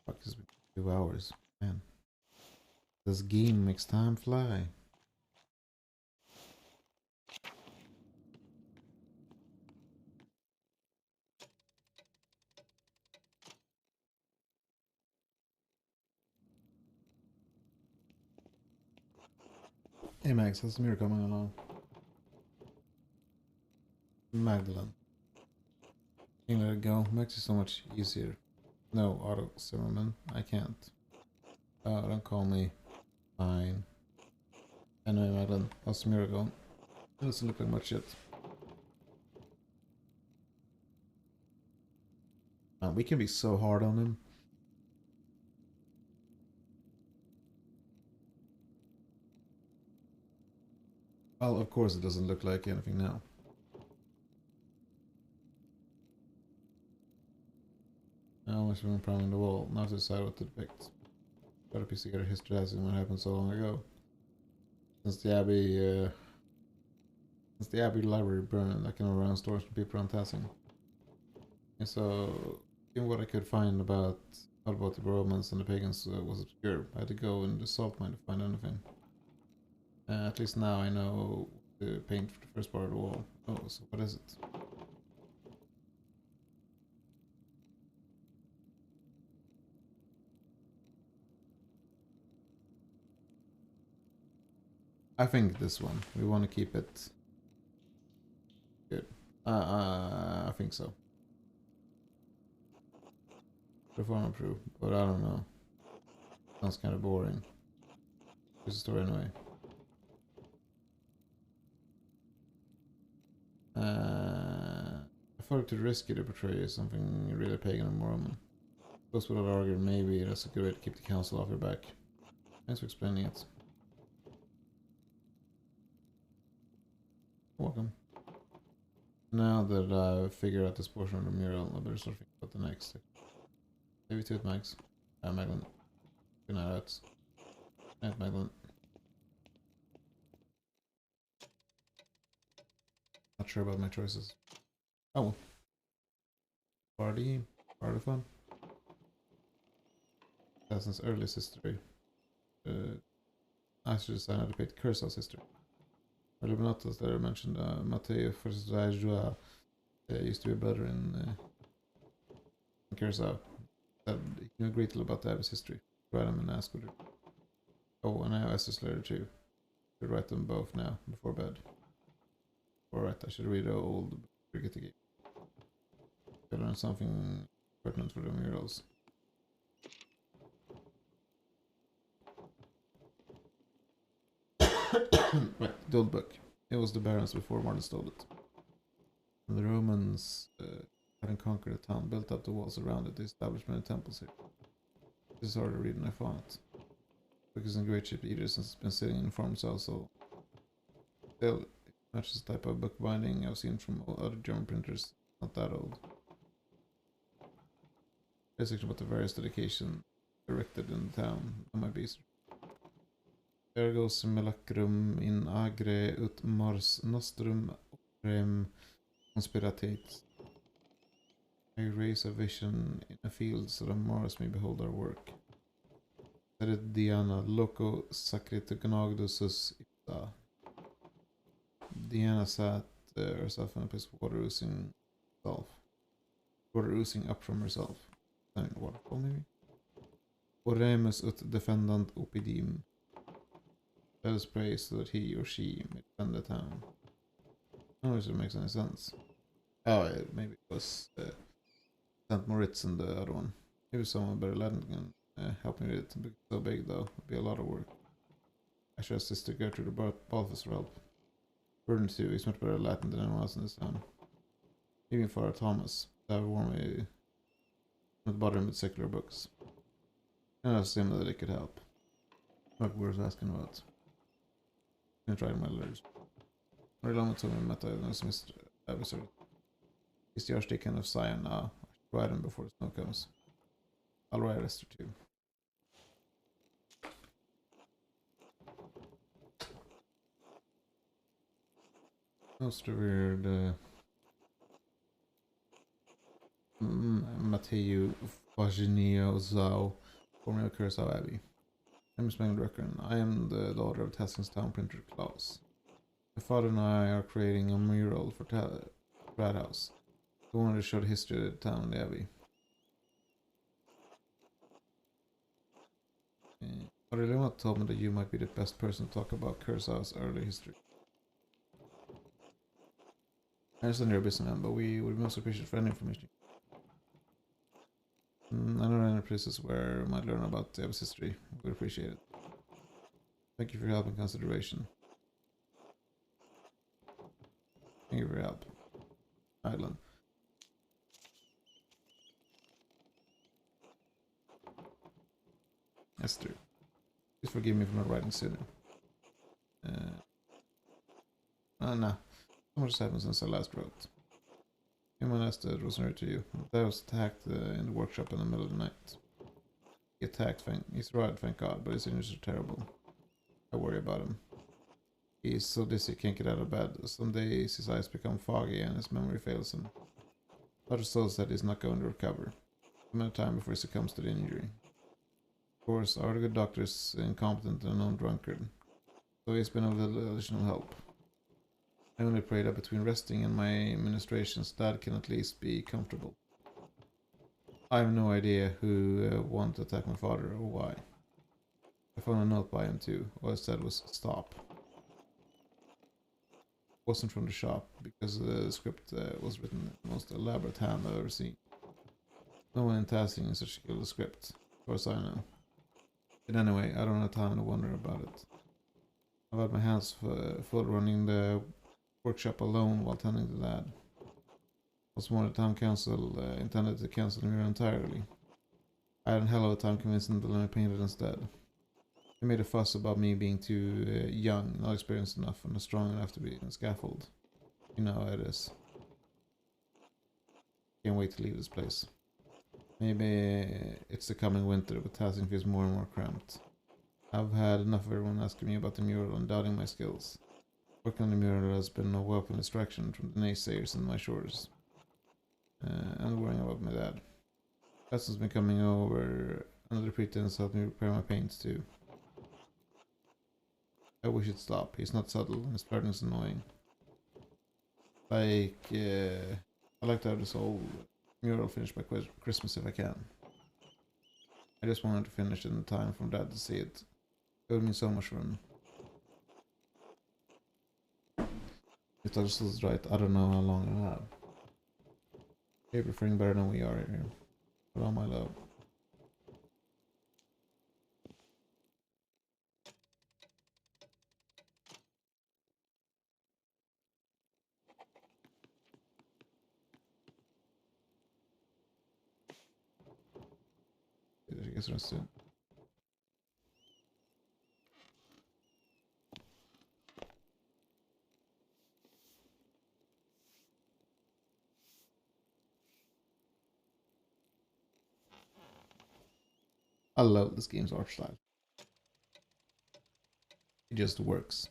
Fuck, it's been 2 hours. Man. This game makes time fly. Hey Max, how's the mirror coming along? Magdalene. Can you let it go? Makes it so much easier. No, Otto Zimmerman, I can't. Don't call me. Fine. Anyway, Magdalene, how's the mirror going? It doesn't look like much yet. We can be so hard on him. Well, of course it doesn't look like anything now. Now much room priming the wall, not to decide what to depict. Got a piece together history as in what happened so long ago. Since the Abbey library burned, I can around stories from people on Tassing. And so, given what I could find about the Romans and the pagans was obscure, I had to go in the salt mine to find anything. At least now I know to paint for the first part of the wall. Oh, so what is it? I think this one. We want to keep it good. I think so. Reform approved, but I don't know. Sounds kind of boring. Here's the story anyway. I thought too risky to portray something really pagan and Mormon. Goes without arguing, maybe that's a good way to keep the council off your back. Thanks for explaining it. Welcome. Now that I've figured out this portion of the mural, I better start thinking about the next. Maybe to it, Max. Maglin. Good night, out. Night, Maglin. Not sure about my choices. Oh. Party fun. Since earliest history. I should decide how to pick Kursaw's history. Illuminatus that I mentioned, Matteo Forsajua used to be a brother in Curacao. Said he knew a great deal about the Abbey's history. Write him and ask what it. Oh, and I have Esther's letter too. Should write them both now, before bed. Alright, I should read the old cricket game. I learn something pertinent for the murals. Right, the old book. It was the Barons before Martin stole it. And the Romans, having conquered the town, built up the walls around it. They established many temples here. This is harder to read than I thought. The book is in great shape either since it's been sitting in form so still it matches the type of book binding I've seen from other German printers. Not that old. There's a section about the various dedications erected in the town. That might be easier. Ergo simulacrum in agre ut mars nostrum rem conspiratate. I raise a vision in a field so that Mars may behold our work. Said Diana loco sacritugnagdusus ipsa. Diana sat herself in a place of water oozing up from herself. I mean, waterfall maybe? Oremus ut defendant opidim. Let us pray so that he or she may defend the town. I don't know if it makes any sense. Oh, yeah, maybe it was St. Moritz and the other one. Maybe someone better Latin can help me with it. It's so big though, it'd be a lot of work. I should ask Sister Gertrude about Balthus for help. Burden too, he's much better at Latin than anyone else in this town. Even Father Thomas, that would warn me not bother him with secular books. And I assume that they could help. What we were asking about. I'm gonna try my letters. Relama told me Meta knows Mr. Adversary. Is the Archdeacon of Sion now? I should write him before the snow comes. I'll write Esther too. Most revered Matteo Virginio Zhao, formerly of Curacao Abbey. I'm Magnus Drucker. I am the daughter of Tassing's town printer Klaus. My father and I are creating a mural for Brad House. We wanted to show the history of the town and the abbey. Aurelio told me that you might be the best person to talk about Curaçao's early history. I understand you're a businessman, but we would be most appreciative for any information. I know any places where we might learn about the abbey's history. We would appreciate it. Thank you for your help and consideration. Thank you for your help. Island. Esther. Please forgive me for not writing sooner. Oh no. So much has happened since I last wrote. Human Esther was married to you. Dad was attacked in the workshop in the middle of the night. He's right, thank God, but his injuries are terrible. I worry about him. He's so dizzy he can't get out of bed. Some days his eyes become foggy and his memory fails him. Doctor Stoll said he's not going to recover. A minute time before he succumbs to the injury. Of course, our good doctor is incompetent and a known drunkard, so he's been of little additional help. I only pray that between resting and my ministrations, Dad can at least be comfortable. I have no idea who wanted to attack my father or why. I found a note by him too. All it said was stop. It wasn't from the shop because the script was written in the most elaborate hand I've ever seen. No one in tasking is such a skilled script, as far as I know. But anyway, I don't have time to wonder about it. I've had my hands full running the workshop alone while tending the lad. What's more, the town council intended to cancel the mural entirely. I had a hell of a time convincing them to let me paint it instead. They made a fuss about me being too young, not experienced enough, and not strong enough to be on scaffold. You know how it is. Can't wait to leave this place. Maybe it's the coming winter, but tasking feels more and more cramped. I've had enough of everyone asking me about the mural and doubting my skills. Working on the mural has been a welcome distraction from the naysayers on my shores. And worrying about my dad. Justin's been coming over under the pretense to help me repair my paints too. I wish it'd stop. He's not subtle, and his flirting is annoying. I like to have this whole mural finished by Christmas if I can. I just wanted to finish it in time for Dad to see it. It would mean so much for him. If Dr. Still's right, I don't know how long I have. You're preferring better than we are here. But all my love. I guess we're soon. I love this game's art style. It just works.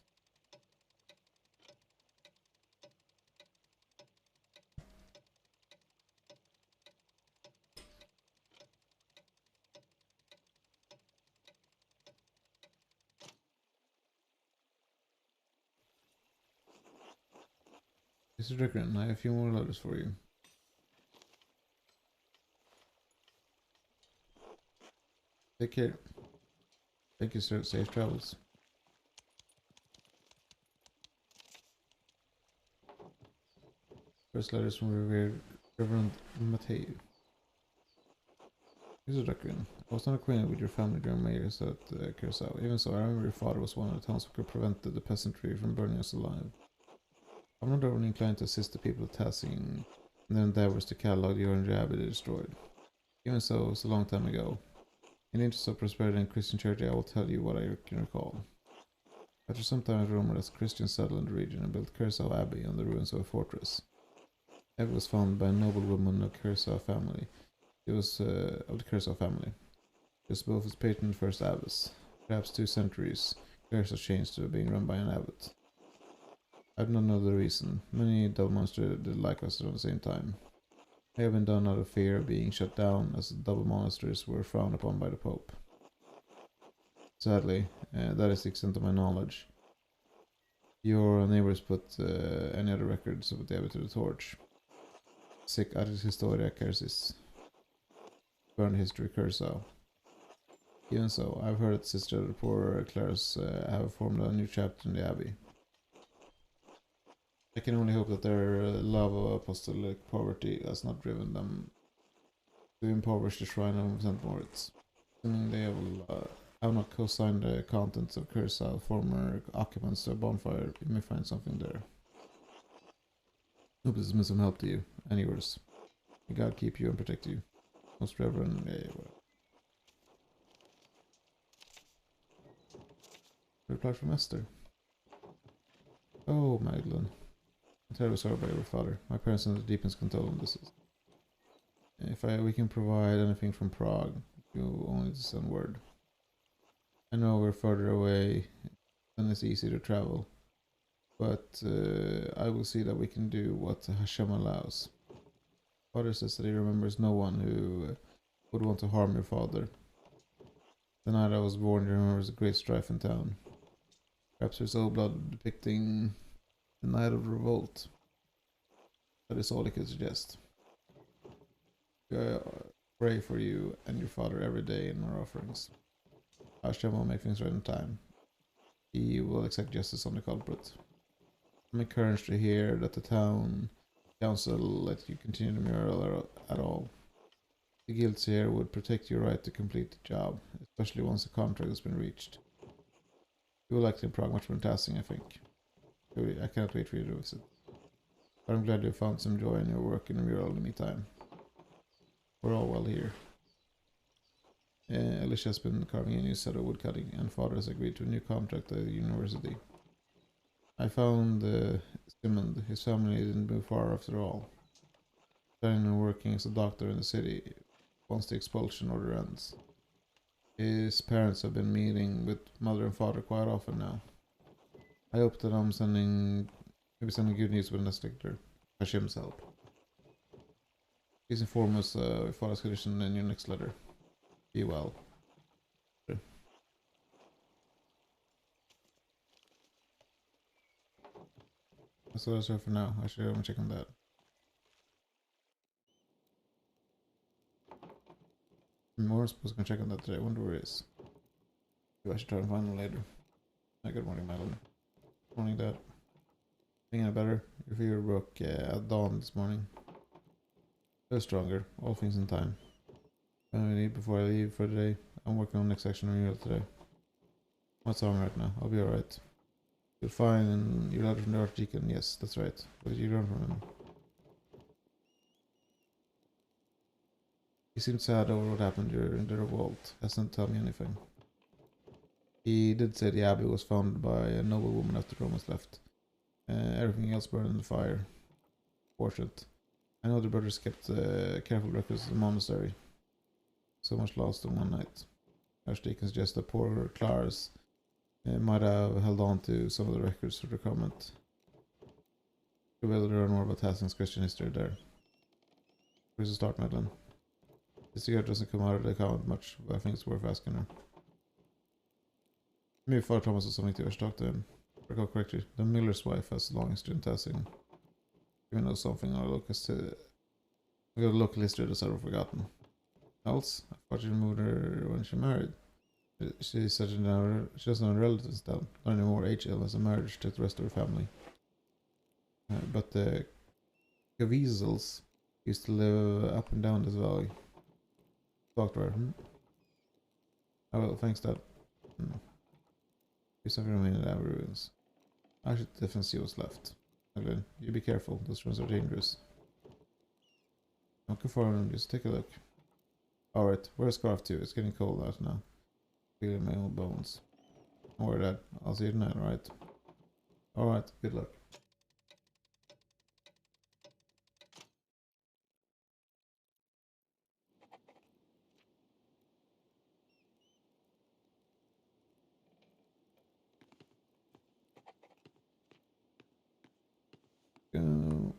Mr. Drickren, I have a few more letters for you. Take care. Thank you, sir. Safe travels. First letters from Reverend Matthew. Mr. Drickren, I was not acquainted with your family during my years at Curacao. Even so, I remember your father was one of the townsfolk who prevented the peasantry from burning us alive. I'm not overly inclined to assist the people of Tassing in their endeavors to catalog the Orange Abbey they destroyed. Even so, it was a long time ago. In the interest of prosperity and Christian charity, I will tell you what I can recall. After some time, it was rumored that Christians settled in the region and built Curacao Abbey on the ruins of a fortress. The abbey was founded by a noblewoman of Curacao family. It was of the Curacao family. It was both its patron and first abbess. Perhaps 2 centuries, Curacao changed to being run by an abbot. I do not know the reason. Many double monasteries did likewise around the same time. They have been done out of fear of being shut down, as the double monasteries were frowned upon by the Pope. Sadly, that is the extent of my knowledge. Your neighbors put any other records of the abbey to the torch. Sic ars historia Cursis. Burn history Curacao. Even so, I've heard that Sister of the Poor Clares have formed a new chapter in the abbey. I can only hope that their love of apostolic poverty has not driven them to impoverish the shrine of St. Moritz. Assuming they have not co-signed the contents of Curacao, former occupants to a bonfire, you may find something there. Hope this has been some help to you, and yours. May God keep you and protect you. Most Reverend... Reply from Esther. Oh, Magdalene. I'm terribly sorry about your father. My parents are the deepest condolences. If we can provide anything from Prague, you only need to send word. I know we're further away than it's easy to travel, but I will see that we can do what Hashem allows. Father says that he remembers no one who would want to harm your father. The night I was born, he remembers a great strife in town. Perhaps there's old blood depicting the night of revolt. That is all he could suggest. I pray for you and your father every day in our offerings. Hashem will make things right in time. He will exact justice on the culprit. I'm encouraged to hear that the town council let you continue the mural at all. The guilds here would protect your right to complete the job, especially once the contract has been reached. You will likely Prague much more tasking, I think. I cannot wait for you to visit. But I'm glad you found some joy in your work in the mural in the meantime. We're all well here. Alicia has been carving a new set of woodcutting, and father has agreed to a new contract at the university. I found Simond. His family didn't move far after all. Planning on working as a doctor in the city once the expulsion order ends. His parents have been meeting with mother and father quite often now. I hope that I'm maybe sending good news with an lecture. Hashim's help. Please inform us of father's condition in your next letter. Be well. That's all I saw for now. I should go and check on that. More supposed to check on that today. I wonder where it is. Maybe I should try and find it later. Good morning, Madeline. Morning, Dad. Feeling better? Your fever broke at dawn this morning. Feel stronger. All things in time. What do I need before I leave for the day? I'm working on the next section of your today. What's wrong right now? I'll be alright. You'll find your letter from the Archdeacon. Yes, that's right. What did you learn from him? He seemed sad over what happened during the revolt. Hasn't told me anything. He did say the abbey was founded by a noble woman after the Romans left. Everything else burned in the fire. Fortunate. I know the brothers kept careful records of the monastery. So much lost in one night. Archdeacon suggests that poor Clares might have held on to some of the records for the comment. You'll be able to learn more about Hassan's Christian history there. Where's the start, Madeline? This cigarette doesn't come out of the comment much, but I think it's worth asking her. Maybe Father Thomas has something to talk to him. If I recall correctly, the miller's wife has long history in Tassing. Even though something our local history that's ever forgotten. Else, I thought she moved her when she married. She said she doesn't have relatives down. Not anymore. HL has a marriage to the rest of her family. But the Caviezel's used to live up and down this valley. Talk to her. Oh well, thanks, Dad. There's something remaining in the abbey ruins. I should definitely see what's left. Okay, you be careful. Those ruins are dangerous. Don't go far on, just take a look. Alright, wear a scarf too. It's getting cold out now. Feeling my own bones. Don't worry, Dad. I'll see you tonight, alright? Alright, good luck. Go.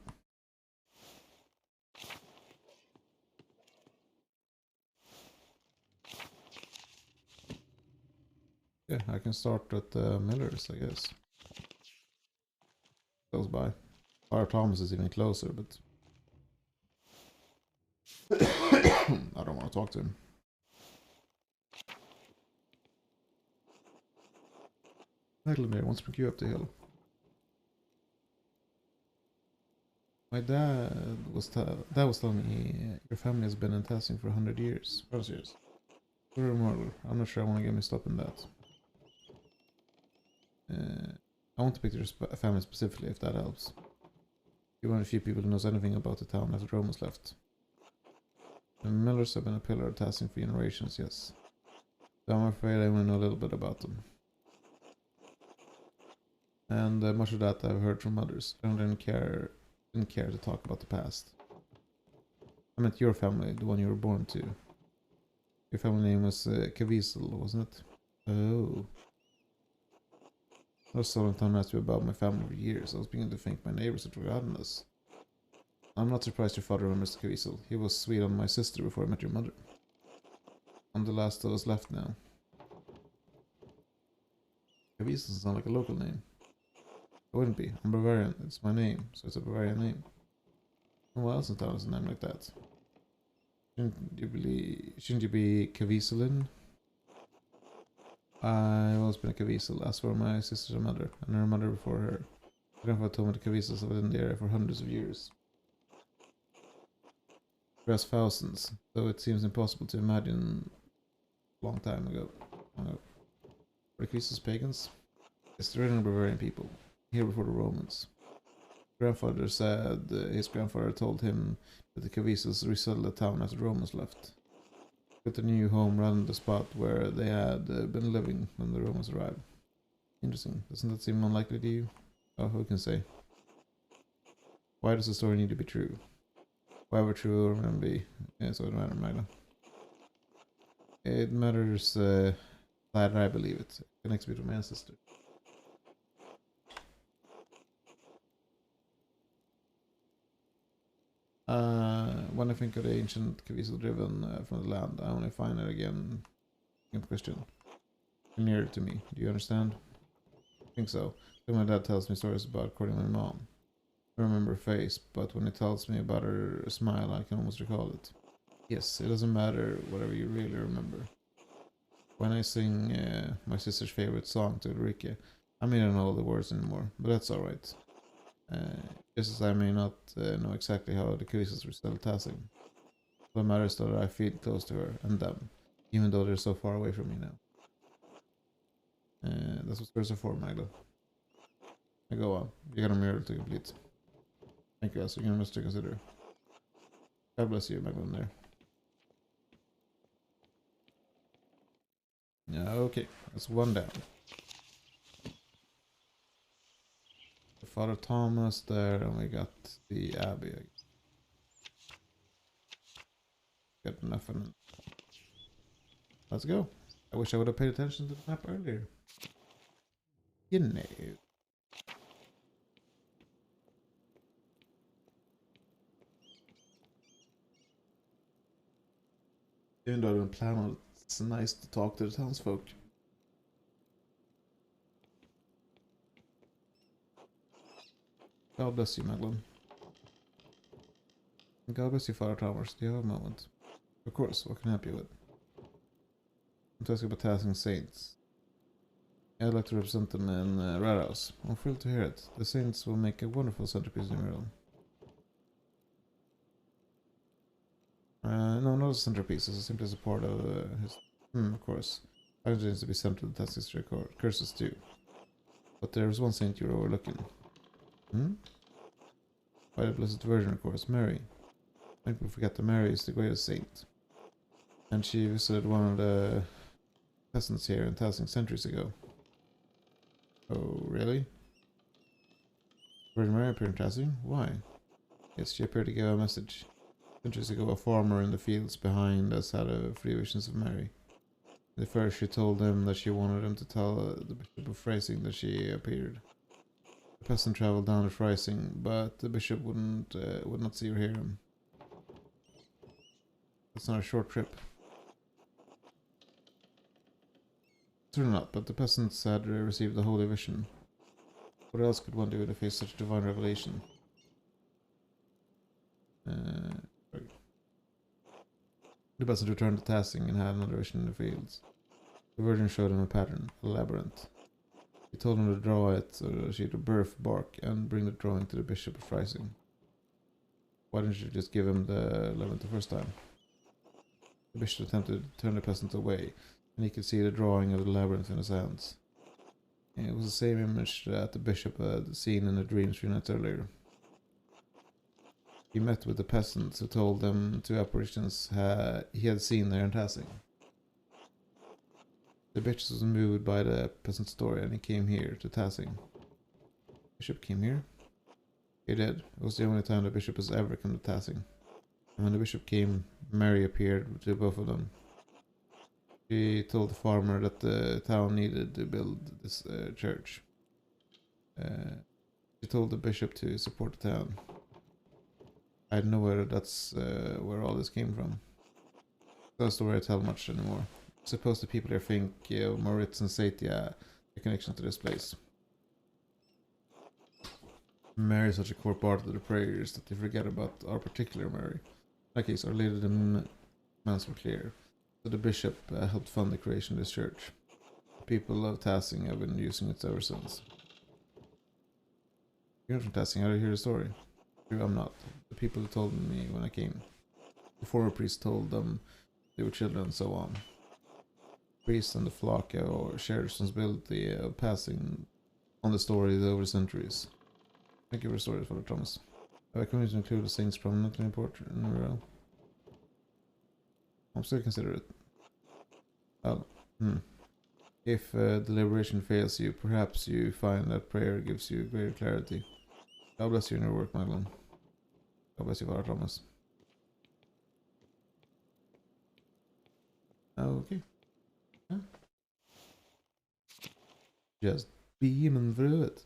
Yeah, I can start with the Millers, I guess. Close by. Father Thomas is even closer, but I don't want to talk to him. Magdalene wants to bring you up the hill. My dad was telling me your family has been in Tassing for 100 years. 100 years. You're a murderer. I'm not sure I want to get mixed up in that. I want to pick your family specifically, if that helps. You're one of the few people who knows anything about the town after Romans left. The Millers have been a pillar of Tassing for generations, yes. So I'm afraid I only know a little bit about them. And much of that I've heard from others. I didn't care to talk about the past. I meant your family, the one you were born to. Your family name was Caviezel, wasn't it? Oh. I was someone telling me about my family for years. I was beginning to think my neighbors had forgotten us. I'm not surprised your father remembers Caviezel. He was sweet on my sister before I met your mother. I'm the last of us left now. Caviezel sounds like a local name. It wouldn't be. I'm Bavarian. It's my name, so it's a Bavarian name. And what else in town has a name like that? Shouldn't you be Caviezelin? I've always been a Caviezel, as for my sister's mother, and her mother before her. My grandfather told me the Caviezels have been in the area for hundreds of years. Perhaps thousands, though it seems impossible to imagine a long time ago. Were the Caviezels pagans? It's the original Bavarian people, here before the Romans. Grandfather said his grandfather told him that the Caviezels resettled the town after the Romans left. Built a new home right on the spot where they had been living when the Romans arrived. Interesting. Doesn't that seem unlikely to you? Oh, who can say? Why does the story need to be true? Whatever true or may be, yeah, so it doesn't matter, Magda. It matters that I believe it. It connects me to my ancestor. When I think of the ancient Caviezel driven from the land, I only find it again in question. Nearer to me. Do you understand? I think so. So my dad tells me stories about courting my mom. I remember her face, but when he tells me about her smile, I can almost recall it. Yes, it doesn't matter whatever you really remember. When I sing my sister's favorite song to Ulrike, I may not know the words anymore, but that's alright. Just as I may not know exactly how the Caviezels were still tasking. What matters is that I feel close to her and them, even though they're so far away from me now. That's what scores are for, Magda. Now go on. You got a mirror to complete. Thank you, as you're gonna to consider. God bless you, Magdalene there. Yeah, okay. That's one down. Father Thomas there, and we got the Abbey. Got nothing. Let's go. I wish I would have paid attention to the map earlier. You know. Even though I didn't plan on it, it's nice to talk to the townsfolk. God bless you, Madeline. God bless you, Father Thomas. Do you have a moment? Of course, what can I help you with? I'm talking about tasking saints. I'd like to represent them in Red House. I'm thrilled to hear it. The saints will make a wonderful centerpiece in your realm. No, not a centerpiece. It's simply as a part of his... of course. Actually needs to be sent to the task history curses too. But there's one saint you're overlooking. By the Blessed Virgin, of course, Mary. Many people forget that Mary is the greatest saint. And she visited one of the peasants here in Tasing centuries ago. Oh, really? Virgin Mary appeared in Tasing? Why? Yes, she appeared to give a message. Centuries ago, a farmer in the fields behind us had three visions of Mary. The first, she told him that she wanted him to tell the Bishop of Freising that she appeared. The peasant traveled down to Freising, but the bishop would not see or hear him. That's not a short trip. Certainly not, but the peasants had received the holy vision. What else could one do to face such divine revelation? The peasant returned to Tassing and had another vision in the fields. The Virgin showed him a pattern, a labyrinth. He told him to draw it so that she could birth bark and bring the drawing to the Bishop of Freising. Why didn't you just give him the labyrinth the first time? The bishop attempted to turn the peasant away, and he could see the drawing of the labyrinth in his hands. It was the same image that the bishop had seen in the dreams 3 nights earlier. He met with the peasants who told them 2 apparitions he had seen there in Tassing. The bishop was moved by the peasant's story and he came here to Tassing. Bishop came here. He did. It was the only time the bishop has ever come to Tassing. And when the bishop came, Mary appeared to both of them. She told the farmer that the town needed to build this church. She told the bishop to support the town. I don't know whether that's where all this came from. That's the way I tell much anymore. I suppose the people here think Moritz and Satia a connection to this place. Mary is such a core part of the prayers that they forget about our particular Mary. In that case, Our Lady of the Mans were clear. So the bishop helped fund the creation of this church. The people of Tassing have been using it ever since. You're not from Tassing, how do you hear the story? I'm not. The people who told me when I came. The former priest told them they were children and so on. Priests and the flock shared responsibility of passing on the stories over the centuries. Thank you for the story, Father Thomas. Have I come to include the saints prominently important in the row? I'm still consider it. Well, if deliberation fails you, perhaps you find that prayer gives you greater clarity. God bless you in your work, Magdalene. God bless you, Father Thomas. Okay. Yeah. Just beaming through it.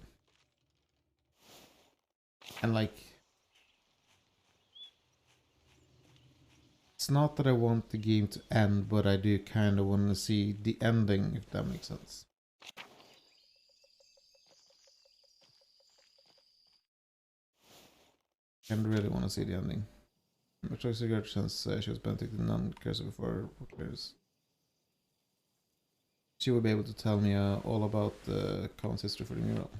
And like, it's not that I want the game to end, but I do kind of want to see the ending, if that makes sense. I really want to see the ending. Which I figured since she was Benedictine nun cursor before clears. She will be able to tell me all about the Count's history for the mural.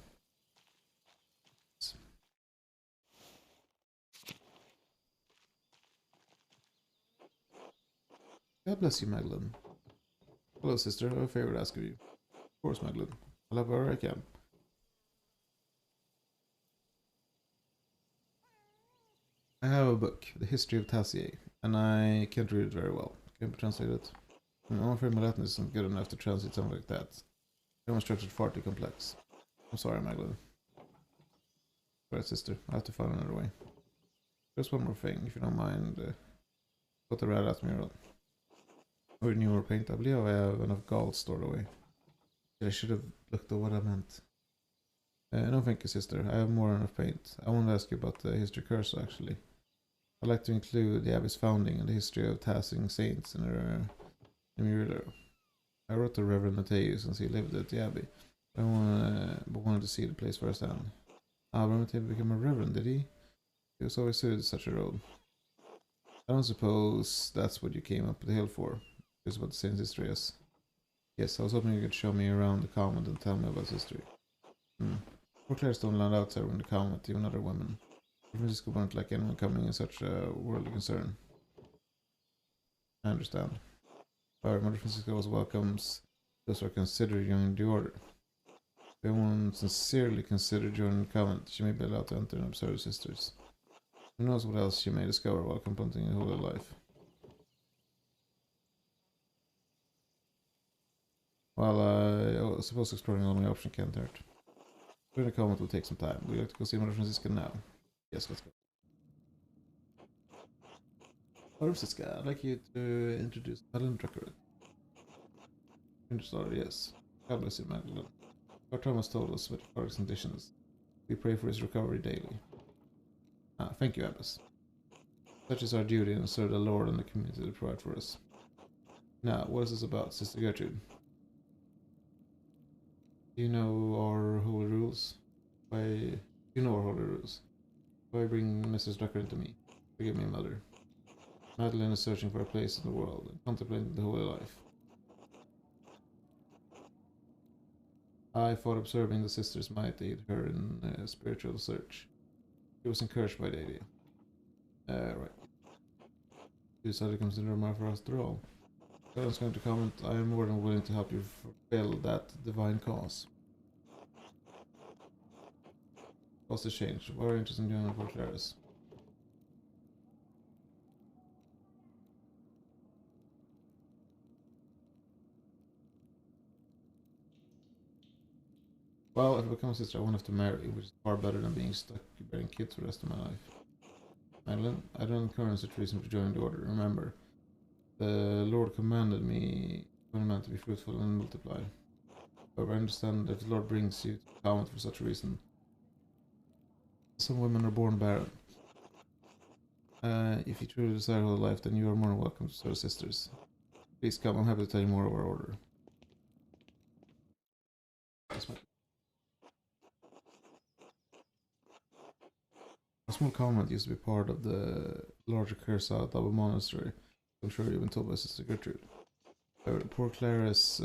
God bless you, Magdalene. Hello, sister. I have a favor to ask of you. Of course, Magdalene. I'll have wherever I can. I have a book, The History of Tassier, and I can't read it very well. Can you translate it? I'm afraid my Latin isn't good enough to translate something like that. I'm structured far too complex. I'm sorry, Magdalene. Sorry, sister. I have to find another way. Just one more thing, if you don't mind. Put the red at mural. Or newer paint. I believe I have enough gold stored away. I should have looked at what I meant. No, thank you, sister. I have more than enough paint. I want to ask you about the history curse, actually. I'd like to include the Abbey's founding and the history of Tassing saints in the mural. I wrote to Reverend Matthäus since he lived at the Abbey. I wanted to see the place firsthand. Reverend Matthäus became a reverend, did he? He was always suited to such a role. I don't suppose that's what you came up the hill for. It's what the saint's history is. Yes, I was hoping you could show me around the convent and tell me about its history. Poor Claire's don't land outside in the convent, even other women. Francisco weren't like anyone coming in such a worldly concern. I understand. However, Mother Francisco always welcomes those who are considered joining the order. If anyone sincerely considered joining the convent, she may be allowed to enter and observe the sisters. Who knows what else she may discover while confronting a holy life. Well, I suppose exploring the only option can't hurt. Joining the convent will take some time. Would you like to go see Mother Francisca now? Yes, let's go. Mother Francisca, I'd like you to introduce Madeline Drucker. Yes. God bless you, Madeline. Our Thomas told us with Clark's conditions. We pray for his recovery daily. Thank you, Abbess. Such is our duty and serve the Lord and the community to provide for us. Now, what is this about, Sister Gertrude? Do you know our holy rules? You know our holy rules. Why bring Mrs. Drucker into me? Forgive me, Mother. Madeline is searching for a place in the world and contemplating the holy life. I thought observing the sisters might aid her in a spiritual search. She was encouraged by the idea. Right. You decided to consider my for after all. I was going to comment, I am more than willing to help you fulfill that divine cause. What's the change? What are you interested in doing for Clarice? Well, if I become a sister, I won't have to marry, which is far better than being stuck bearing kids for the rest of my life. Madeline, I don't encourage such reason for joining the order. Remember, the Lord commanded me when I'm meant to be fruitful and multiply. However, I understand that if the Lord brings you to Talmud for such a reason. Some women are born barren. If you truly desire whole life, then you are more than welcome to serve sisters. Please come, I'm happy to tell you more of our order. A small convent used to be part of the larger Cursa double monastery. I'm sure you've been told by Sister Gertrude. However, poor Clarice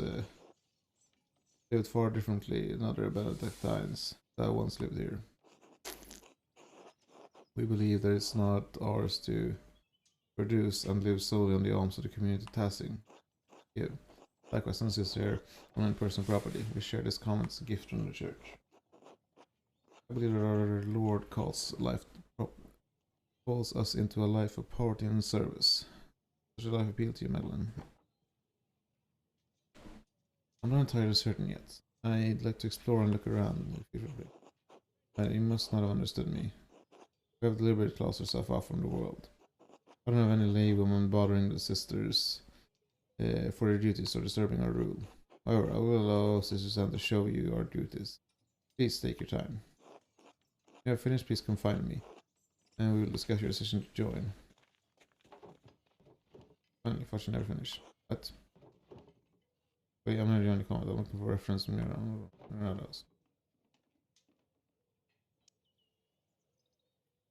lived far differently than other Benedictines that once lived here. We believe that it's not ours to produce and live solely on the alms of the community tassing. Give. Likewise, since it's here on personal property, we share this convent's gift from the church. I believe that our Lord calls us into a life of poverty and service. Does your life appeal to you, Madeline? I'm not entirely certain yet. I'd like to explore and look around if you're free. You must not have understood me. We have deliberately closed ourselves off from the world. I don't have any lay women bothering the sisters for their duties or disturbing our rule. However, I will allow Sister Sam to show you our duties. Please take your time. When you have finished, please come find me, and we will discuss your decision to join. Finally, fortune never finish. What? Wait, I'm not the only comment. I'm looking for reference from your house.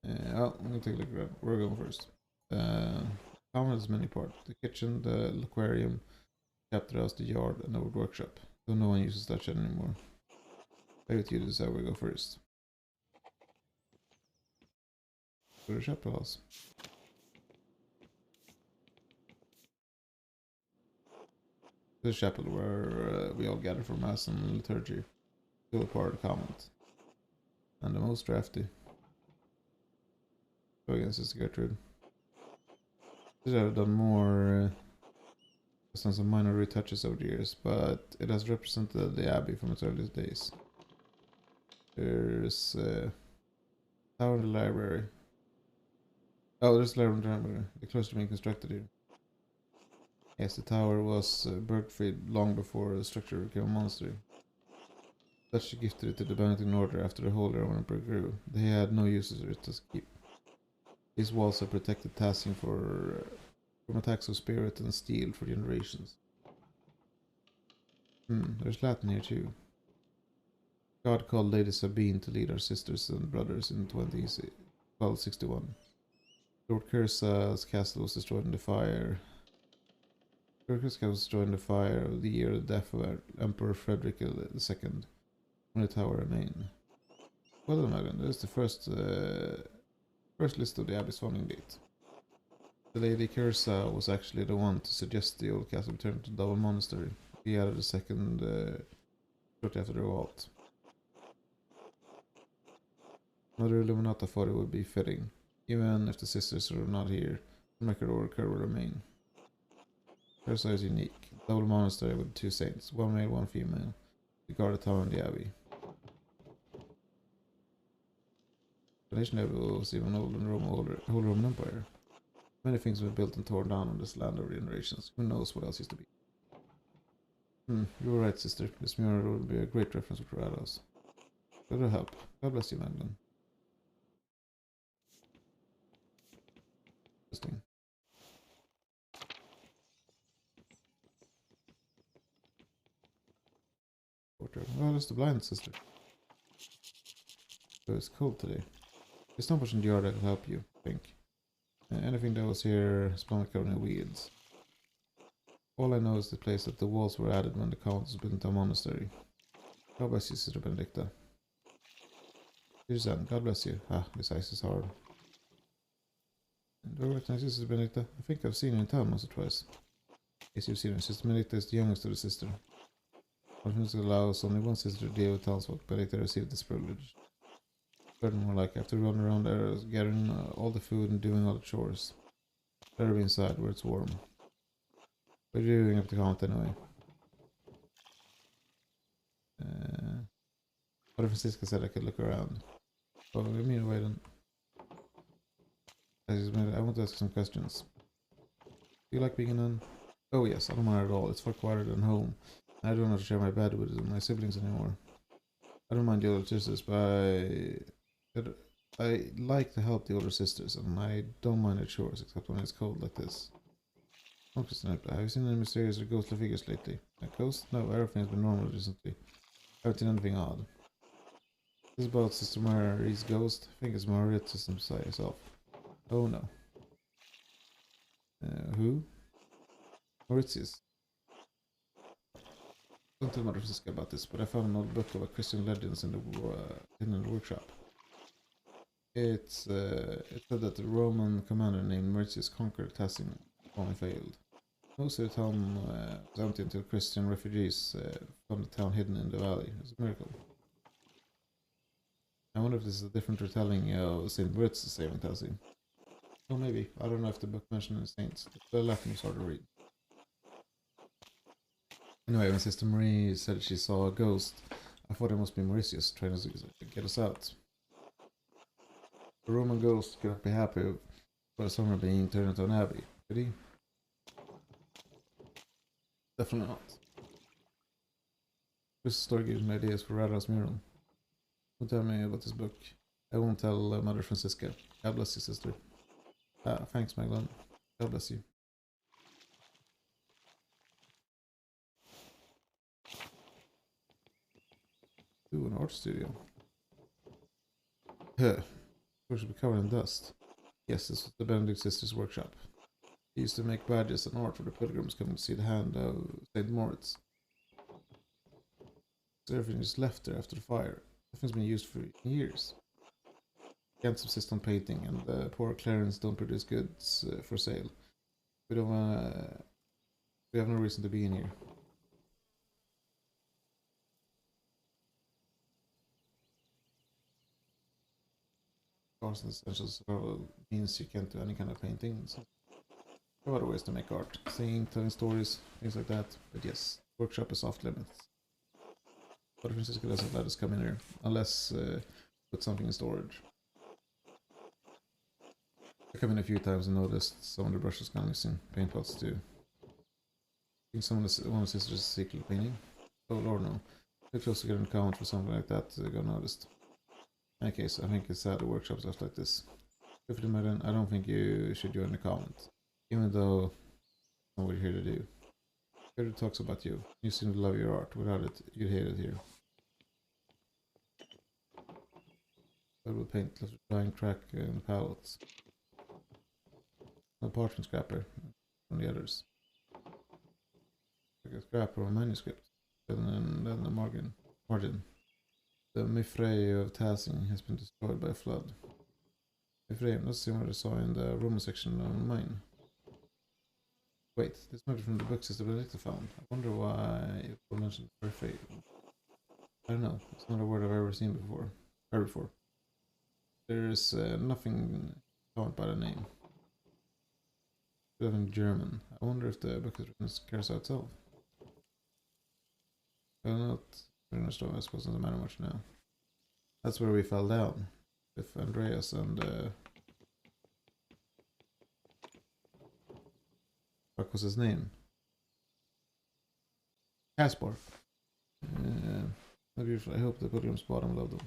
Well, I'm gonna take a look around. We're going first. Common has many parts. The kitchen, the aquarium, chapter house, the yard, and the old workshop. Though no one uses that shed anymore. I would use how we go first. Go to the chapter house. The chapel where we all gather for mass and liturgy. Still a part of the comment. And the most drafty. Go against Sister Gertrude. Should have done more some minor retouches over the years, but it has represented the abbey from its earliest days. There's tower in the library. Oh, there's a library in the library. The cloister being constructed here. Yes, the tower was Bergfried long before the structure became a monastery. Dutch gifted it to the Benedictine order after the Holy Roman Emperor grew. They had no uses for it to keep. These walls have protected Tassing from attacks of spirit and steel for generations. There's Latin here too. God called Lady Sabine to lead our sisters and brothers in 1261. Lord Cursa's castle was destroyed in the fire. Cursa's castle was destroyed in the fire of the year of the death of Emperor Frederick II, when the tower remained. Well done, Megan. There's the first list of the abbey's founding date. The Lady Cursa was actually the one to suggest the old castle return to double monastery. He added a second shortly after the revolt. Mother Illuminata thought it would be fitting, even if the sisters were not here. The record order will remain. Cursa is unique. Double monastery with two saints, one male, one female. To guard the tower and the abbey. The nation was even older than the whole Roman Empire. Many things were built and torn down on this land over generations. Who knows what else used to be? You were right, sister. This mural would be a great reference for Rados. Good to help. God bless you, Magdalene. Interesting. Oh, that's the blind sister. So it's cold today. There's not much in the yard that can help you, I think. Anything that was here spawned covered in weeds. All I know is the place that the walls were added when the convent was built into a monastery. God bless you, Sister Benedicta. Susan, God bless you. Ah, this ice is hard. Do I recognize you, Sister Benedicta? I think I've seen you in town once or twice. Yes, you've seen her. Sister Benedicta is the youngest of the sister. Confidence allows only one sister to deal with townsfolk. Benedicta received this privilege. Furthermore, like after running around there, gathering all the food and doing all the chores. Better be inside where it's warm. What are you doing up the convent anyway? But Francisca said I could look around. Oh, leave me away then. I want to ask some questions. Do you like being a nun? Oh yes, I don't mind at all. It's far quieter than home. I don't have to share my bed with my siblings anymore. I don't mind the older sisters, but I like to help the older sisters, and I don't mind their chores, except when it's cold like this. Oh, have you seen any mysterious or ghostly figures lately? A ghost? No, everything's been normal recently. I haven't seen anything odd. This is about Sister Marie's ghost. I think it's Mauritius herself. Oh no. Who? Mauritius. Don't tell Mother Francisca about this, but I found an old book about Christian legends in the workshop. It said that the Roman commander named Mauritius conquered Tassin, only failed. Most of the town was empty until Christian refugees found the town hidden in the valley. It was a miracle. I wonder if this is a different retelling of Saint Mauritius saving Tassin. Oh, maybe. I don't know if the book mentioned any saints. The Latin was hard to read. Anyway, when Sister Marie said she saw a ghost, I thought it must be Mauritius trying to get us out. The Roman ghost could not be happy for a summer being turned into an abbey, could he? Definitely not. This story gives me ideas for Rada's mural. Don't tell me about this book. I won't tell Mother Francisca. God bless you, sister. Thanks, Magdalene. God bless you. Ooh, an art studio. Huh. We should be covered in dust. Yes, this was the Benedict sisters' workshop. They used to make badges and art for the pilgrims coming to see the hand of St. Moritz. So everything is left there after the fire. Everything's been used for years. Can't subsist on painting, and the poor Clarence don't produce goods for sale. We don't we have no reason to be in here. Of course, essential survival means you can't do any kind of painting. So there are other ways to make art. Singing, telling stories, things like that. But yes, workshop is off limits. But Francisco doesn't let us come in here unless put something in storage. I come in a few times and noticed some of the brushes gone missing. Paint pots too. I think one of the sisters is secretly painting. Oh lord no. Too close to get an account for something like that to go noticed. In any case, I think it's sad the workshop stuff like this. If you imagine, I don't think you should join the comment. Even though that's not what you're here to do. Here it talks about you. You seem to love your art. Without it, you'd hate it here. I will paint left a drying crack in the palettes. No parchment scrapper from the others. Like a scrapper of a manuscript. And then the margin. The Mifrei of Tassin has been destroyed by a flood. Mifrei, that's similar to saw in the Roman section of mine. Wait, this matter from the book Sister Benedicta found. I wonder why it was mentioned Mifrei. I don't know. It's not a word I've ever seen before. Heard before. There's nothing comment by the name. In German. I wonder if the book is written as Carousel itself. Well, not very much, I suppose it doesn't matter much now. That's where we fell down with Andreas and what was his name? Caspar. I hope the pilgrims bottom loved them.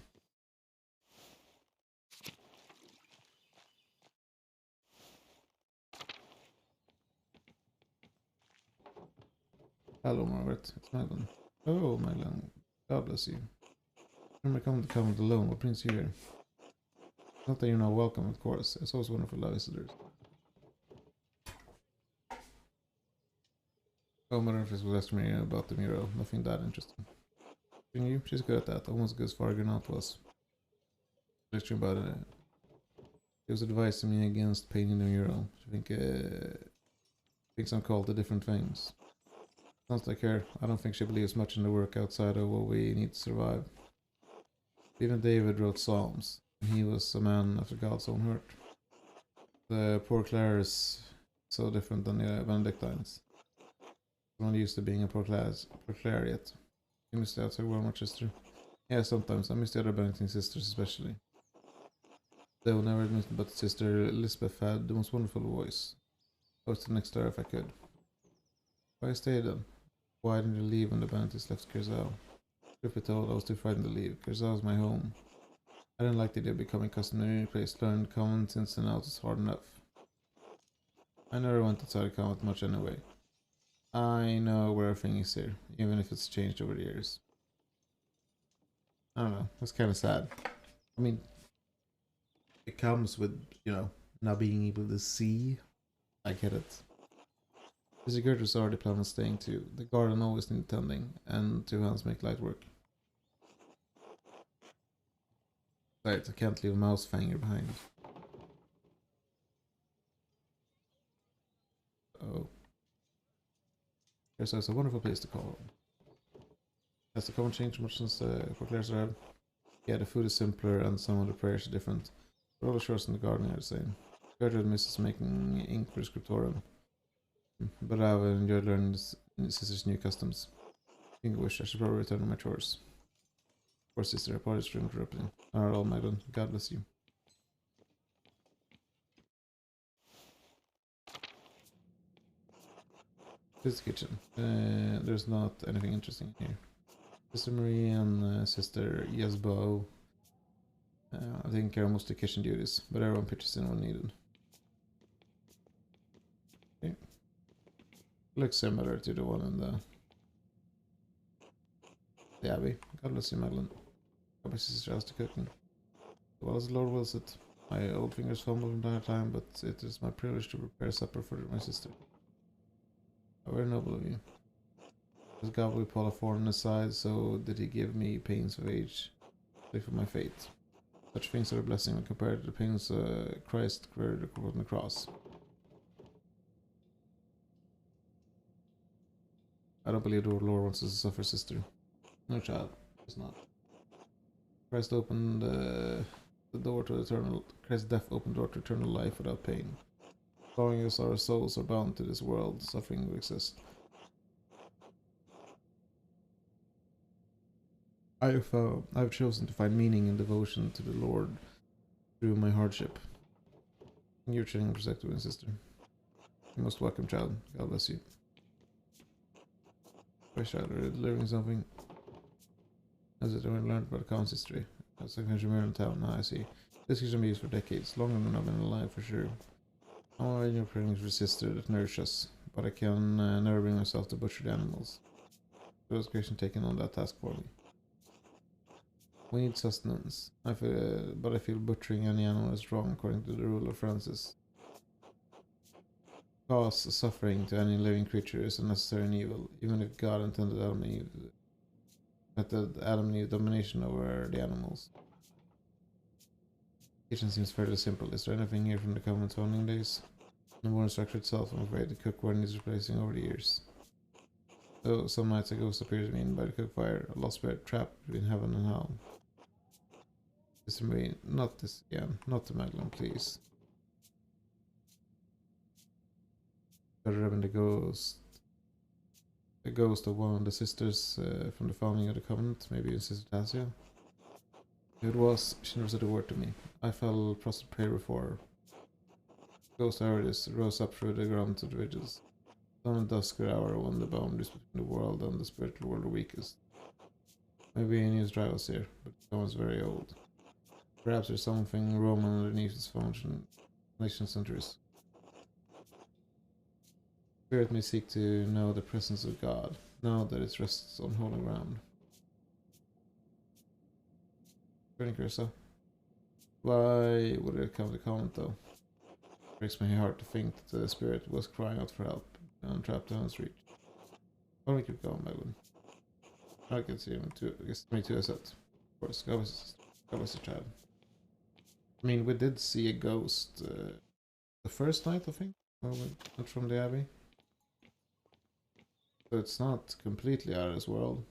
Hello, Margaret. It's Magdalene. Oh, Magdalene. God bless you. Remember coming to comment alone. What brings you here? Not that you're not welcome, of course. It's always wonderful to have visitors. Oh, my reference was asking me about the mural. Nothing that interesting. You? She's good at that. Almost as good as Fargonaut was. Question about it. He was advising me against painting the mural. I thinks I'm called to different things. Sounds like her. I don't think she believes much in the work outside of what we need to survive. Even David wrote Psalms. And he was a man after God's own heart. The poor Clare is so different than the Benedictines. I'm not used to being a poor Clare yet. You missed the outside world much history. Yeah, sometimes. I miss the other Bennington sisters especially. They will never admit it, but sister Elizabeth had the most wonderful voice. I was the next door if I could. Why stay then? Why didn't you leave when the Benningtons left Curacao? Truth be told, I was too frightened to leave. Curacao was my home. I didn't like the idea of becoming accustomed to any place. Learned common sense and out is hard enough. I never went outside the convent much anyway. I know where everything is here, even if it's changed over the years. I don't know. That's kind of sad. I mean, it comes with, not being able to see. I get it. Mr. Gert was already planning on staying too. The garden always needs tending, and two hands make light work. Besides, I can't leave a mouse fanger behind. Oh. There's a wonderful place to call home. Has the common changed much since the Claire's arrived? Yeah, the food is simpler and some of the prayers are different. But all the chores in the garden are the same. Gertrude misses making ink for the scriptorium. But I've enjoyed learning sister's new customs. I think I wish I should probably return to my chores. Poor sister, apologies for interrupting. Not at all, Magdalene. God bless you. This is the kitchen. There's not anything interesting in here. Sister Marie and Sister Yesbo, I think, care most of the kitchen duties, but everyone pitches in when needed. Okay. Looks similar to the one in the Abbey. God bless you, Madeline. God bless you, Sister Alice, the cooking. Well as the Lord wills it. My old fingers fumble from time to time, but it is my privilege to prepare supper for my sister. How very noble of you. As God will pull a thorn in his side, so did he give me pains of age, pray for my fate. Such things are a blessing when compared to the pains Christ carried on the cross. I don't believe the Lord wants us to suffer, sister. No, child, it's not. Christ opened the door to eternal. Christ's death opened the door to eternal life without pain. As long as our souls are bound to this world, suffering will exist. I've chosen to find meaning and devotion to the Lord through my hardship. You're training protective and sister. You're most welcome, child. God bless you. Christ, child, are you delivering something? As it when learned about the Count's history. That's like Maryland town. Now I see. This has been used for decades, longer than I've been alive for sure. I'm already your praying for sister that nourish us, but I can never bring myself to butcher the animals. There was Christian taking on that task for me. We need sustenance. But I feel butchering any animal is wrong according to the rule of Francis. Cause suffering to any living creature is a necessary evil, even if God intended Adam and Eve domination over the animals. The kitchen seems fairly simple. Is there anything here from the convent's founding days? The morning structure itself, I'm afraid the cookware needs replacing over the years. So some nights a ghost appears to me by the cook fire, a lost spirit trapped between heaven and hell. Mr. Marine, not this again. Not the Magdalene, please. Better having the ghost of one of the sisters from the founding of the convent, maybe in Sister Tasia. If it was, she never said a word to me. I fell prostrate prayer before her. The ghost Aridus rose up through the ground to the ridges. On a dusker hour when the boundaries between the world and the spiritual world are weakest. Maybe a news drive was here, but someone's very old. Perhaps there's something Roman underneath its foundation centuries. Spirit may seek to know the presence of God, now that it rests on holy ground. Burning Cursa. Why would it come to comment though? It breaks my heart to think that the spirit was crying out for help and trapped down its reach. Why don't we keep going, Megan? I can see him too. I guess me too, I said. Of course, God was a child. I mean, we did see a ghost the first night, I think, when we went from the Abbey. So it's not completely out of this world.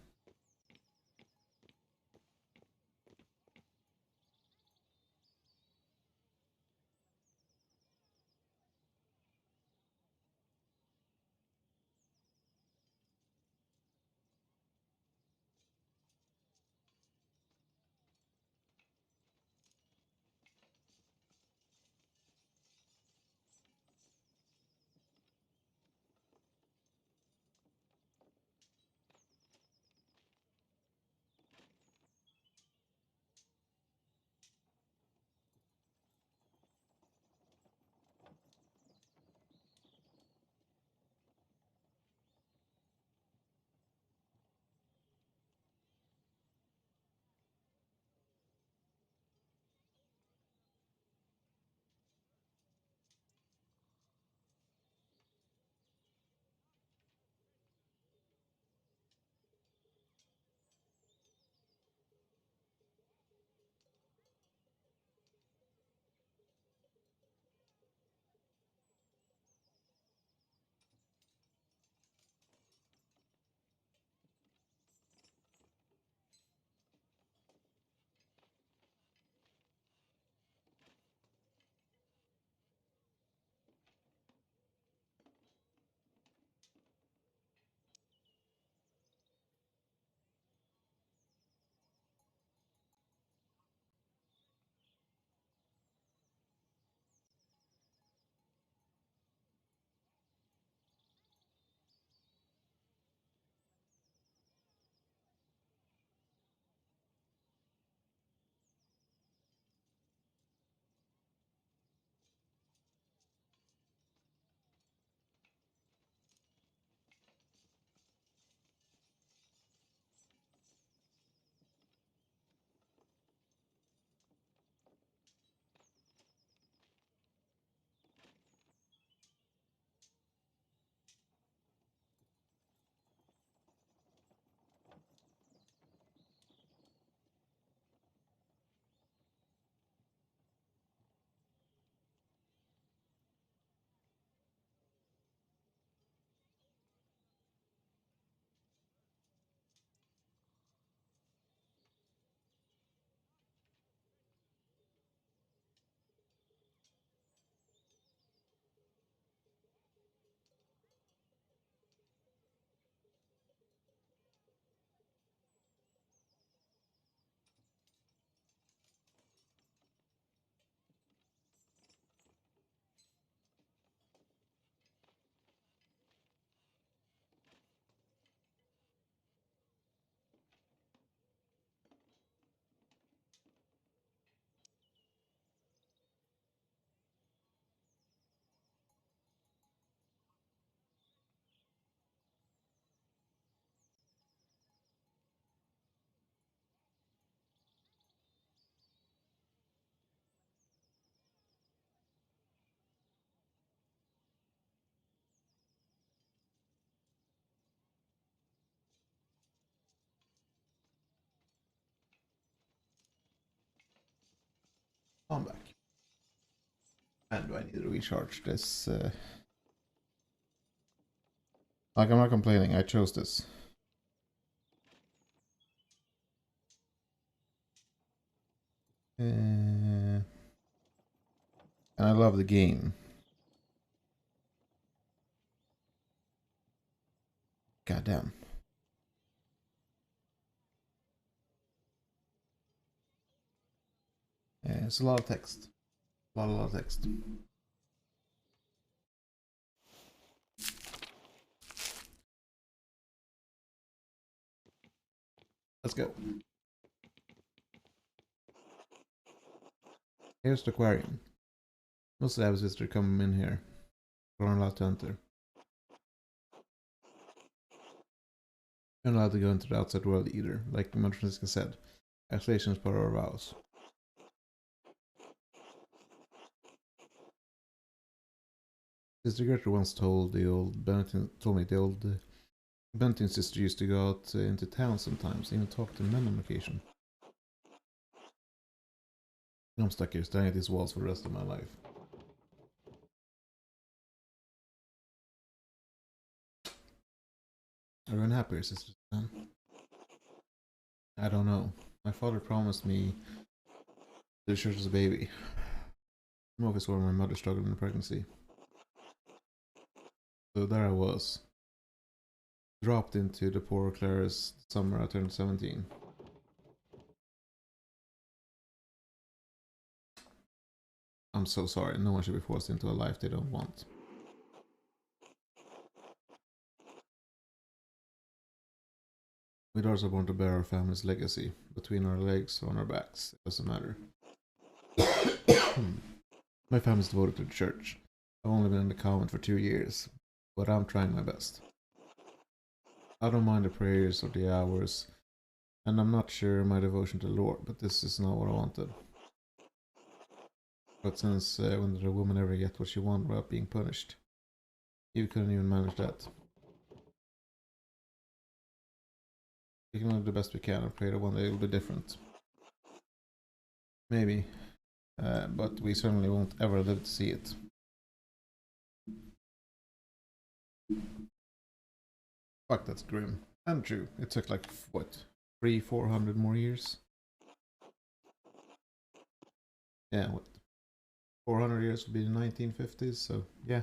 And do I need to recharge this? Like, I'm not complaining, I chose this. And I love the game. God damn. Yeah, it's a lot of text. A lot of text. Let's go. Here's the aquarium. Mostly have a visitor come in here. We're not allowed to enter. You're not allowed to go into the outside world either, like Mother Francisca said. Isolation is part of our vows. Sister Gertrude once told the old Benedictine, told me the old Benedictine sister used to go out into town sometimes, even talk to men on occasion. I'm stuck here staring at these walls for the rest of my life. Are you unhappy, Sister Stan? I don't know. My father promised me the church as a baby. I'm always where my mother struggled in pregnancy. So there I was. Dropped into the poor Clara's summer I turned 17. I'm so sorry, no one should be forced into a life they don't want. We daughters are born to bear our family's legacy. Between our legs or on our backs, it doesn't matter. My family's devoted to the church. I've only been in the convent for 2 years, but I'm trying my best. I don't mind the prayers or the hours, and I'm not sure my devotion to the Lord, but this is not what I wanted. But since when did a woman ever get what she wanted without being punished? You couldn't even manage that. We can only do the best we can and pray that one day it'll be different. Maybe, but we certainly won't ever live to see it. Fuck, that's grim. And true. It took like, what, 400 more years? Yeah, what? 400 years would be the 1950s, so yeah.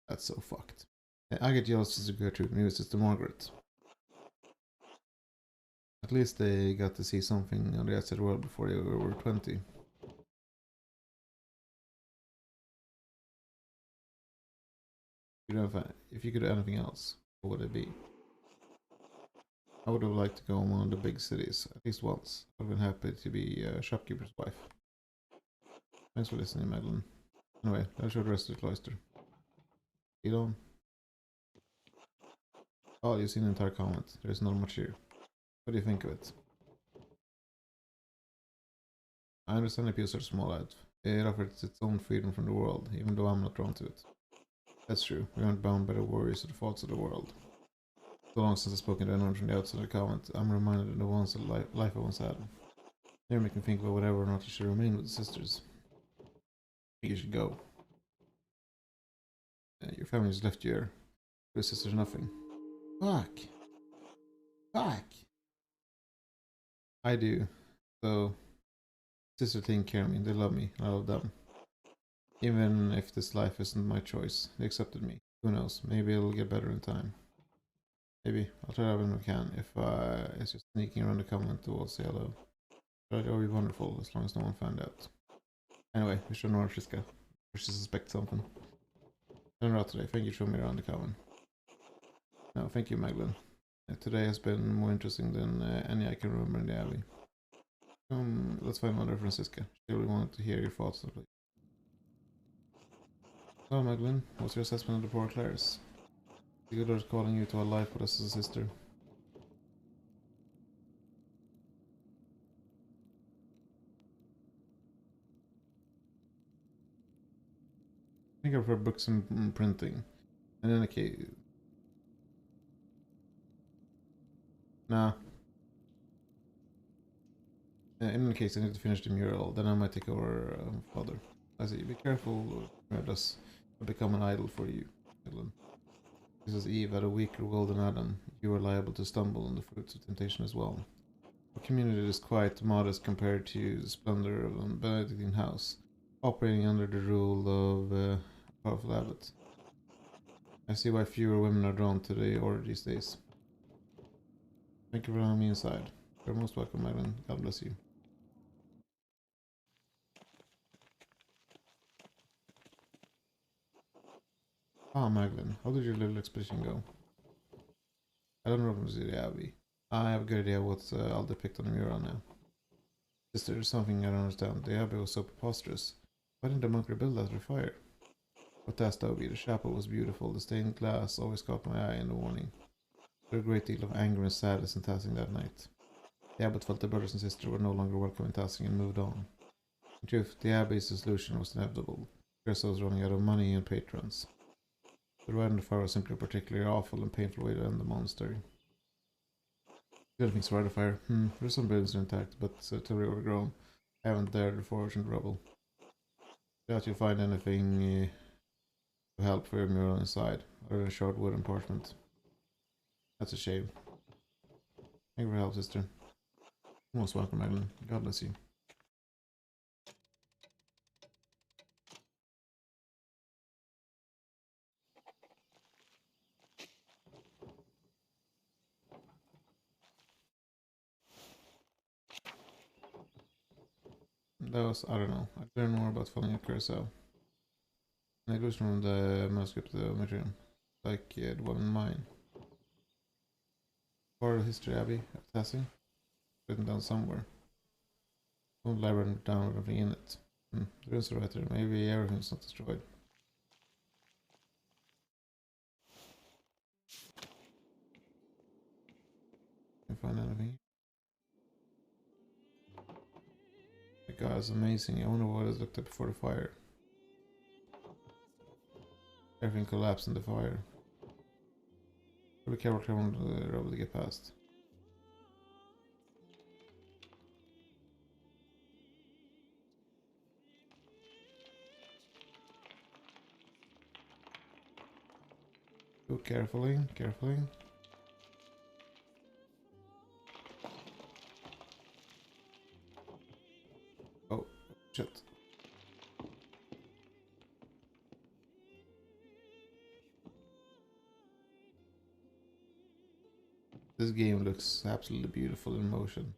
That's so fucked. I get jealous as a Gertrude and Sister Margaret. At least they got to see something on the outside world before they were 20. If you could do anything else, what would it be? I would have liked to go in one of the big cities, at least once. I would have been happy to be a shopkeeper's wife. Thanks for listening, Madeline. Anyway, I'll show the rest of the cloister. Lead on. Oh, you've seen the entire comment. There's not much here. What do you think of it? I understand appeals are small out. It offers its own freedom from the world, even though I'm not drawn to it. That's true. We aren't bound by the worries or the faults of the world. So long since I've spoken to anyone from the outside of the comment, I'm reminded of the ones that life I once had. They're making me think about whether or not you should remain with the sisters. I think you should go. Your family just left you here. Your sister's nothing. Fuck. Fuck. I do. So, sister take care of me. They love me. I love them. Even if this life isn't my choice, they accepted me. Who knows? Maybe it'll get better in time. Maybe. I'll try everything I can. If it's just sneaking around the comment to say hello. But it'll be wonderful as long as no one found out. Anyway, we should know Friska. Or she suspects something. Turn her out today. Thank you for showing me around the cabin. No, thank you, Magdalene. Today has been more interesting than any I can remember in the Abbey. Let's find Mother Francisca. She really wanted to hear your thoughts on it. Well, Magdalene, what's your assessment of the poor Clares? The good Lord's calling you to a life with us as a sister. I think I prefer books and printing. In any case, nah. In any case, I need to finish the mural, then I might take over father. I see. Be careful, does become an idol for you, Evelyn. This is Eve at a weaker will than Adam. You are liable to stumble on the fruits of temptation as well. Our community is quite modest compared to the splendor of a Benedictine house, operating under the rule of a powerful abbot. I see why fewer women are drawn to the order these days. Thank you for having me inside. You're most welcome, Evelyn. God bless you. Ah, Maglin, how did your little expedition go? I don't know from the Abbey. I have a good idea what I'll depict on the mural now. Sister, there's something I don't understand. The Abbey was so preposterous. Why didn't the monk rebuild after fire? What asked Obi? The chapel was beautiful. The stained glass always caught my eye in the morning. There was a great deal of anger and sadness in Tassing that night. The abbot felt the brothers and sisters were no longer welcome in Tassing and moved on. In truth, the Abbey's dissolution was inevitable. Crystal was running out of money and patrons. The ride on the fire was simply a particularly awful and painful way to end the monastery. Good things for the fire. There's some buildings intact, but totally overgrown. I haven't dared to forage in the rubble. Doubt you'll find anything to help for your mural inside, other than short wooden parchment. That's a shame. Thank you for your help, sister. You're most welcome, Evelyn. God bless you. That was, I don't know. I learned more about following a curacao. And it goes from the manuscript of Materium, like the one in mine. Oral history, Abbey, of Tassie, written down somewhere. Don't lie written down with everything in it. There is a writer. Maybe everything's not destroyed. Can't find anything. The god is amazing. I wonder what it looked like before the fire. Everything collapsed in the fire. Be careful trying the rubble to get past. Go carefully, carefully. Oh, shit. This game looks absolutely beautiful in motion.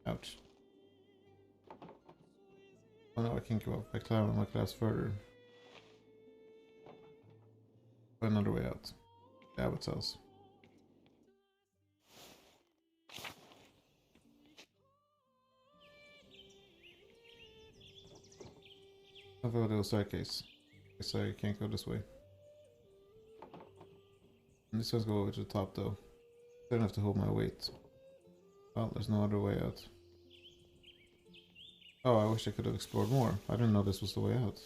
Ouch. Oh no, I can't go up. I climb my collapse further. Find another way out. The abbot's house. I thought it was staircase. Guess I can't go this way. And this one's go over to the top though. I don't have to hold my weight. Well, there's no other way out. Oh, I wish I could have explored more. I didn't know this was the way out.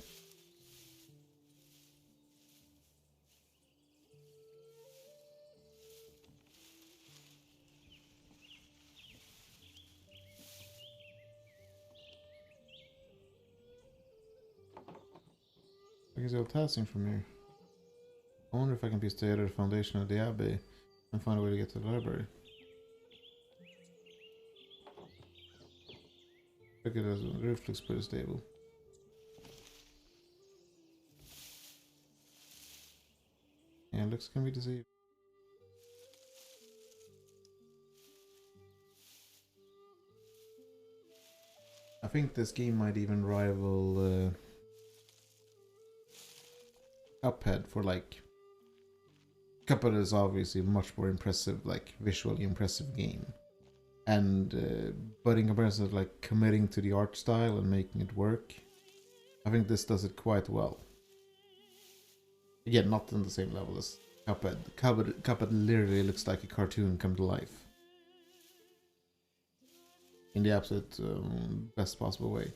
I can still passing from here. I wonder if I can piece together the foundation of the abbey and find a way to get to the library. Look at this, the roof looks pretty stable. Yeah, looks can be deceived. I think this game might even rival Cuphead for like. Cuphead is obviously a much more impressive, like visually impressive game, and but in comparison to like committing to the art style and making it work, I think this does it quite well. Again, not on the same level as Cuphead. Cuphead literally looks like a cartoon come to life in the absolute best possible way.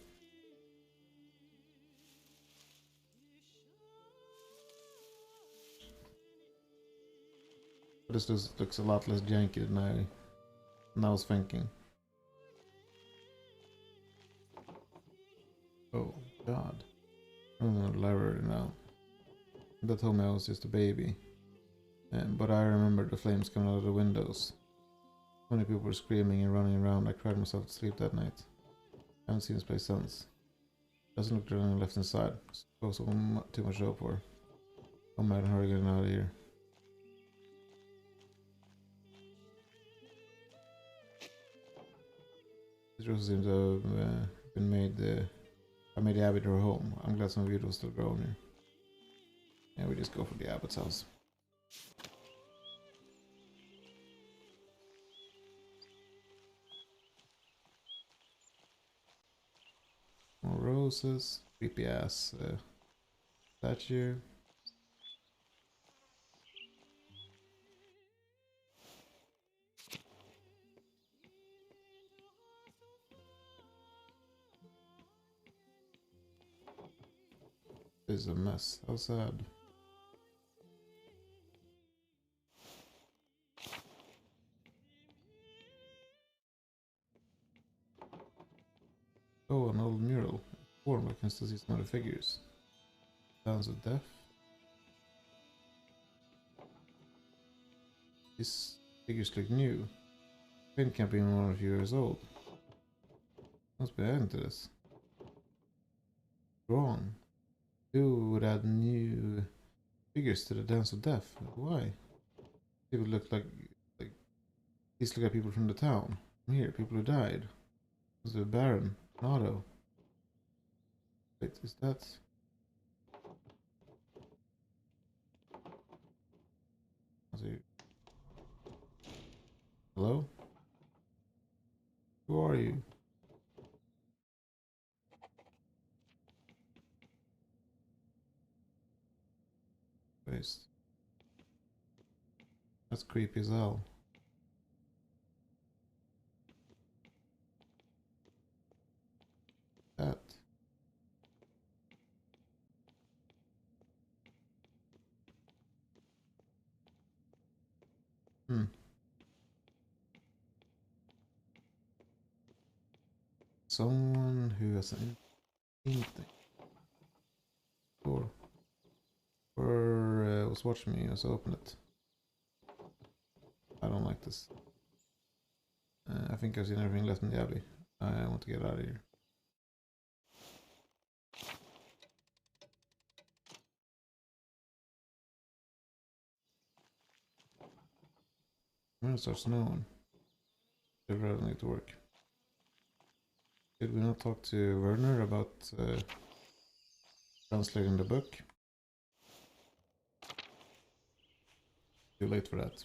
this looks a lot less janky than I was thinking. Oh god. I'm in the library now. That told me I was just a baby. But I remember the flames coming out of the windows. Many people were screaming and running around. I cried myself to sleep that night. I haven't seen this place since. Doesn't look like anything left inside. Suppose too much to hope for. Oh man, hurry getting out of here. This also seems to have been made. I made the abbot her home. I'm glad some of you will still grow here. Yeah, we just go for the abbot's house. More roses. Creepy ass statue. This is a mess. How sad. Oh, an old mural. Form, I can still see some other figures. Sounds of death. These figures look new. Paint can't be more than a few years old. What's behind this? Wrong. Who would add new figures to the dance of death? Why? People look like these look like people from the town. Here, people who died. Was it Baron? Otto? Wait, is that? Hello? Who are you? Waste. That's creepy as hell. That. Hmm. Someone who has an anything. Or was watching me, so open it. I don't like this. I think I've seen everything left in the abbey. I want to get out of here. When it starts snowing, they really need to work. Did we not talk to Werner about translating the book? Too late for that.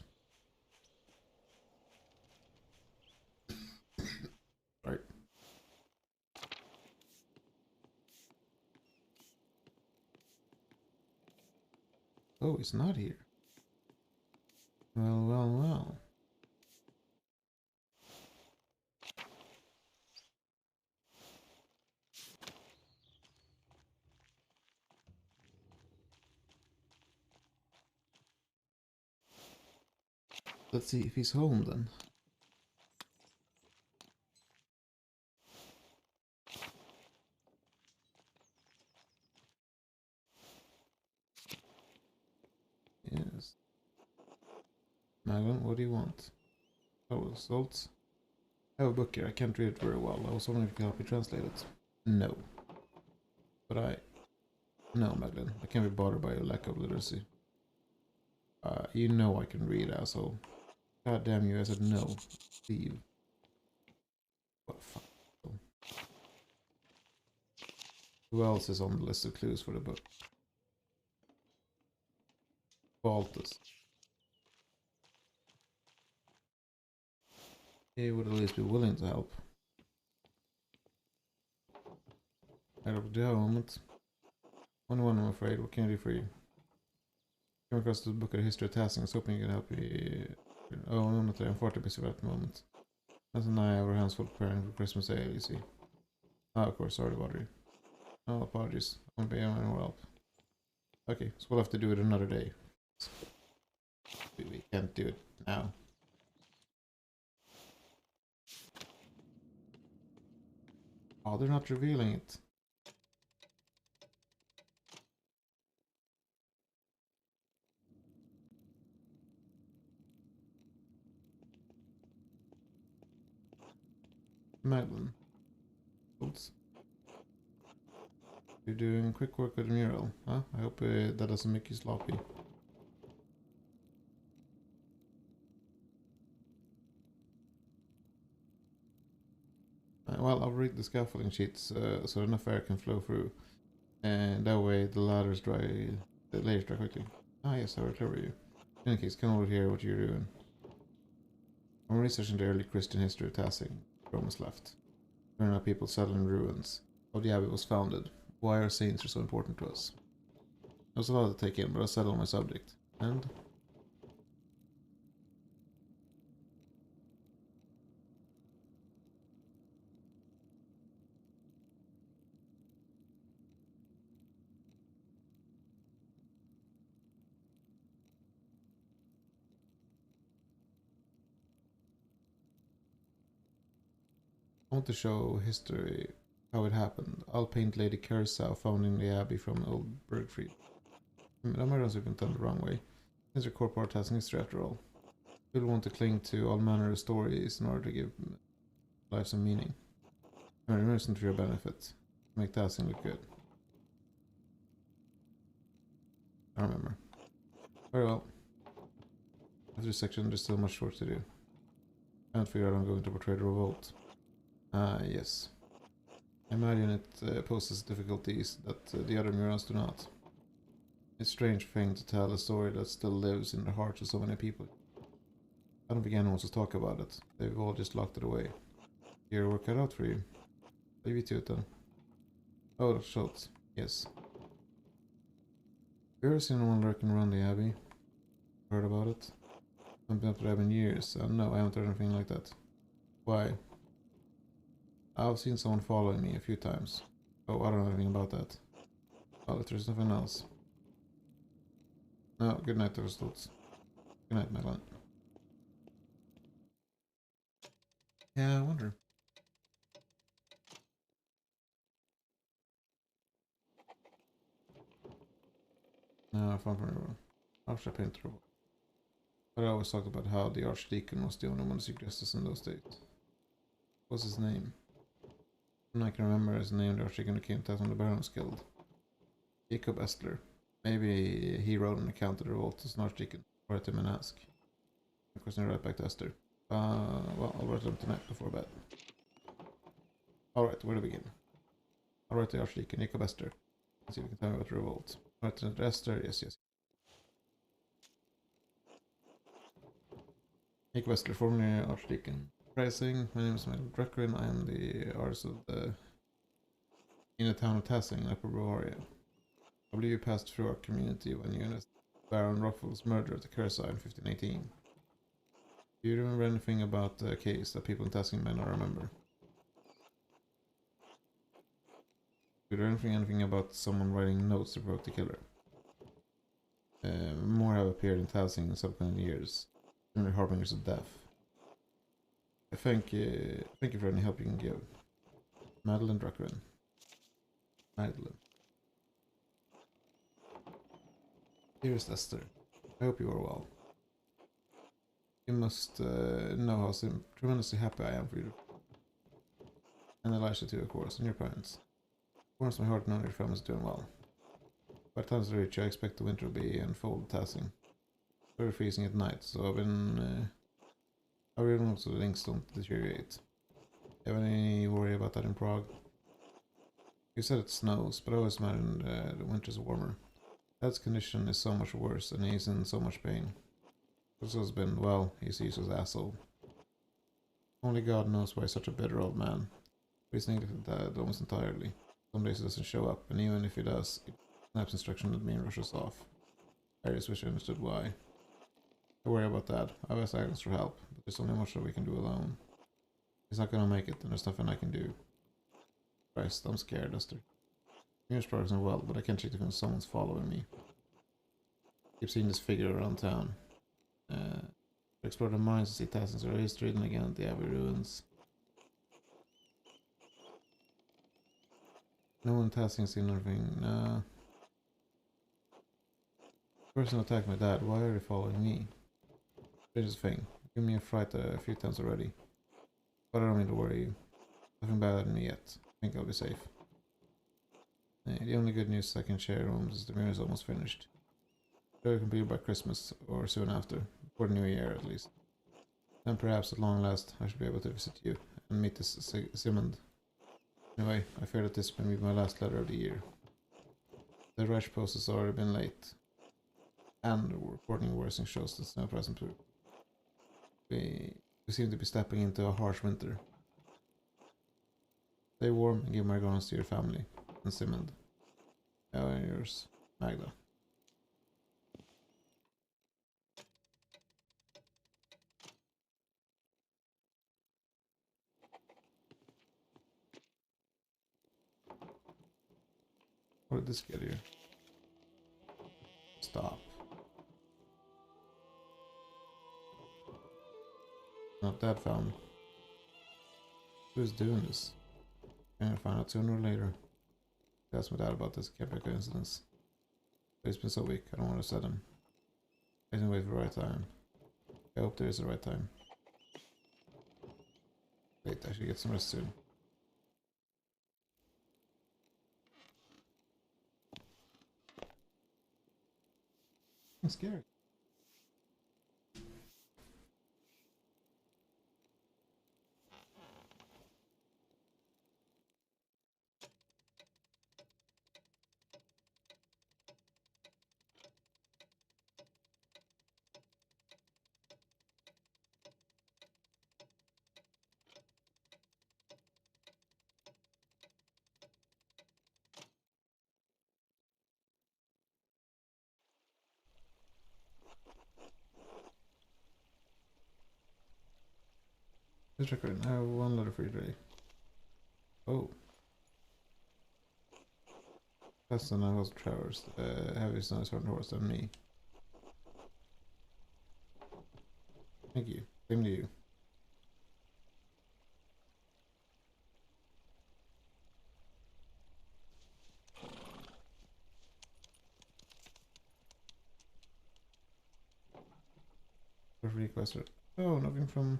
Right. Oh, he's not here. Well, well, well. Let's see if he's home then. Yes. Maglin, what do you want? Oh, salt. I have a book here. I can't read it very well. I was wondering if you can help me translate it. No. But no, Maglin. I can't be bothered by your lack of literacy. You know I can read, asshole. God damn you, I said no. Leave. What the fuck? Who else is on the list of clues for the book? Baltus. He would at least be willing to help. I don't have a moment. Only one, I'm afraid. What can I do for you? Came across the book of the history of tasking. I was hoping you could help me. Oh, no, not today. I'm far too busy at the moment. As and I have our hands full preparing for Christmas ale, you see. Ah, of course, sorry to bother you. No apologies. I won't be any more help. Okay, so we'll have to do it another day. we can't do it now. Oh, they're not revealing it. Madeline. Oops. You're doing quick work with the mural, huh? I hope that doesn't make you sloppy. Well, I'll rig the scaffolding sheets so enough air can flow through, and that way the layers dry quickly. Ah yes, how clever you. In any case, come over here, what you're doing. I'm researching the early Christian history of Tassing. Rome is left. Learning how people settled in ruins. How the abbey was founded. Why our saints are so important to us. There was a lot to take in, but I'll settle on my subject. And I want to show history, how it happened. I'll paint Lady Curacao founding the abbey from old Bergfried. That might also have been done the wrong way. These are core part Tassing history after all. People want to cling to all manner of stories in order to give life some meaning. I'm immersed for your benefit. Make Tassing look good. I remember. Very well. After this section, there's still much work to do. I haven't figured out how I'm going to portray the revolt. Yes. I imagine it poses difficulties that the other murals do not. It's a strange thing to tell a story that still lives in the hearts of so many people. I don't think anyone wants to talk about it. They've all just locked it away. Here, work it out for you. Leave you to it then. Oh, that's Schultz. Yes. Have you ever seen anyone lurking around the abbey? Heard about it? I've been up there in years. No, I haven't heard anything like that. Why? I've seen someone following me a few times. Oh, I don't know anything about that. Well, if there's nothing else. No, good night, Schultz. Good night, Madeline. Yeah, I wonder. No, I found from how should I paint the robot? But I always talked about how the Archdeacon was the only one who suggested in those days. What's his name? And I can remember his name, the Archdeacon who came to us when the Baron was killed. Jacob Estler. Maybe he wrote an account of the revolt as an Archdeacon. Write him and ask. Of course, I write back to Esther. Well, I'll write them tonight before bed. Alright, where to begin? I'll write the Archdeacon, Jacob Esther. Let's see if we can tell me about the revolt. Write to Esther, yes. Jacob Estler, formerly Archdeacon. Rising, my name is Michael Druckrin. I am the artist of the in the town of Tassing, Upper Bavaria. I believe you passed through our community when you witnessed Baron Ruffles' murder at the Curacao in 1518. Do you remember anything about the case that people in Tassing may not remember? Do you remember anything about someone writing notes to provoke the killer? More have appeared in Tassing in subsequent years, only harbingers of death. Thank you for any help you can give. Madeline Druckrin. Madeline. Dearest Esther, I hope you are well. You must know how tremendously happy I am for you. And Elisha too, of course, and your parents. Of course, my heart knowing your family is doing well. By the time it's reached, I expect the winter will be in full Tassing. Very freezing at night, so I've been... I really want the links don't deteriorate. Do you have any worry about that in Prague? You said it snows, but I always imagine the winter's warmer. Dad's condition is so much worse, and he's in so much pain. His husband, well, he's a useless asshole. Only God knows why he's such a bitter old man. But he's neglected Dad almost entirely. Some days he doesn't show up, and even if he does, he snaps instruction at me and rushes off. I just wish I understood why. I worry about Dad. I've asked Agnes for help, but there's only much that we can do alone. He's not gonna make it, and there's nothing I can do. Christ, I'm scared, Esther. News progressing well, but I can't shake the feeling someone's following me. I keep seeing this figure around town. Explore the mines and see thousands of history and again the Abbey ruins. No one tasking seen anything. Nah. Person attacked my dad. Why are you following me? Strangest thing. Give me a fright a few times already. But I don't mean to worry you. Nothing bad at me yet. I think I'll be safe. The only good news I can share is the mirror is almost finished. Sure, completed by Christmas, or soon after. For the new year at least. Then perhaps at long last I should be able to visit you and meet this Simond. Anyway, I fear that this may be my last letter of the year. The rush post has already been late. And reporting worsening shows that's no present proof. We seem to be stepping into a harsh winter. Stay warm and give my regards to your family and Simond. And yours, Magda. What did this get here? Stop. Not that found. Who's doing this? Gonna find out sooner or later. Ask my dad about this. Can't be a coincidence. But he's been so weak. I don't want to set him. I didn't wait for the right time. I hope there is a right time. Wait, I should get some rest soon. I'm scared. Let's check right now. I have one letter for you today. Oh. That's the Nile Towers. Heaviest snow is hard horse than me. Thank you. Same to you. Requested. Oh, nothing from.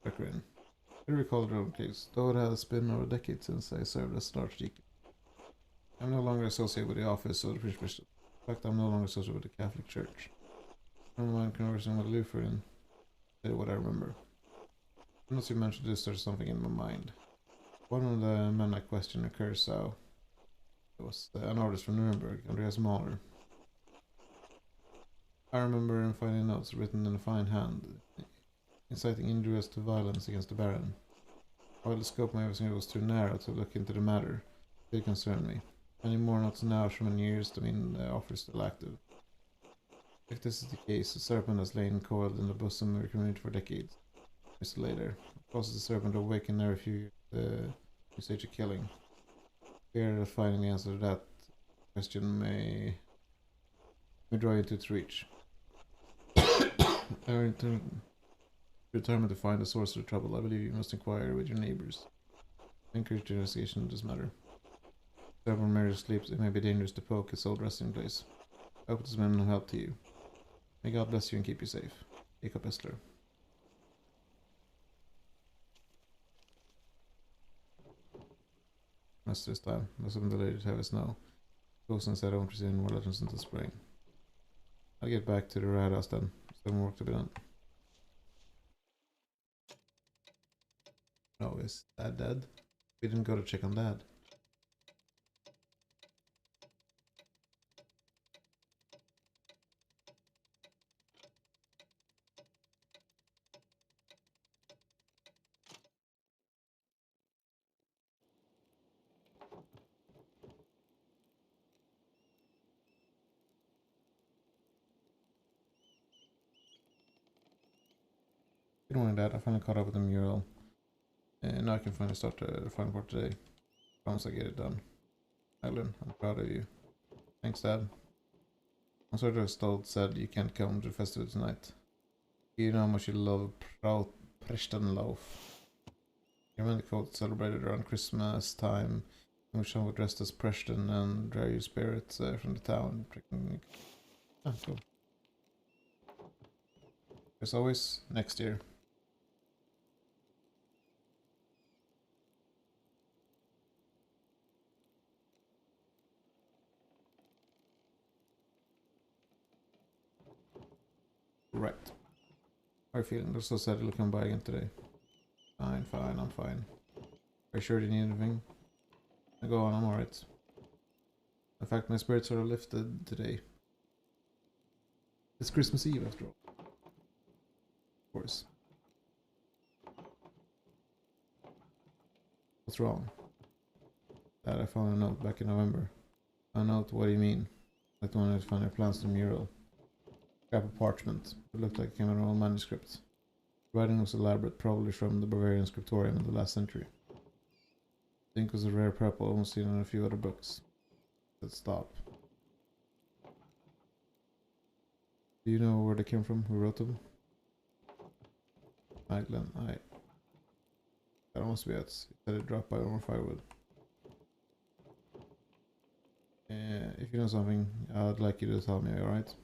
Bakrin. I recall the old case, though it has been over a decade since I served as Archdeacon. I'm no longer associated with the office of the British Bishop. In fact, I'm no longer associated with the Catholic Church. I don't mind conversing with Luther and say what I remember. Unless you mentioned this, there's something in my mind. One of the men I questioned in Curacao was an artist from Nuremberg, Andreas Mahler. I remember him finding notes written in a fine hand, inciting injuries to violence against the Baron. While the scope of my everything was too narrow to look into the matter, it did concern me. Many more notes now for many years to mean the offer is still active. If this is the case, the serpent has lain coiled in the bosom of your community for decades. Mr. Later, causes the serpent to awaken every few years the stage of killing. Fear of finding the answer to that question may draw you to its reach. I determined to find the source of the trouble. I believe you must inquire with your neighbors. I encourage your investigation of this matter. Several Mary sleeps, it may be dangerous to poke its old resting place. I hope this has been no help to you. May God bless you and keep you safe. Jacob Estler. That's this time. Must have been delayed to have us know. Ghost said I won't receive any more legends until spring. I'll get back to the rad house then. Some work to be done. Oh, is Dad dead? We didn't go to check on Dad. Good morning, Dad. I finally caught up with the mural. And now I can finally start the final part today. Promise I get it done. Alan, I'm proud of you. Thanks, Dad. I'm sorry that Stolt said you can't come to the festival tonight. You know how much you love Preston loaf. You remember the quote celebrated around Christmas time, in which someone dressed as Preston and dry your spirits from the town. Ah, cool. As always, next year. Right. How are you feeling? They're so sad you'll come by again today. Fine, fine, I'm fine. Are you sure you need anything? Go on, I'm alright. In fact, my spirits are lifted today. It's Christmas Eve after all. Of course. What's wrong? Dad, I found a note back in November. A note, what do you mean? Like the one I found your plans to the mural. Scrap of parchment. It looked like it came out of an old manuscript. The writing was elaborate, probably from the Bavarian scriptorium in the last century. The ink was a rare purple, almost seen in a few other books. Let's stop. Do you know where they came from? Who wrote them? Hi, Glenn. Hi. That must be it. He said it dropped by more firewood. If you know something, I'd like you to tell me, alright?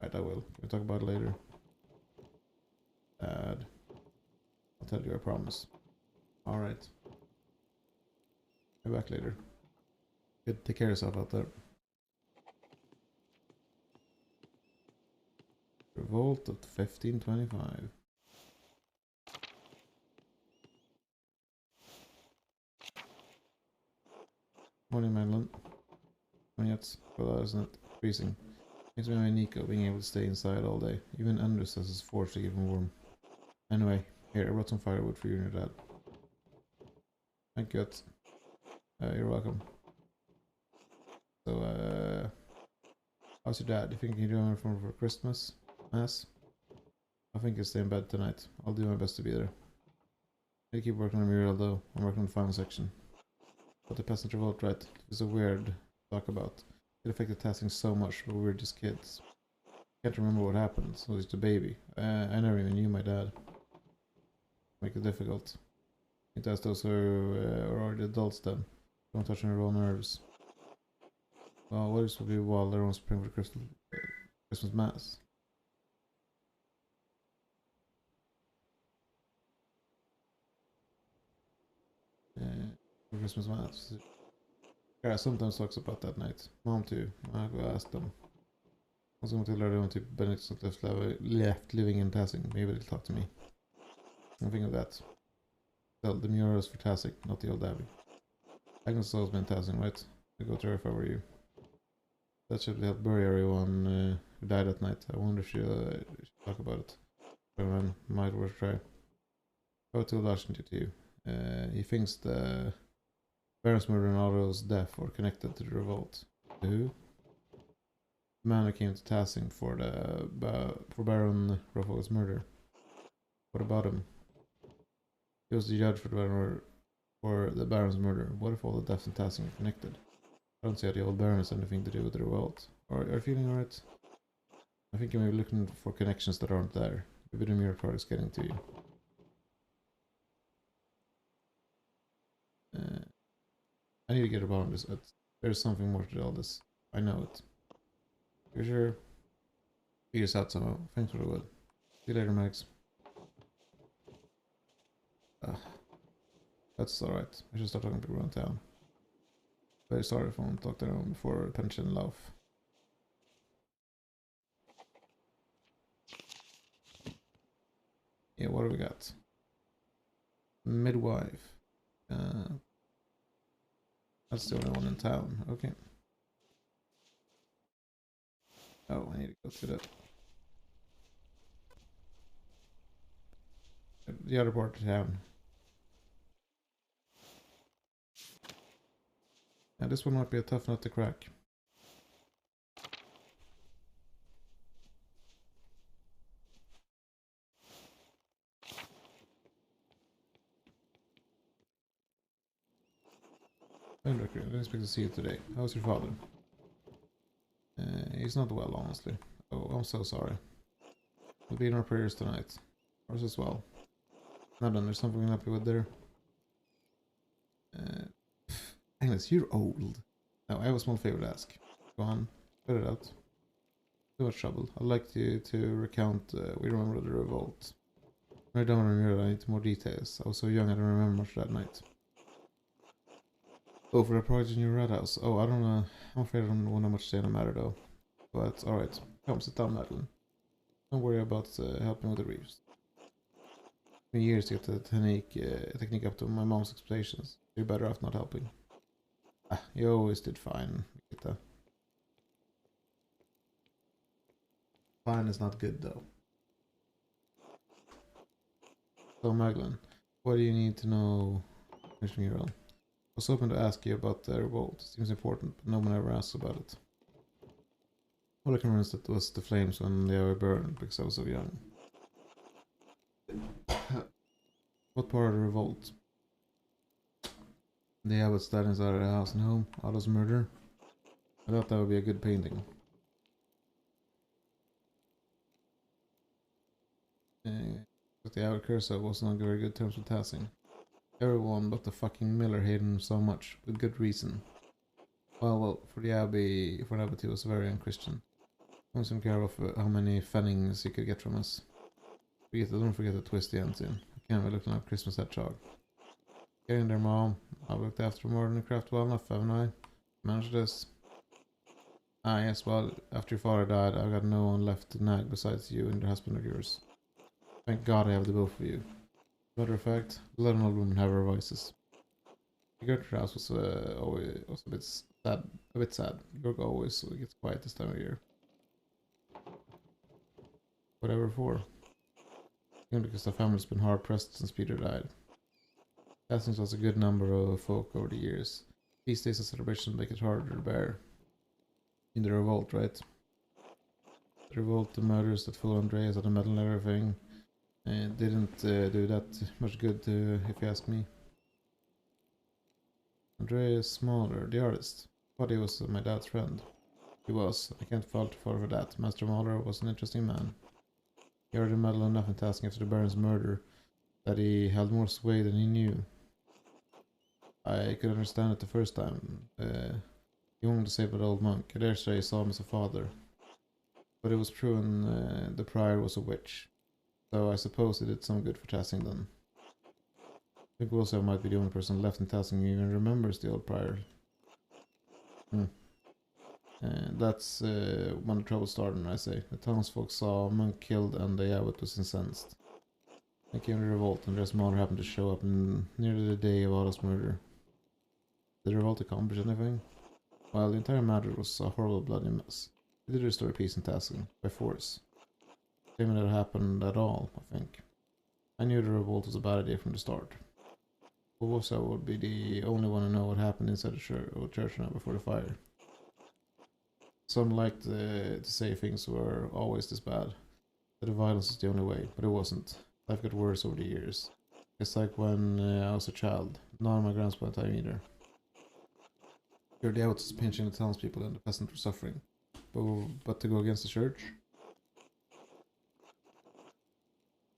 Right, I will. We'll talk about it later. Dad. I'll tell you, I promise. Alright. Be back later. Good, take care of yourself out there. Revolt of 1525. Morning, Madeline. Yet, well, isn't it? Freezing. Makes me my Nico being able to stay inside all day. Even Anders has his forge to keep him warm. Anyway, here, I brought some firewood for you and your dad. Thank you. You're welcome. So, how's your dad? Do you think you can do anything for Christmas? Mass? I think he'll stay in bed tonight. I'll do my best to be there. I keep working on the mural though. I'm working on the final section. But the peasant revolt, right? It's a weird to talk about. It affected Tassing so much, but we were just kids. Can't remember what happened. So I was just a baby. I never even knew my dad. Make it difficult. It does those who are already adults then. Don't touch on your own nerves. Well, what is will be while everyone's praying for Christmas Mass? For Christmas Mass. Yeah, sometimes talks about that night. Mom too. I'll go ask them. I was going to tell everyone to Benedict's left living in Tassing. Maybe they'll talk to me. Nothing of that. Tell the murals for Tassing, not the old abbey. Agnes has always been Tassing, right? I go to her if I were you. That should help bury everyone who died that night. I wonder if she'll talk about it. Everyone might worth a try. Go to Washington to you. He thinks the Baron's murder and Otto's death were connected to the revolt. Who? The man who came to Tassing for Baron Roffel's murder. What about him? He was the judge for the Baron's murder. What if all the deaths in Tassing are connected? I don't see how the old Baron has anything to do with the revolt. Are you feeling alright? I think you may be looking for connections that aren't there. Maybe the mirror card is getting to you. I need to get around this. There's something more to all this. I know it. You're sure? Figure this out somehow. Thanks for the wood. See you later, Max. That's alright. I should start talking to people around town. Very sorry if I won't talk to them before pension loaf. Yeah, what do we got? Midwife. That's the only one in town. Okay. Oh, I need to go to the other part of town. Now this one might be a tough nut to crack. Fine record. I didn't expect to see you today. How's your father? He's not well, honestly. Oh, I'm so sorry. We'll be in our prayers tonight. Ours as well. Now then, there's something I'm happy with there. Agnes, you're old. Now, I have a small favor to ask. Go on, put it out. Too much trouble. I'd like you to recount, we remember the revolt. I don't remember, I need more details. I was so young I don't remember much that night. Oh, for the project in your red house. Oh, I don't know. I'm afraid I don't know much to say on the matter though. But, alright. Come, sit down, Madeline. Don't worry about helping with the reefs. It's been years to get the technique up to my mom's expectations. You're better off not helping. Ah, you always did fine, Nikita. Fine is not good though. So, Madeline, what do you need to know, Mr. Mural? I was hoping to ask you about the revolt. It seems important, but no one ever asks about it. All I can remember is that it was the flames when they were burned because I was so young. What part of the revolt? The abbot died inside of the house and home. Otto's murder. I thought that would be a good painting. But the abbot Curso wasn't on very good terms with Tassing. Everyone but the fucking miller hated him so much, with good reason. Well, for the abbey, for an abbot he was very unchristian. I don't care of how many fennings he could get from us. Don't forget to twist the ends in. I can't be looking like Christmas hedgehog. Get in there, Mom. I've looked after more than the craft well enough, haven't I? Manage this. Ah, yes, well, after your father died, I got no one left to nag besides you and your husband of yours. Thank God I have the both of you. Matter of fact, let an old woman have her voices. The Gertrude house was always a bit sad. A bit sad. York always gets quiet this time of year. Whatever for. Even because the family's been hard pressed since Peter died. Castings was a good number of folk over the years. These days of celebration make it harder to bear. In the revolt, right? The revolt, the murders that fooled Andreas at the medal and everything. Didn't do that much good, if you ask me. Andreas Smaller, the artist. Thought he was my dad's friend. He was. I can't fault for that. Master Mahler was an interesting man. He already meddled enough in tasking after the Baron's murder that he held more sway than he knew. I could understand it the first time. He wanted to save that old monk. I dare say he saw him as a father. But it was true and the prior was a witch. So I suppose it did some good for Tassington. I think also I might be the only person left in Tassington who even remembers the old prior. That's when the trouble started, I say. The townsfolk saw a monk killed and the abbot was incensed. They came to revolt and their mother happened to show up nearly the day of Otto's murder. Did the revolt accomplish anything? Well, the entire matter was a horrible bloody mess. It did restore peace in Tassington, by force. Claiming that it happened at all, I think. I knew the revolt was a bad idea from the start. Bovosa would be the only one to know what happened inside the church now before the fire. Some liked to say things were always this bad, that the violence was the only way, but it wasn't. Life got worse over the years. It's like when I was a child, not on my grandpa's time either. Your dad was pinching the townspeople and the peasants were suffering. But to go against the church?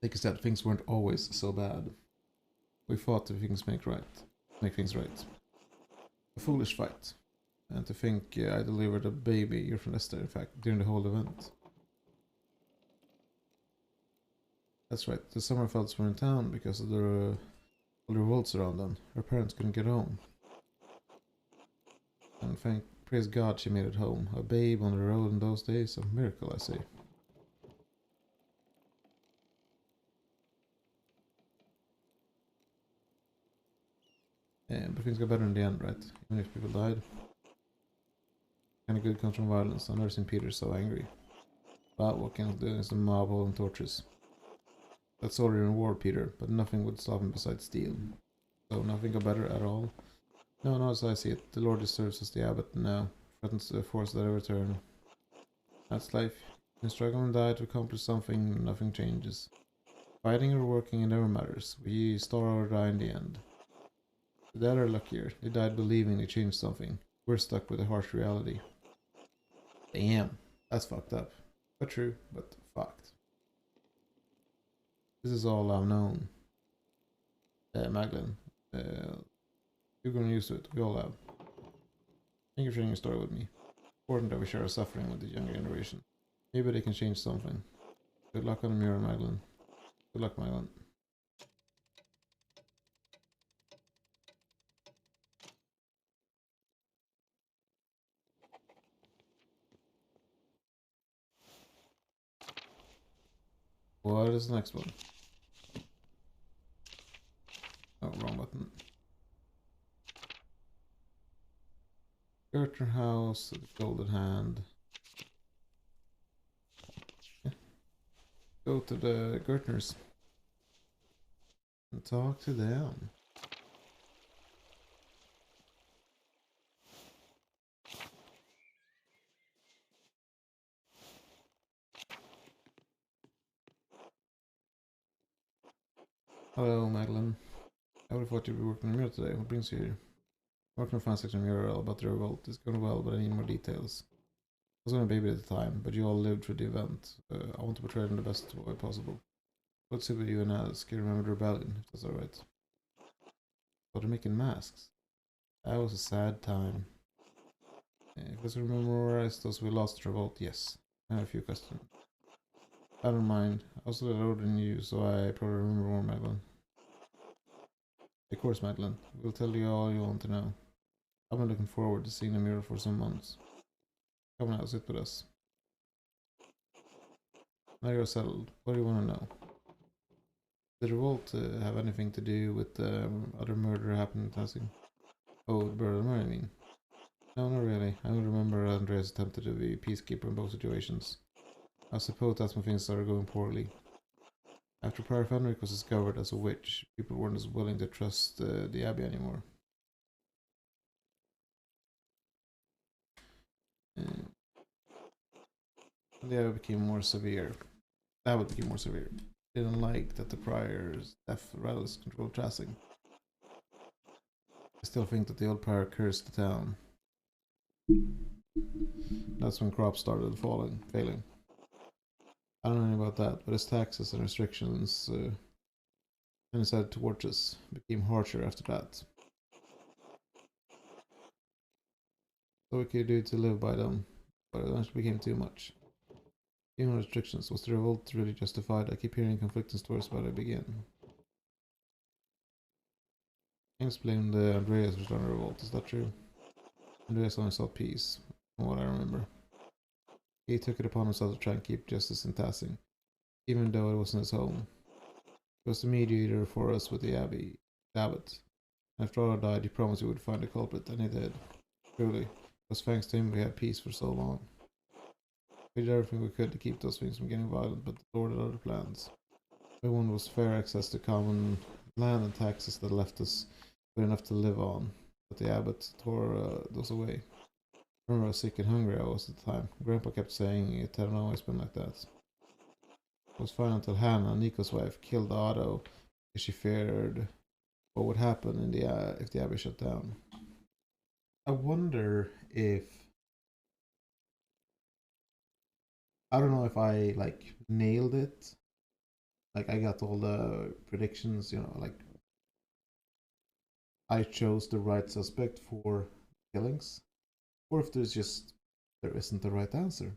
Like I said, things weren't always so bad. We fought to make things right. A foolish fight. And to think I delivered a baby, you're from Leicester, in fact, during the whole event. That's right, the Sommerfelds were in town because of the revolts around them. Her parents couldn't get home. And praise God she made it home. A babe on the road in those days, a miracle, I say. But things got better in the end, right? Even if people died. Kind of good comes from violence. I've never seen Peter so angry. But what can he do is the mob holding torches. That's already in war, Peter, but nothing would stop him besides steel. So nothing got better at all. No, as I see it, the Lord deserves as the abbot now, threatens to force their return. That's life. You can struggle and die to accomplish something, nothing changes. Fighting or working, it never matters. We starve or die in the end. The dead are luckier. They died believing they changed something. We're stuck with a harsh reality. Damn. That's fucked up. But true, but fucked. This is all I've known. Magdalene. You're gonna use it. We all have. Thank you for sharing your story with me. Important that we share our suffering with the younger generation. Maybe they can change something. Good luck on the mural, Magdalene. Good luck, Magdalene. What is the next one? Oh, wrong button. Gertner House, the Golden Hand. Yeah. Go to the Gertners and talk to them. Hello, Magdalene. I would have thought you'd be working on a mural today. What brings you here? Working on a fan section mural about the revolt. It's going well, but I need more details. I was on a baby at the time, but you all lived through the event. I want to portray it in the best way possible. Let's see what you and ask. You remember the rebellion, if that's alright. Oh, they're making masks. That was a sad time. If let's memorize those we lost the revolt, yes. I have a few questions. I don't mind. I was a little older than you, so I probably remember more, Madeline. Of course, Madeline. We'll tell you all you want to know. I've been looking forward to seeing the mural for some months. Come now, sit with us. Now you're settled. What do you want to know? Did the revolt have anything to do with the other murder happening in Tassing? Oh, the bird of I mean. No, not really. I don't remember Andreas attempted to be peacekeeper in both situations. I suppose that's when things started going poorly. After Prior Fenric was discovered as a witch, people weren't as willing to trust the Abbey anymore. The Abbey became more severe. That would become more severe. They didn't like that the Prior's death rattles controlled Trassing. I still think that the old Prior cursed the town. That's when crops started failing. I don't know anything about that, but his taxes and restrictions and his attitude towards us became harsher after that. So we could do to live by them, but it eventually became too much. Even restrictions, was the revolt really justified? I keep hearing conflicting stories about it begin. James blamed Andreas for starting a revolt, is that true? Andreas only sought peace, from what I remember. He took it upon himself to try and keep justice in Tassing, even though it wasn't his home. He was the mediator for us with the abbot. After Otto died, he promised he would find the culprit, and he did. Truly, it was thanks to him we had peace for so long. We did everything we could to keep those things from getting violent, but the Lord had other plans. Everyone was fair access to common land and taxes that left us with enough to live on, but the abbot tore those away. I remember how sick and hungry I was at the time. Grandpa kept saying it hadn't always been like that. It was fine until Hannah, Nico's wife, killed Otto because she feared what would happen in if the abbey shut down. I wonder if I don't know if I like nailed it. Like I got all the predictions, like I chose the right suspect for killings, or if there isn't the right answer.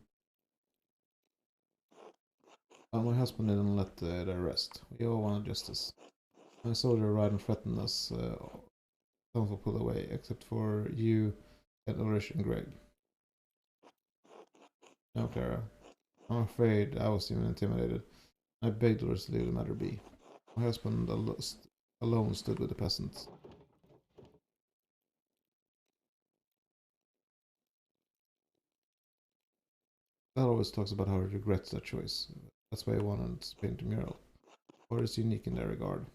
My husband didn't let the arrest. We all wanted justice. My soldier arrived and threatened us. Some will pull away, except for you and Ulrich and Greg. No, Clara. I'm afraid I was even intimidated. I begged Ulrich to leave the matter be. My husband alone stood with the peasants. Dad always talks about how he regrets that choice. That's why he wanted to paint a mural. Or is unique in that regard.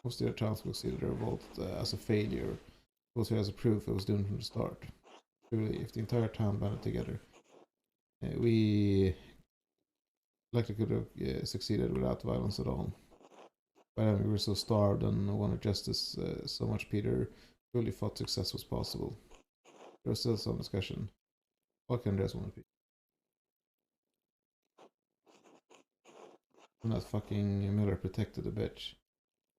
Most of the times we'll see the revolt as a failure, we'll see it as a proof it was doomed from the start. Really, if the entire town banded together, we likely could have succeeded without violence at all. But we were so starved and wanted justice so much. Peter Truly thought success was possible. There was still some discussion. What can Andreas want to be? And that fucking Miller protected the bitch.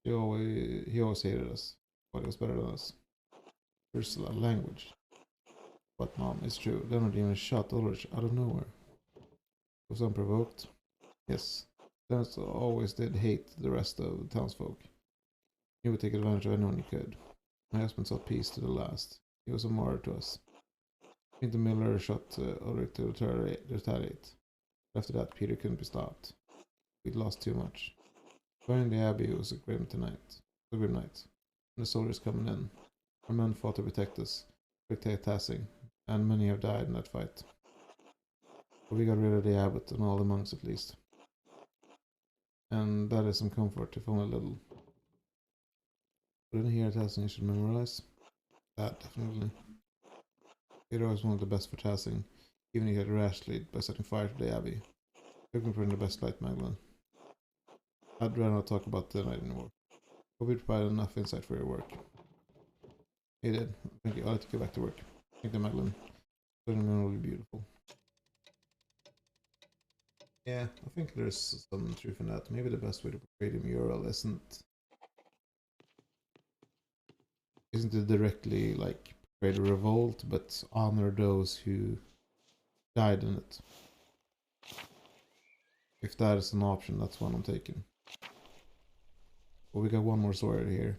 He always hated us, but he was better than us. There's a lot of language. But mom, it's true. Leonard even shot Ulrich out of nowhere. It was unprovoked. Yes. Leonard always did hate the rest of the townsfolk. He would take advantage of anyone he could. My husband sought peace to the last. He was a martyr to us. I think the Miller shot Ulrich to retaliate. After that, Peter couldn't be stopped. We'd lost too much. Burning the abbey was a grim night. And the soldiers coming in. Our men fought to protect us, protect Tassing, and many have died in that fight. But we got rid of the abbot and all the monks at least. And that is some comfort, if only a little. But in here, Tassing you should memorize. That, definitely. Peter was one of the best for Tassing, even if he had rashly by setting fire to the abbey. Looking for in the best light, Magdalene. I'd rather not talk about the night anymore. Hope you provided enough insight for your work. He did. Thank you. I'll let you get back to work. Thank you, Magdalene. Certainly will be beautiful. Yeah, I think there's some truth in that. Maybe the best way to portray the mural isn't to directly like portray the revolt, but honor those who died in it. If that is an option, that's one I'm taking. But we got one more sword here.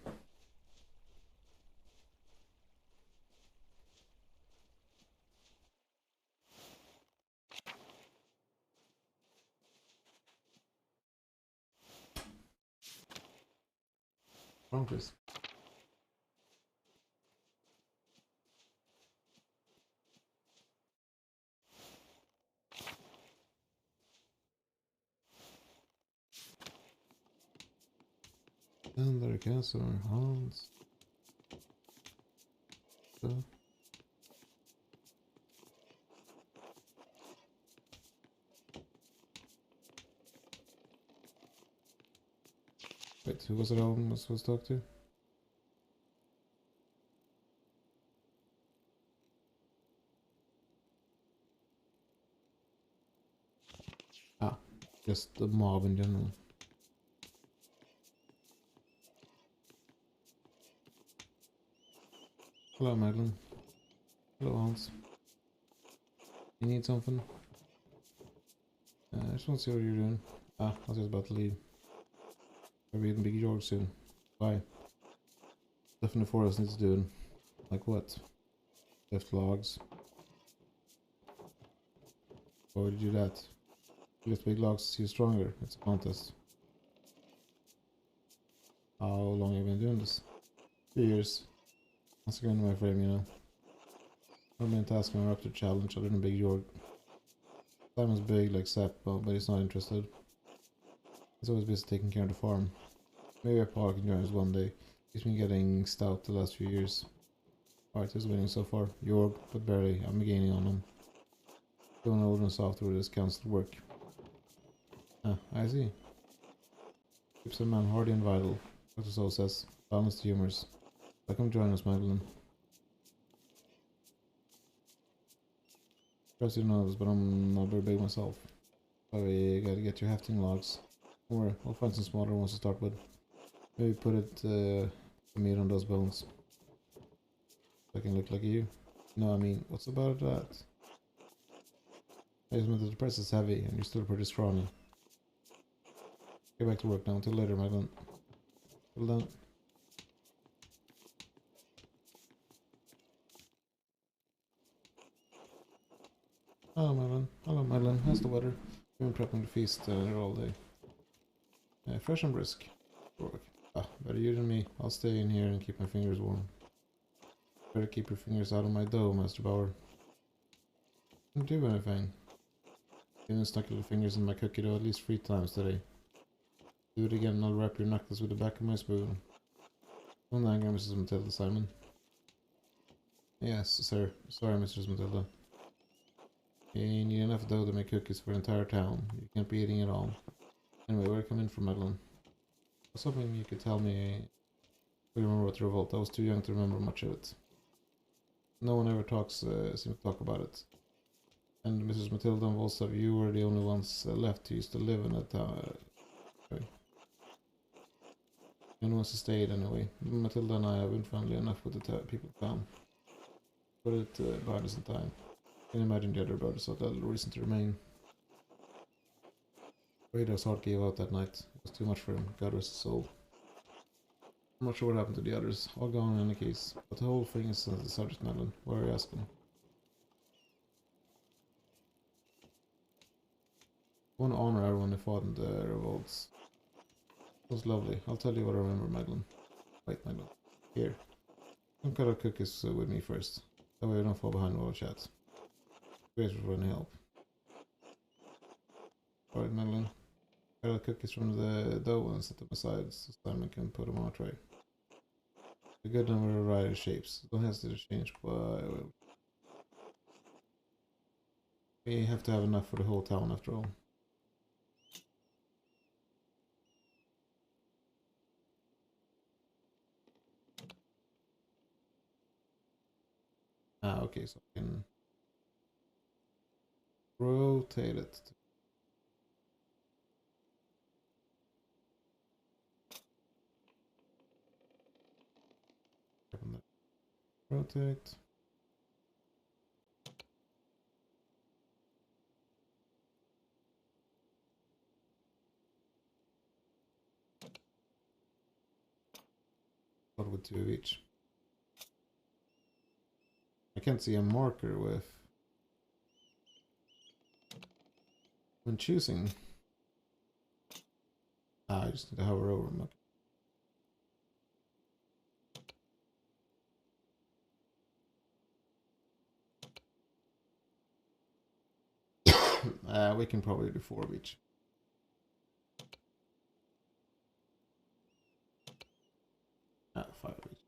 Chris. And there cancer, Hans. So. Wait, who was it I was supposed to talk to? Ah, just the mob in general. Hello, Madeline. Hello, Hans. You need something? I just want to see what you're doing. Ah, I was just about to leave. I'll be in Big George soon. Bye. Stuff in the forest needs doing. Like what? Left logs. Why would you do that? You lift big logs to see you stronger. It's a contest. How long have you been doing this? 2 years. That's going to my frame, you know. I've been tasking her up to challenge other than Big George. Simon's big like Sepp, but he's not interested. He's always busy taking care of the farm. Maybe Paul can join us one day. He's been getting stout the last few years. Art is winning so far. Jorg, but barely. I'm gaining on him. Going old and soft with his cancelled work. Ah, I see. Keeps a man hardy and vital. Dr. Soul says. Balanced humors. Come join us, Magdalene. Trust you know this, but I'm not very big myself. Probably gotta get your hefting logs. Don't worry, I'll find some smaller ones to start with. Maybe put it some meat on those bones. So I can look like you. No, I mean, what's about that? I just meant that the press is heavy and you're still pretty scrawny. Get back to work now. Until later, Madeline. Till then. Hello, Madeline. Hello, Madeline. How's the weather? We've been prepping the feast here all day. Fresh and brisk. Work. Ah, better you than me. I'll stay in here and keep my fingers warm. Better keep your fingers out of my dough, Master Bauer. Don't do anything. You didn't stuck your fingers in my cookie dough at least 3 times today. Do it again and I'll wrap your knuckles with the back of my spoon. Don't anger Mrs. Matilda, Simon. Yes, sir. Sorry, Mrs. Matilda. You need enough dough to make cookies for the entire town. You can't be eating it all. Anyway, where are you coming from, Madeline? Something you could tell me. I remember about the revolt. I was too young to remember much of it. No one ever seems to talk about it. And Mrs. Matilda and Volstav, you were the only ones left who used to live in that town. Anyone wants to stay anyway. Matilda and I have been friendly enough with the people of town. Put it behind us in time. Can you imagine the other brothers had little reason to remain. Radio's heart gave out that night. It was too much for him. God rest his soul. I'm not sure what happened to the others. All gone in any case. But the whole thing is the subject, Madeline. Why are you asking? I want to honor everyone who fought in the revolts. It was lovely. I'll tell you what I remember, Madeline. Wait, Madeline. Here. Come cut our cookies with me first. That way we don't fall behind while we chat. Grateful for any help. Alright, Madeline. Cut out cookies from the dough and set them aside so Simon can put them on a tray. A good number of variety shapes. Don't hesitate to change, but we have to have enough for the whole town after all. Ah, okay, so I can rotate it. Rotate. Start with 2 of each. I can't see a marker with when choosing. Ah, I just need to hover over them. We can probably do 4 of each. Ah, 5 of each.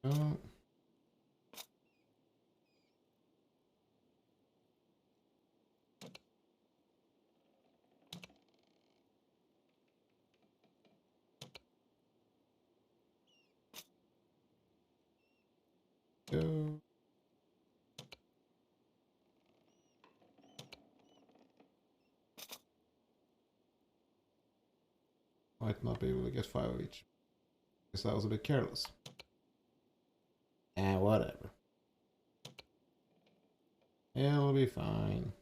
Oh. Go. Might not be able to get 5 of each. Guess that was a bit careless. Eh, whatever. It'll be fine.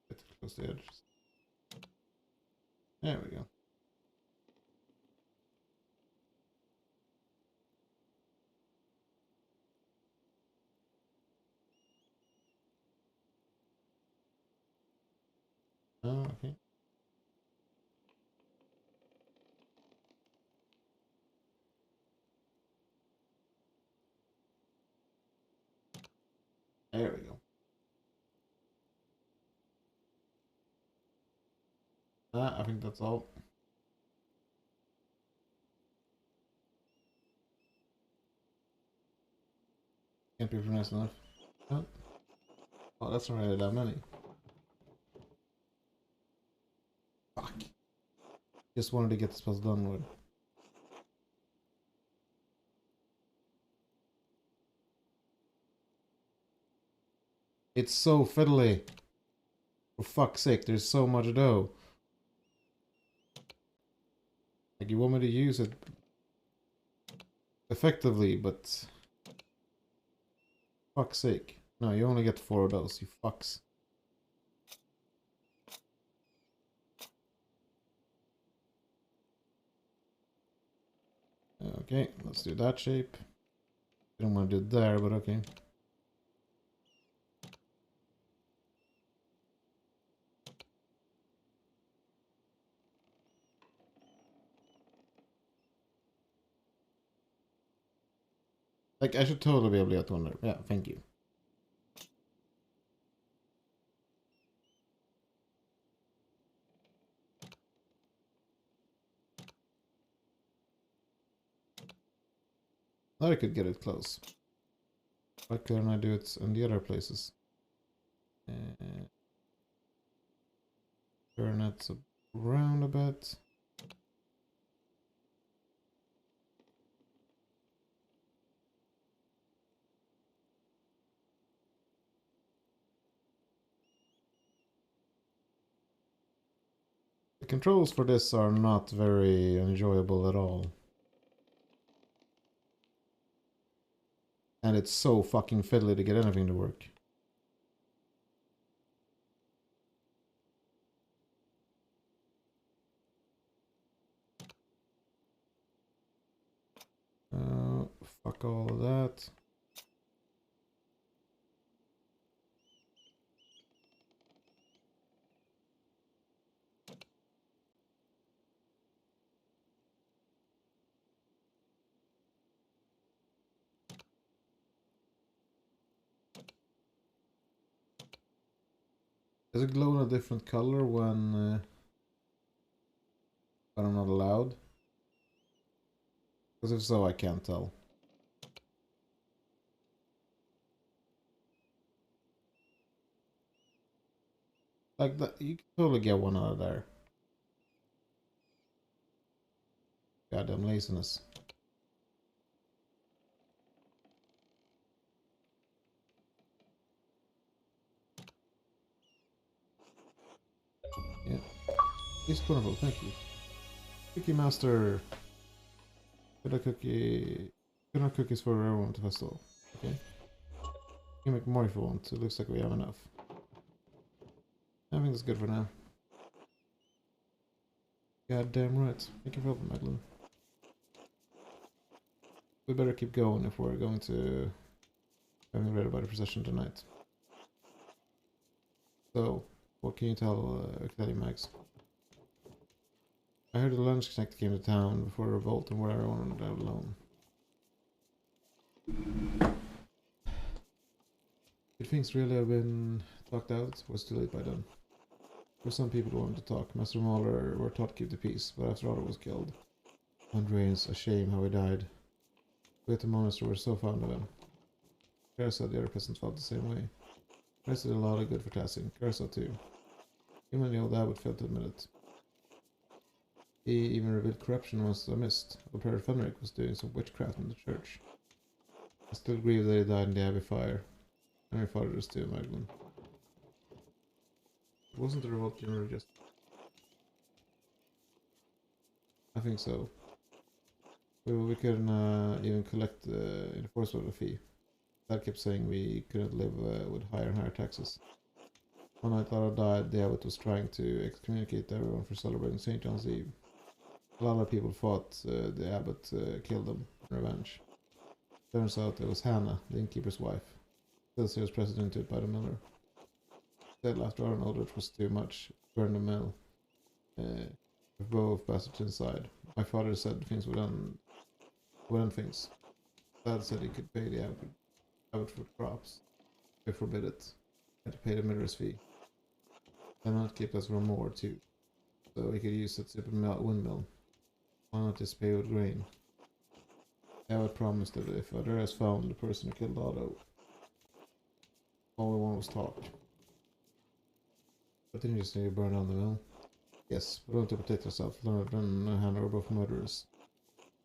Get to close the edges. There we go. Oh, okay. There we go. I think that's all. Can't be pronounced enough. Oh, that's not really that many. Fuck. Just wanted to get this puzzle done with. It's so fiddly. For fuck's sake, there's so much dough. Like, you want me to use it effectively, but fuck's sake. No, you only get 4 of those, you fucks. Okay, let's do that shape. I don't want to do it there, but okay. Like, I should totally be able to get one there. Yeah, thank you. Now I could get it close. Why couldn't I do it in the other places? Turn it around a bit. The controls for this are not very enjoyable at all. And it's so fucking fiddly to get anything to work. Fuck all of that. Does it glow in a different color when I'm not allowed? Because if so, I can't tell. Like that, you can totally get one out of there. Goddamn laziness. Yeah. It's wonderful, thank you. Cookie Master. Good a cookie. Good enough cookies for everyone to festival. Okay. You can make more if you want. It looks like we have enough. I think that's good for now. Goddamn right. Thank you for helping, Madeline. We better keep going if we're going to having read about the procession tonight. So, what can you tell Max? I heard the lunch connect came to town before a revolt and where everyone went out alone. If things really have been talked out, it was too late by then. There were some people who wanted to talk. Master Mahler were taught to keep the peace, but after Otto was killed. Andre's a shame how he died. We at the monastery were so fond of him. Gersa, the other peasants, felt the same way. Gersa did a lot of good for Tassin. Gersa too. Even the old abbot failed to admit it. He even revealed corruption once amiss. Old Herr Fenric was doing some witchcraft in the church. I still grieve that he died in the abbey fire. And your father is too, Magdalene. Wasn't the revolt generally just... I think so. We couldn't even collect enforcement fee. Dad kept saying we couldn't live with higher and higher taxes. One night Lara died, the abbot was trying to excommunicate everyone for celebrating St. John's Eve. A lot of people thought the abbot killed them in revenge. Turns out it was Hannah, the innkeeper's wife. Still she was pressed into it by the miller. Said after Aaron Aldrich was too much, burned the mill. With both bastards inside. My father said things would end things. Dad said he could pay the abbot for crops. They forbid it. Had to pay the miller's fee. Then not keep us for more too. So he could use that super windmill. Why not just pay with grain? The abbot promised that if Andreas found the person who killed Otto, all we wanted was talk. But didn't you just need to burn down the mill? Yes, we wanted to protect ourselves. Leonard and Hannah were both murderers.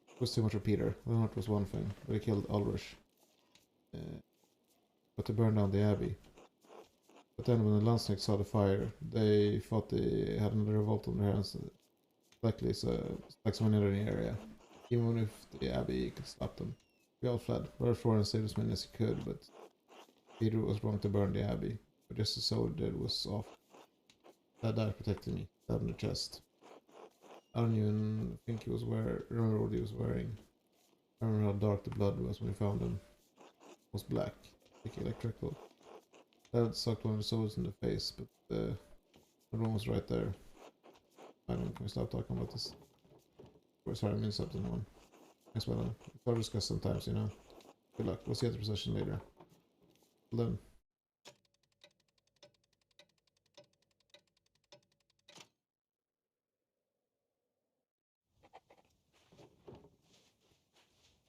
It was too much for Peter. Leonard was one thing, but he killed Ulrich. But to burn down the abbey. But then when the Landsniks saw the fire, they thought they had another revolt on their hands. Likely, so like someone in the area. Even if the abbey could stop them. We all fled. Brother Florence saved as many as he could, but Peter was wrong to burn the abbey. But just as so did was off. That died protecting me. That in the chest. I don't even think he was remember what he was wearing. I remember how dark the blood was when we found him. It was black, like electrical. That sucked one of the swords in the face, but the one was right there. I don't. Can we stop talking about this? We're sorry, I mean something one. Thanks, well then. We'll discuss sometimes, you know. Good luck. We'll see you at the procession later. Well then.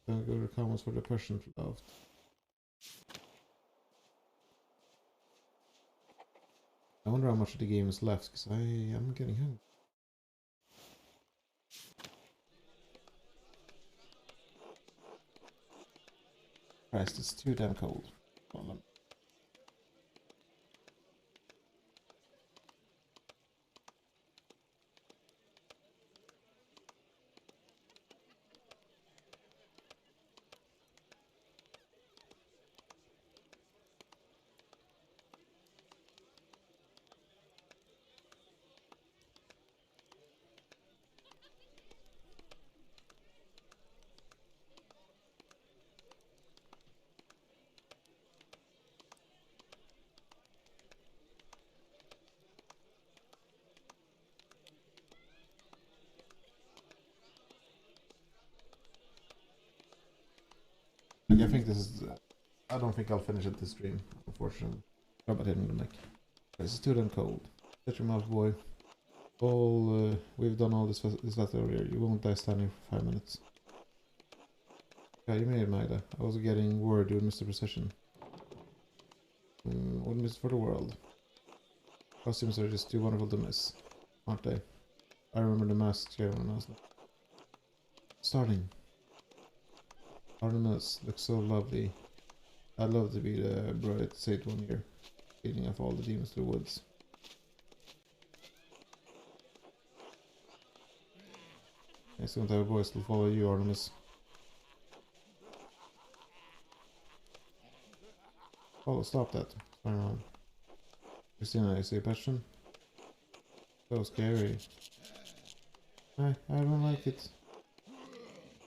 Don't go to comments for the person left. I wonder how much of the game is left, because I am getting hungry. Christ, it's too damn cold. Well, I think this is. I don't think I'll finish it this stream, unfortunately. How about hitting the mic? This is too damn cold. Shut your mouth, boy. We've done all this earlier. You won't die standing for 5 minutes. Yeah, you made it, Magda. I was getting worried you would miss the procession. Wouldn't miss it for the world. Costumes are just too wonderful to miss, aren't they? I remember the masks here when I was starting. Artemis looks so lovely. I'd love to be the bright saint one year, leading off all the demons to the woods. I still have a voice to follow you, Artemis. Oh, stop that. Turn around. Christina, I see a passion. So scary. I don't like it.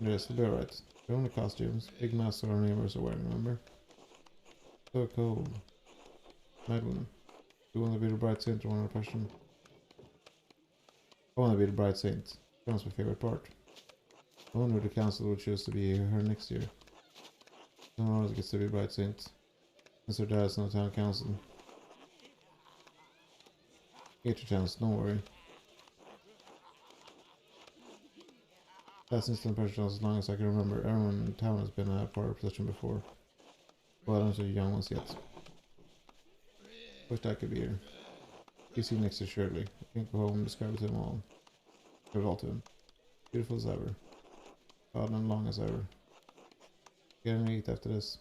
Yes, it'll be alright. They're only costumes. Big masks our neighbors are wearing, remember? So cold. Madeline, you want to be the bright saint or want a passion? I want to be the bright saint. That's my favorite part. I wonder if the council would choose to be her next year. No one else gets to be bright saint. Since her dad's no town council. Get your chance, don't worry. That's instant pressure as long as I can remember. Everyone in town has been a part of procession before. Well, I don't see young ones yet. Wish I could be here. You see next to Shirley. I can't go home and describe it to them all. Give it all to him. Beautiful as ever. Proud and long as ever. Getting to eat after this.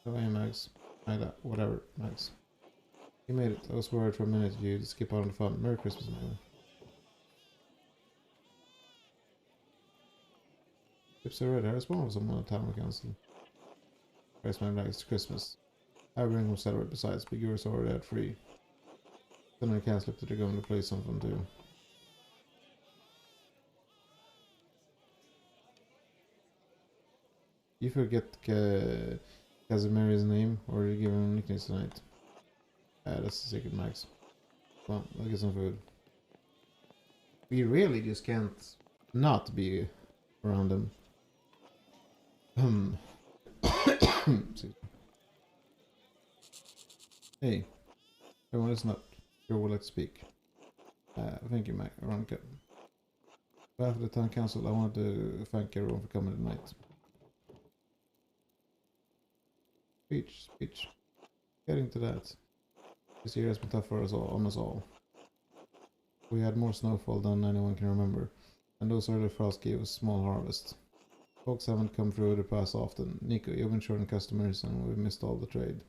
Oh, hey, Max. Whatever, Max. You made it. I was worried for a minute you'd skip out on the fun. Merry Christmas, man. Tips are ready. I was one of someone on the town council. Christ, my like it's Christmas. I bring them celebrate besides, but yours already had free. Then I can't slip that they're going to play something too. You forget Casimir's name, or you give him nicknames tonight? That's the secret, Max. Come on, let's get some food. We really just can't not be around him. Hey, everyone listen up. Sure will let speak. Thank you, Veronica. On behalf of the town council, I want to thank everyone for coming tonight. Speech. Getting to that. This year has been tough for us all, on us all. We had more snowfall than anyone can remember, and those early frosts gave us small harvest. Folks haven't come through the pass often. Nico, you've been short on customers, and we've missed all the trade.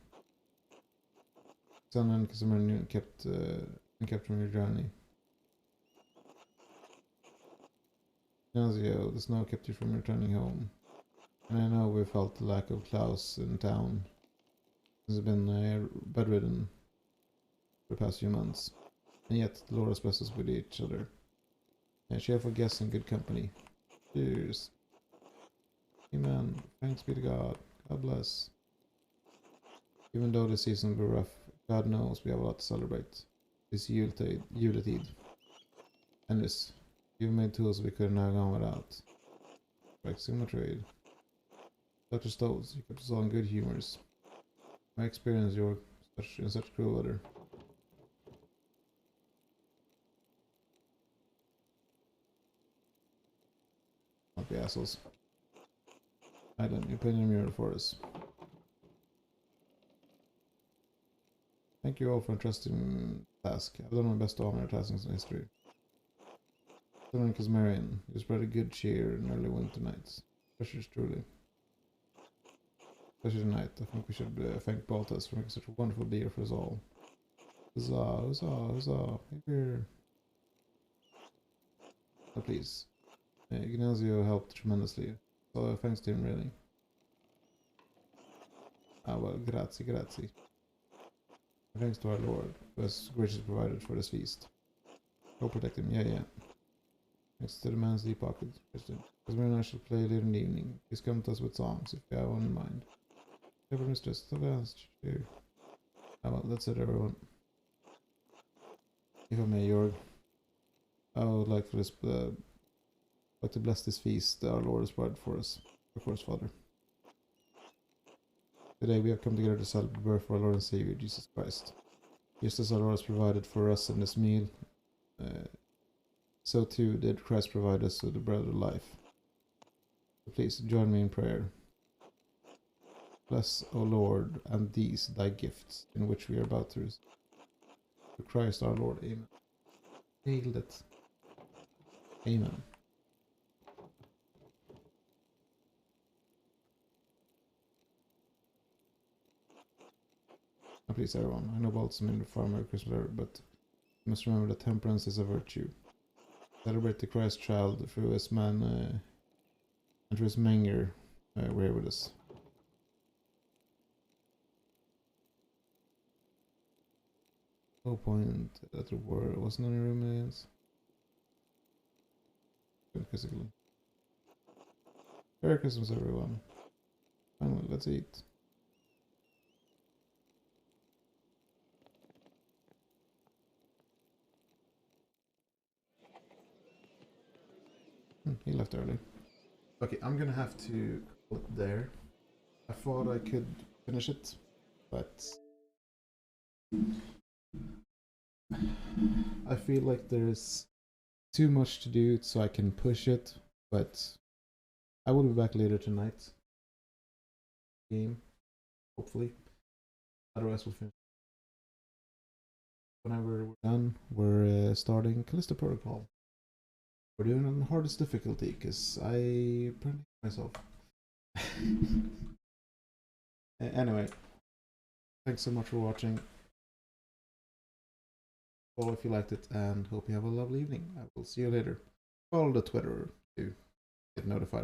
Son and customer kept from your journey. Nazio, the snow kept you from returning home. And I know we felt the lack of Klaus in town. He's been bedridden for the past few months. And yet, the Lord has blessed us with each other. And cheerful guests and good company. Cheers. Amen. Thanks be to God. God bless. Even though the season will be rough, God knows we have a lot to celebrate. This Yuletide. And this. You've made tools we couldn't have gone without. Practicing my trade. Dr. Stoles, you kept us all in good humors. My experience in such cruel weather. Not be assholes. Island, you painted a mural for us. Thank you all for entrusting the task. I've done my best to honor your tasks in history. Dominic is Marion. You spread a good cheer in early winter nights. Precious truly. Pleasure tonight. I think we should thank Baltas for making such a wonderful beer for us all. Huzzah, huzzah, huzzah. Here. Oh, please. Ignazio helped tremendously. So thanks to him, really. Ah, well, grazie, grazie. Thanks to our Lord, who has graciously provided for this feast. Go protect him, yeah. Thanks to the man's deep pocket, Christian. Because Mary and I shall play later in the evening. Please come to us with songs, if you have one in mind. Ever mistress, advanced cheer. Ah, well, that's it, everyone. If I may, Jorg, I would like for this, like to bless this feast that our Lord has provided for us. Of course, Father. Today we have come together to celebrate the birth of our Lord and Savior, Jesus Christ. Just as our Lord has provided for us in this meal, so too did Christ provide us with the bread of life. So please join me in prayer. Bless, O Lord, and these thy gifts, in which we are about to receive. Through Christ our Lord. Amen. Nailed it. Amen. Now please, everyone, I know Baltzman in the farmer Christmas, but you must remember that temperance is a virtue. Celebrate the Christ child through his man and through his manger. We're here with us. No point that there wasn't any remains. Physically. Merry Christmas, everyone. Finally, let's eat. He left early. Okay, I'm gonna have to call it there. I thought I could finish it, but I feel like there's too much to do so I can push it, but I will be back later tonight. Game, hopefully. Otherwise, we'll finish. Whenever we're done, we're starting Callisto Protocol. We're doing it on the hardest difficulty because I apparently myself. Anyway, thanks so much for watching. Follow if you liked it, and hope you have a lovely evening. I will see you later. Follow the Twitter to get notified when